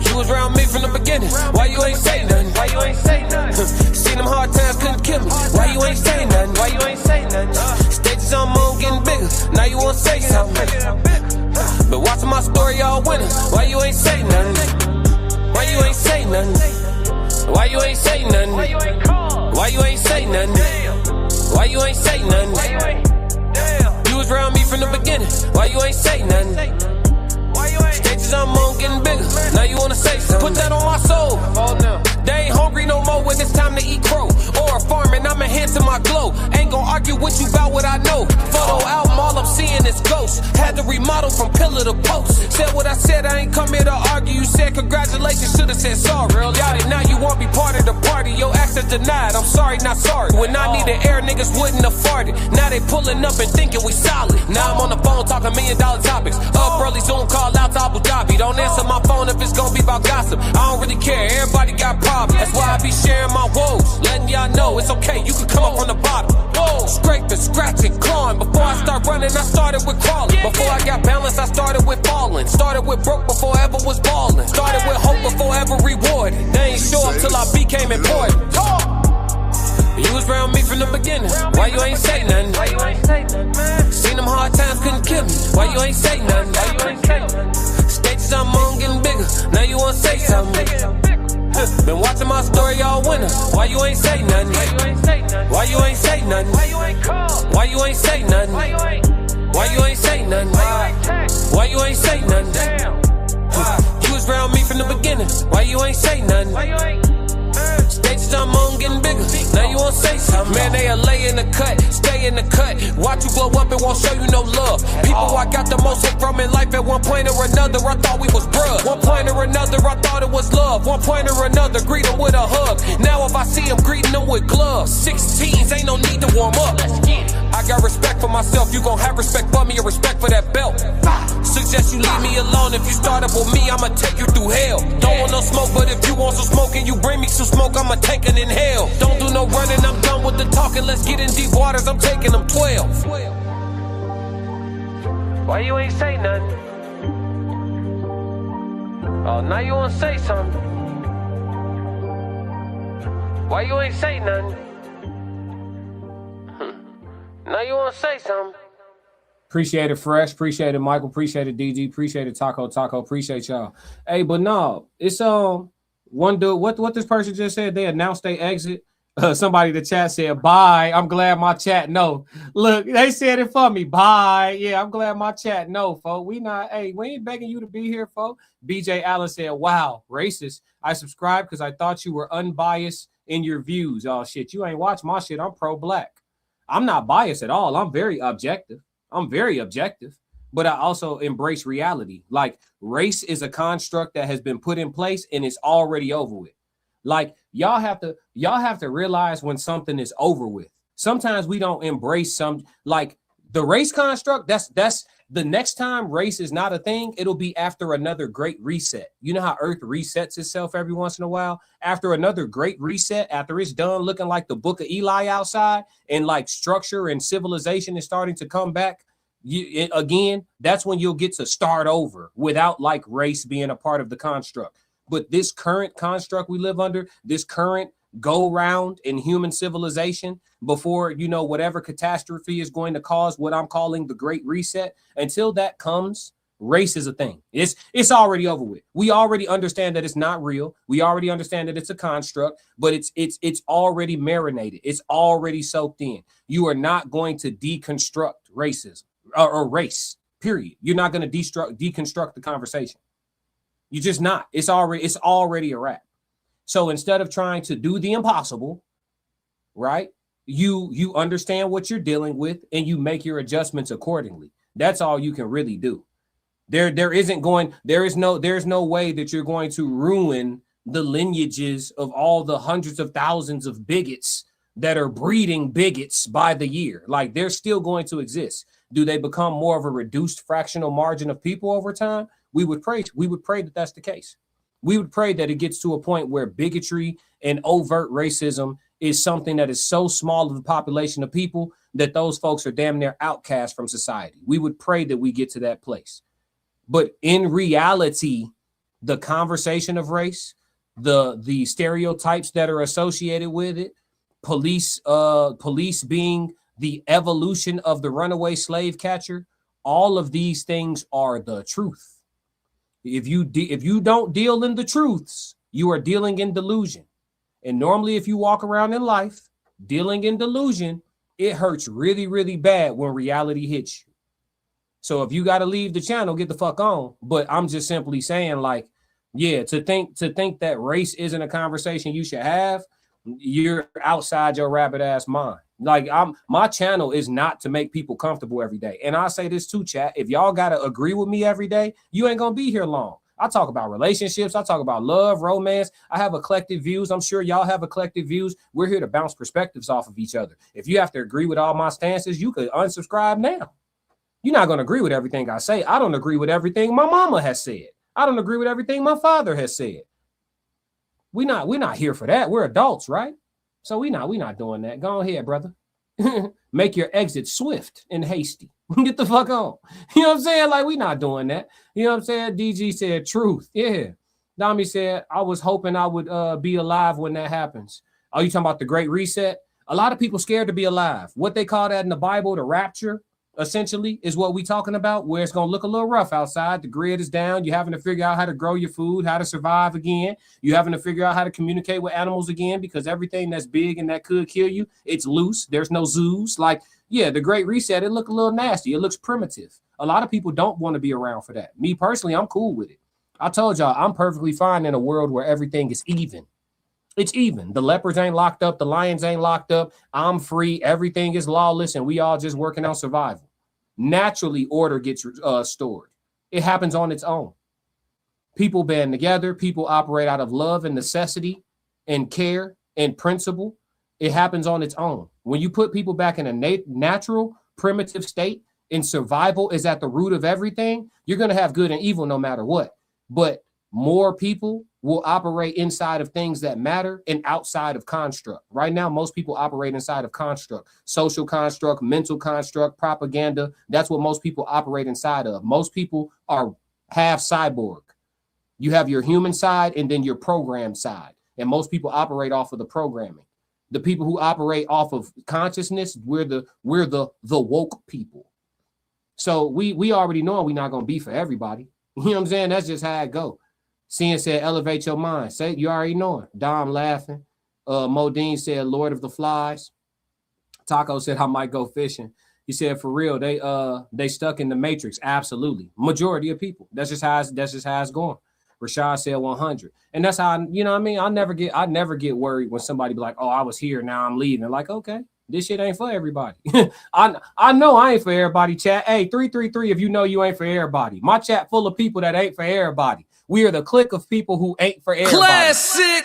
You was around me from the beginning. Why you ain't say nothing? Why you ain't say nothing? Seen them hard times, couldn't kill me. Why you ain't say nothing? Why you ain't say nothing? Stages on moon getting bigger. Now you wanna say something. But watching my story all winter. Why you ain't say nothing? Why you ain't say nothing? Why you ain't say nothing? Why you ain't call? Why you ain't say nothing? Why you ain't say nothing? You was around me from the beginning. Why you ain't say nothing? Stages I'm on getting bigger. Now you wanna say something? Put that on my soul. They ain't hungry no more when it's time to eat crow or farming. I'm enhancing my glow. Ain't gonna argue with you about what I know. Photo album, all I'm seeing is ghosts. Had to remodel from pillar to post. Said what I said, I ain't come here to argue. You said congratulations, should've said sorry. Got it, now you won't be part of the party. Your access denied, I'm sorry, not sorry. When I needed air, niggas wouldn't have farted. Now they pulling up and thinking we solid. Now I'm on the phone talking $1 million topics. Up early, Zoom call out to Abu Dhabi. Don't answer my phone if it's gonna be about gossip. I don't really care, everybody got problems. That's why I be sharing my woes, letting y'all know it's okay, you can come up from the bottom. Whoa. Scraping, scratching, clawing. Before I start running, I started with crawling. Before I got balance, I started with falling. Started with broke before I ever was balling. Started with hope before ever rewarded. They ain't show up till I became important. You was around me from the beginning. Why you ain't say nothing? Why you ain't say nothing, man? Seen them hard times, couldn't kill me. Why you ain't say nothing? Why you ain't say nothing? Stages I'm on getting bigger. Now you wanna say something? Been watching my story all winter. Why you ain't say nothing? Why you ain't say nothing? Why you ain't say nothing? Why you ain't call? Why you ain't say nothing? Why you ain't say nothing? Why you ain't say nothing? You was around me from the beginning. Why you ain't say nothing? Why you ain't? Stages I'm on getting bigger. Now you won't say something. Man, they'll lay in the cut, stay in the cut. Watch you blow up and won't show you no love. People I got the most hate from in life at one point or another, I thought we was bruh. One point or another, I thought it was love. One point or another, greet them with a hug. Now if I see them, greeting them with gloves. 16s, ain't no need to warm up. I got respect for myself, you gon' have respect for me or respect for that belt. Suggest you leave me alone, if you start up with me, I'ma take you through hell. Don't want no smoke, but if you want some smoke and you bring me some smoke, I'ma take it in hell. Don't do no running, I'm done with the talking, let's get in deep waters, I'm taking them 12. Why you ain't say nothing? Oh, now you wanna say something. Why you ain't say nothing? Now you wanna say something. Appreciate it, Fresh. Appreciate it, Michael. Appreciate it, DG. Appreciate it, Taco. Appreciate y'all. Hey, but no, it's one dude. What this person just said? They announced they exit. Somebody in the chat said, "Bye." I'm glad my chat no. Look, they said it for me. Bye. Yeah, I'm glad my chat no, folks. We ain't begging you to be here, folks. BJ Allen said, "Wow, racist. I subscribed because I thought you were unbiased in your views." Oh shit, you ain't watch my shit. I'm pro-black. I'm not biased at all. I'm very objective. But I also embrace reality. Like, race is a construct that has been put in place and it's already over with. Like, y'all have to realize when something is over with. Sometimes we don't embrace some, like the race construct. That's the next time race is not a thing, it'll be after another great reset. You know how Earth resets itself every once in a while? After another great reset, after it's done looking like the Book of Eli outside and like structure and civilization is starting to come back again, that's when you'll get to start over without like race being a part of the construct. But this current construct we live under, this current go round in human civilization before, you know, whatever catastrophe is going to cause what I'm calling the Great Reset, until that comes, race is a thing. It's already over with. We already understand that it's not real. We already understand that it's a construct, but it's already marinated. It's already soaked in. You are not going to deconstruct racism or race, period. You're not going to deconstruct the conversation. You're just not. It's already a wrap. So instead of trying to do the impossible, right, you understand what you're dealing with and you make your adjustments accordingly. That's all you can really do. There's no way that you're going to ruin the lineages of all the hundreds of thousands of bigots that are breeding bigots by the year. Like, they're still going to exist. Do they become more of a reduced fractional margin of people over time? We would pray that that's the case. We would pray that it gets to a point where bigotry and overt racism is something that is so small of the population of people that those folks are damn near outcast from society. We would pray that we get to that place. But in reality, the conversation of race, the stereotypes that are associated with it, police being the evolution of the runaway slave catcher, all of these things are the truth. If you don't deal in the truths, you are dealing in delusion. And normally, if you walk around in life dealing in delusion, it hurts really, really bad when reality hits you. So if you got to leave the channel, get the fuck on. But I'm just simply saying, like, yeah, to think that race isn't a conversation you should have, you're outside your rabbit ass mind. Like, my channel is not to make people comfortable every day. And I say this too, chat. If y'all got to agree with me every day, you ain't going to be here long. I talk about relationships. I talk about love, romance. I have eclectic views. I'm sure y'all have eclectic views. We're here to bounce perspectives off of each other. If you have to agree with all my stances, you could unsubscribe now. You're not going to agree with everything I say. I don't agree with everything my mama has said. I don't agree with everything my father has said. We're not here for that. We're adults, right? So we're not doing that. Go ahead, brother. Make your exit swift and hasty. Get the fuck on. You know what I'm saying? Like, we're not doing that. You know what I'm saying? DG said truth. Yeah. Dami said, I was hoping I would be alive when that happens. Are you talking about the Great Reset? A lot of people scared to be alive. What they call that in the Bible, the rapture, essentially, is what we talking about, where it's going to look a little rough outside. The grid is down. You're having to figure out how to grow your food, how to survive again. You're having to figure out how to communicate with animals again, because everything that's big and that could kill you, it's loose. There's no zoos. Like, yeah, the Great Reset, it look a little nasty. It looks primitive. A lot of people don't want to be around for that. Me personally, I'm cool with it. I told y'all, I'm perfectly fine in a world where everything is even. It's even. The leopards ain't locked up. The lions ain't locked up. I'm free. Everything is lawless, and we all just working on survival. Naturally, order gets stored. It happens on its own. People band together. People operate out of love and necessity and care and principle. It happens on its own. When you put people back in a natural, primitive state, and survival is at the root of everything, you're going to have good and evil no matter what. But more people will operate inside of things that matter and outside of construct. Right now, most people operate inside of construct, social construct, mental construct, propaganda. That's what most people operate inside of. Most people are half cyborg. You have your human side and then your program side. And most people operate off of the programming. The people who operate off of consciousness, we're the woke people. So we already know we're not going to be for everybody. You know what I'm saying? That's just how it go. Cian said, elevate your mind. Say, you already know it. Dom laughing. Modine said, Lord of the Flies. Taco said, I might go fishing. He said, for real, they stuck in the matrix. Absolutely. Majority of people. That's just how it's going. Rashad said 100. And that's how, you know what I mean? I never get worried when somebody be like, oh, I was here, now I'm leaving. Like, okay, this shit ain't for everybody. I know I ain't for everybody, chat. Hey, 333 if you know you ain't for everybody. My chat full of people that ain't for everybody. We are the clique of people who ain't for everybody. Classic.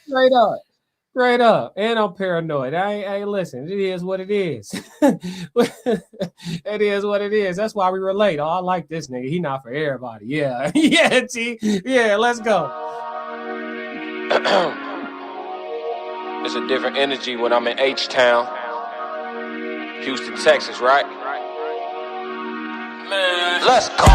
Straight up. And I'm paranoid. I ain't listen. It is what it is. It is what it is. That's why we relate. Oh, I like this nigga. He not for everybody. Yeah. Yeah, T. Yeah, let's go. It's a different energy when I'm in H-Town, Houston, Texas, right? Man, let's go.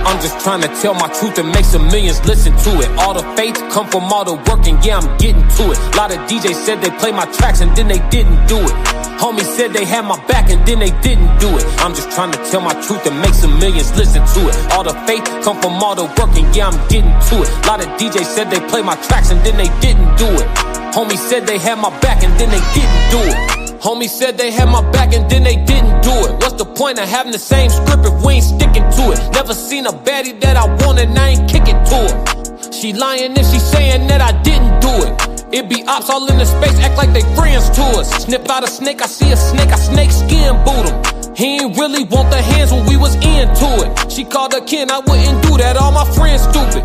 I'm just trying to tell my truth and make some millions listen to it. All the faith come from all the work, and yeah, I'm getting to it. A lot of DJs said they play my tracks and then they didn't do it. Homies said they had my back and then they didn't do it. I'm just trying to tell my truth and make some millions listen to it. All the faith come from all the work, and yeah, I'm getting to it. A lot of DJs said they play my tracks and then they didn't do it. Homies said they had my back and then they didn't do it. Homies said they had my back and then they didn't do it. What's the point of having the same script if we ain't sticking to it? Never seen a baddie that I want and I ain't kicking to her. She lying if she saying that I didn't do it. It be ops all in the space, act like they friends to us. Snip out a snake, I see a snake, I snake skin boot him. He ain't really want the hands when we was into it. She called her kin, I wouldn't do that, all my friends stupid.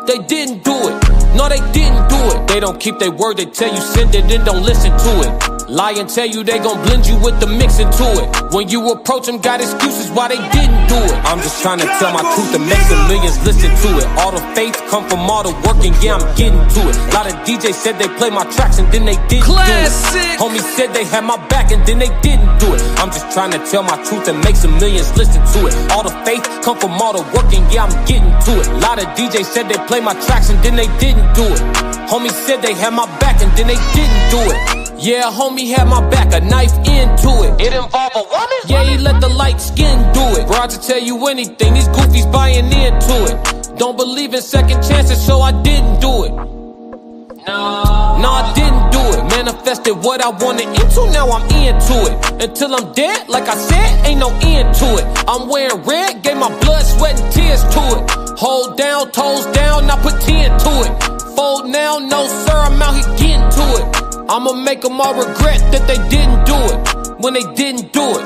They didn't do it, no they didn't do it. They don't keep their word, they tell you send it and don't listen to it. Lie and tell you they gon' blend you with the mix into it. When you approach them, got excuses why they didn't do it. I'm just trying to tell my truth and make some millions listen to it. All the faith come from all the work, and yeah, I'm getting to it. A lot of DJs said they play my tracks and then they didn't do it. Homies said they had my back and then they didn't do it. I'm just trying to tell my truth and make some millions listen to it. All the faith come from all the work, and yeah, I'm getting to it. A lot of DJs said they play my tracks and then they didn't do it. Homies said they had my back and then they didn't do it. Yeah, homie had my back, a knife into it. It involve a woman? Yeah, he let the light skin do it. Bro, to tell you anything, these goofies buying into it. Don't believe in second chances, so I didn't do it. No, I didn't do it. Manifested what I wanted into, now I'm into it. Until I'm dead, like I said, ain't no end to it. I'm wearing red, gave my blood, sweat, and tears to it. Hold down, toes down, I put 10 to it. Fold now, no sir, I'm out here getting to it. I'ma make them all regret that they didn't do it. When they didn't do it,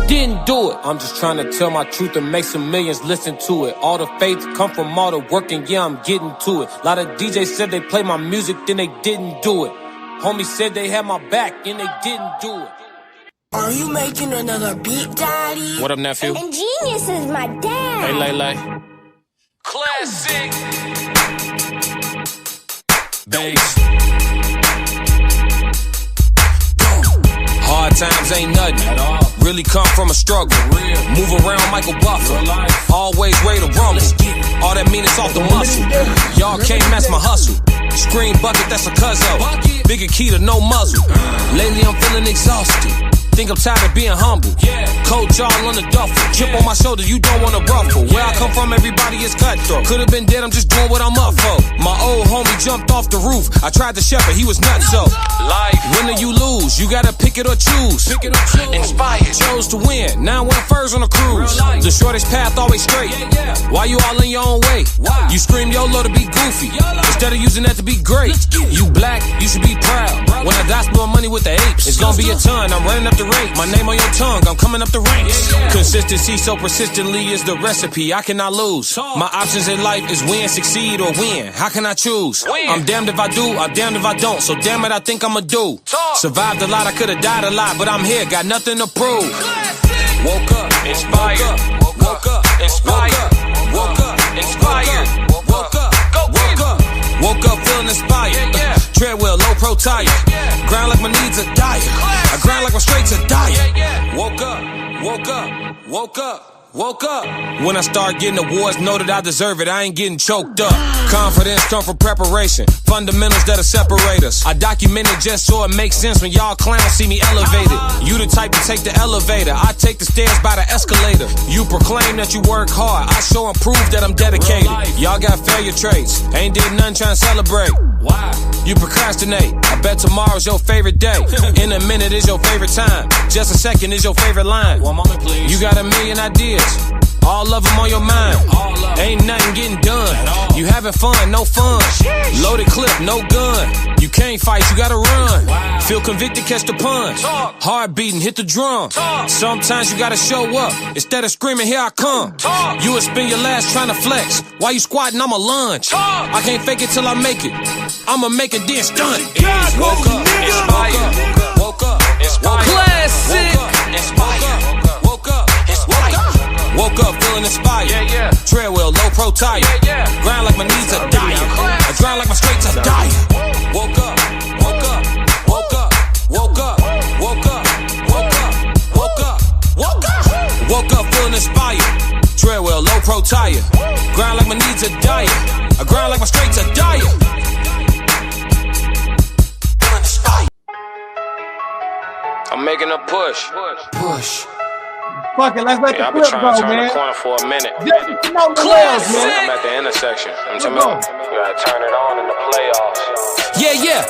didn't do it. I'm just trying to tell my truth and make some millions listen to it. All the faith come from all the work, and yeah, I'm getting to it. A lot of DJs said they play my music, then they didn't do it. Homies said they had my back, and they didn't do it. Are you making another beat, Daddy? What up, nephew? And Genius is my dad. Hey, Lele. Classic. Bass. Hard times ain't nothing at all. Really come from a struggle. Move around Michael Buffer. Always way to rumble. All that mean is off the muscle. Y'all can't match my hustle. Screen bucket, that's a cuzzo. Bigger key to no muzzle. Lately I'm feeling exhausted. think I'm tired of being humble. Coach all on the duffel. Chip on my shoulder, you don't wanna ruffle. Where I come from, everybody is cutthroat. Could've been dead, I'm just doing what I'm up for. My old homie jumped off the roof. I tried to shepherd, he was nuts so. Life, win or you lose, you gotta pick it or choose. Inspired, chose to win. Now I'm wearing furs on a cruise. The shortest path always straight. Why you all in your own way? You scream YOLO to be goofy instead of using that to be great. You black, you should be proud. When I die, split money with the apes. It's gonna be a ton, I'm running up the rate. My name on your tongue, I'm coming up the ranks. Consistency so persistently is the recipe, I cannot lose. My options in life is win, succeed, or win. How can I choose? I'm damned if I do, I'm damned if I don't. So damn it, I think I'ma do. Survived a lot, I could've died a lot, but I'm here, got nothing to prove. Woke up, inspired. Woke up, inspired. Woke up, inspired. Woke up, woke up. Woke up feeling inspired. Treadwheel, low pro tire. Grind like my needs are dire. I grind like my straights are dire. Woke up, woke up, woke up. Woke up. When I start getting awards, know that I deserve it. I ain't getting choked up. Confidence come from preparation. Fundamentals that'll separate us. I document it just so it makes sense when y'all clowns see me elevated. You the type to take the elevator. I take the stairs by the escalator. You proclaim that you work hard. I show and prove that I'm dedicated. Y'all got failure traits. Ain't did nothing trying to celebrate. Why? You procrastinate. I bet tomorrow's your favorite day. In a minute is your favorite time. Just a second is your favorite line. One moment, please. You got a million ideas. All of them on your mind. Ain't nothing getting done. You having fun, no fun. Loaded clip, no gun. You can't fight, you gotta run. Feel convicted, catch the punch. Heart beating, hit the drum. Sometimes you gotta show up. Instead of screaming, here I come. You would spend your last trying to flex. While you squatting, I'ma lunge. I can't fake it till I make it. I'ma make it then stunt. Woke up, inspired. Woke up, inspired. Classic. Woke up, inspired. Woke up, inspired. Woke up feeling inspired. Treadwheel, low pro tire. Grind like my needs are dire. I grind like my straights are dire. Woke up, woke up, woke up, woke up, woke up, woke up, woke up, woke up. Woke up feeling inspired. Treadwheel, low pro tire. Grind like my needs are dire. I grind like my straights are dire. Feeling inspired. I'm making a push. Push. Fuck it, let's let the I've been clip trying to go, turn man. the corner for a minute. Nolan Wells, man. I'm at the intersection. I'm telling you, you gotta turn it on in the playoffs. Yeah.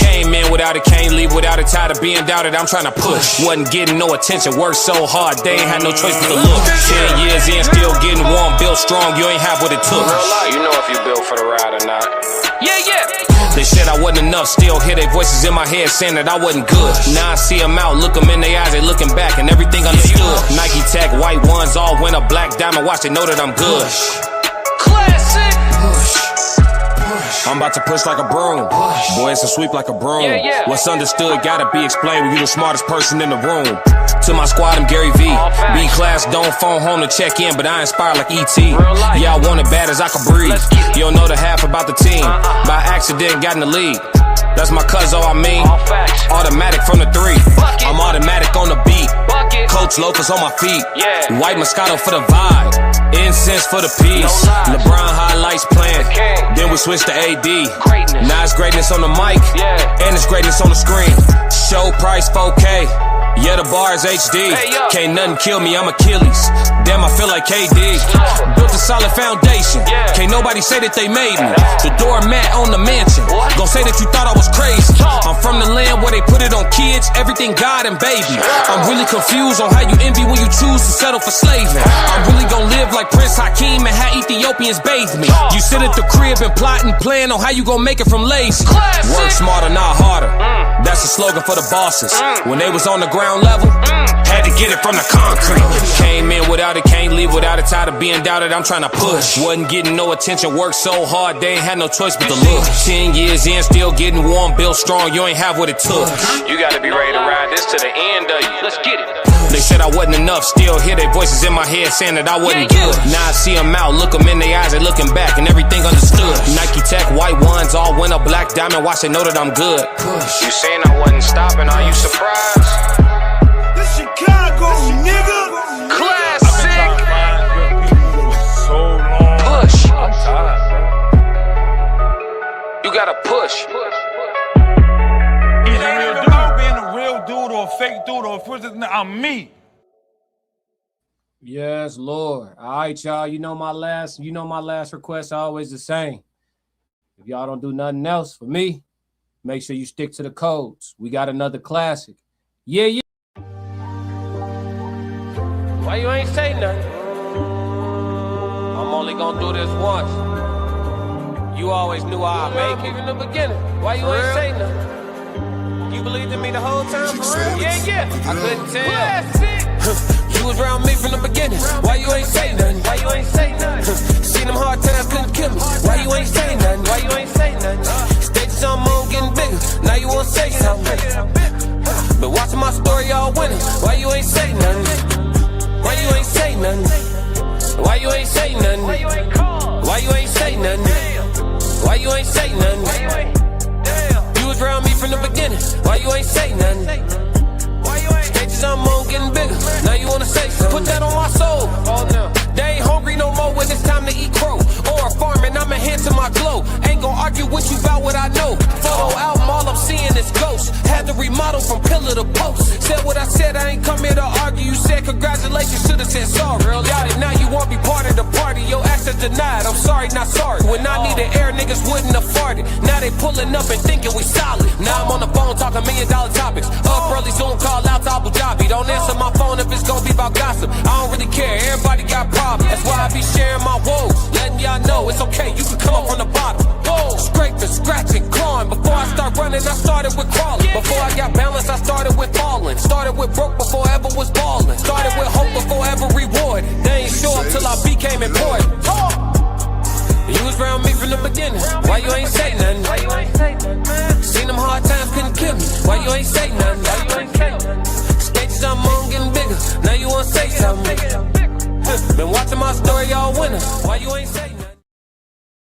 Came in without it, can't leave without it. Tired of being doubted, I'm trying to push. Wasn't getting no attention, worked so hard, they ain't had no choice but to look. 10 years in, still getting warm, built strong, you ain't have what it took. You know if you built for the ride or not. Yeah. They said I wasn't enough, still hear their voices in my head saying that I wasn't good. Now I see them out, look them in their eyes, they looking back and everything understood. Nike Tech, white ones, all win a black diamond watch, they know that I'm good. Classic. I'm about to push like a broom. Boy, it's a sweep like a broom. What's understood gotta be explained when you the smartest person in the room. To my squad, I'm Gary V. B-class, don't phone home to check in, but I inspire like E.T. Yeah, I want it bad as I can breathe. You don't know the half about the team. By accident, got in the league. That's my cuz, all I mean. Automatic from the 3. I'm automatic on the beat. Coach Locust on my feet. White Moscato for the vibe. Incense for the peace. LeBron highlights playing. Then we switch to AD. Now it's greatness on the mic. And it's greatness on the screen. Show price 4K. Yeah, the bar is HD. Can't nothing kill me, I'm Achilles. Damn, I feel like KD. Built a solid foundation. Can't nobody say that they made me. The doormat on the mansion. Gon' say that you thought I was crazy. I'm from the land where they put it on kids, everything God and baby. I'm really confused on how you envy when you choose to settle for slaving. I'm really gon' live like Prince Hakeem and how Ethiopians bathe me. You sit at the crib and plotting, plan on how you gon' make it from lazy. Work smarter, not harder. That's the slogan for the bosses. When they was on the ground level, had to get it from the concrete. Came in without it, can't leave without it. Tired of being doubted, I'm trying to push. Wasn't getting no attention, worked so hard, they ain't had no choice but to look. 10 years in, still getting warm, built strong, you ain't have what it took. You gotta be ready to ride this to the end of you. Let's get it. They said I wasn't enough, still hear their voices in my head saying that I wasn't good. Now I see them out, look them in their eyes, they looking back and everything understood. Nike Tech, white ones, all win a black diamond watch, they know that I'm good. You saying I wasn't stopping, are you surprised? This Chicago, nigga. Classic. I've been trying to find good people for so long. Push. I'm tired, bro. You gotta push. It ain't about being a real dude or a fake fake dude or I'm me. Yes, Lord. All right, y'all. You know my last request always the same. If y'all don't do nothing else for me, make sure you stick to the codes. We got another classic. Yeah, yeah. Why you ain't say nothing? I'm only gonna do this once. You always knew I'd make it in the beginning. Why you ain't say nothing? You believed in me the whole time, for real? Yeah. I couldn't tell. You was around me from the beginning. Why you ain't say nothing? Why you ain't say nothing? Seen them hard times, couldn't kill me. Why you ain't say nothing? Why you ain't say nothing? Stages on moon getting bigger. Now you wanna say something. Been watching my story all winter. Why you ain't say nothing? Why you ain't say nothing? Why you ain't say nothing? Why you ain't call? Why you ain't say nothing? Why you ain't say nothing? You was around me from the beginning. Why you ain't say nothing? Stages I'm on getting bigger. Now you wanna say something? Put that on my soul. Oh no. They ain't hungry no more when it's time to eat crow. Or farming, I'm enhancing my glow. Ain't gon' argue with you about what I know. Photo album, all I'm seeing is ghosts. Had to remodel from pillar to post. Said what I said, I ain't come here to argue. You said congratulations, should've said sorry. Got it, now you won't be part of the party. Your access denied, I'm sorry, not sorry. When I needed air, niggas wouldn't have farted. Now they pulling up and thinking we solid. Now I'm on the phone talking $1 million topics. Up early, Zoom call out to Abu Dhabi. Don't answer my phone if it's gonna be about gossip. I don't really care, everybody got problems. That's why I be sharing my woes, letting y'all know it's okay, you can come up from the bottom. Scraping, scratching, clawing. Before I start running, I started with crawling. Before I got balance, I started with falling. Started with broke before I ever was balling. Started with hope before ever reward. They ain't show up till I became important. You was around me from the beginning. Why you ain't say nothing? Why you ain't say nothing? Seen them hard times, couldn't kill me. Why you ain't say nothing? Why you ain't say nothing? Stages I'm on getting bigger. Now you wanna say something? Been watching my story all winter. Why you ain't say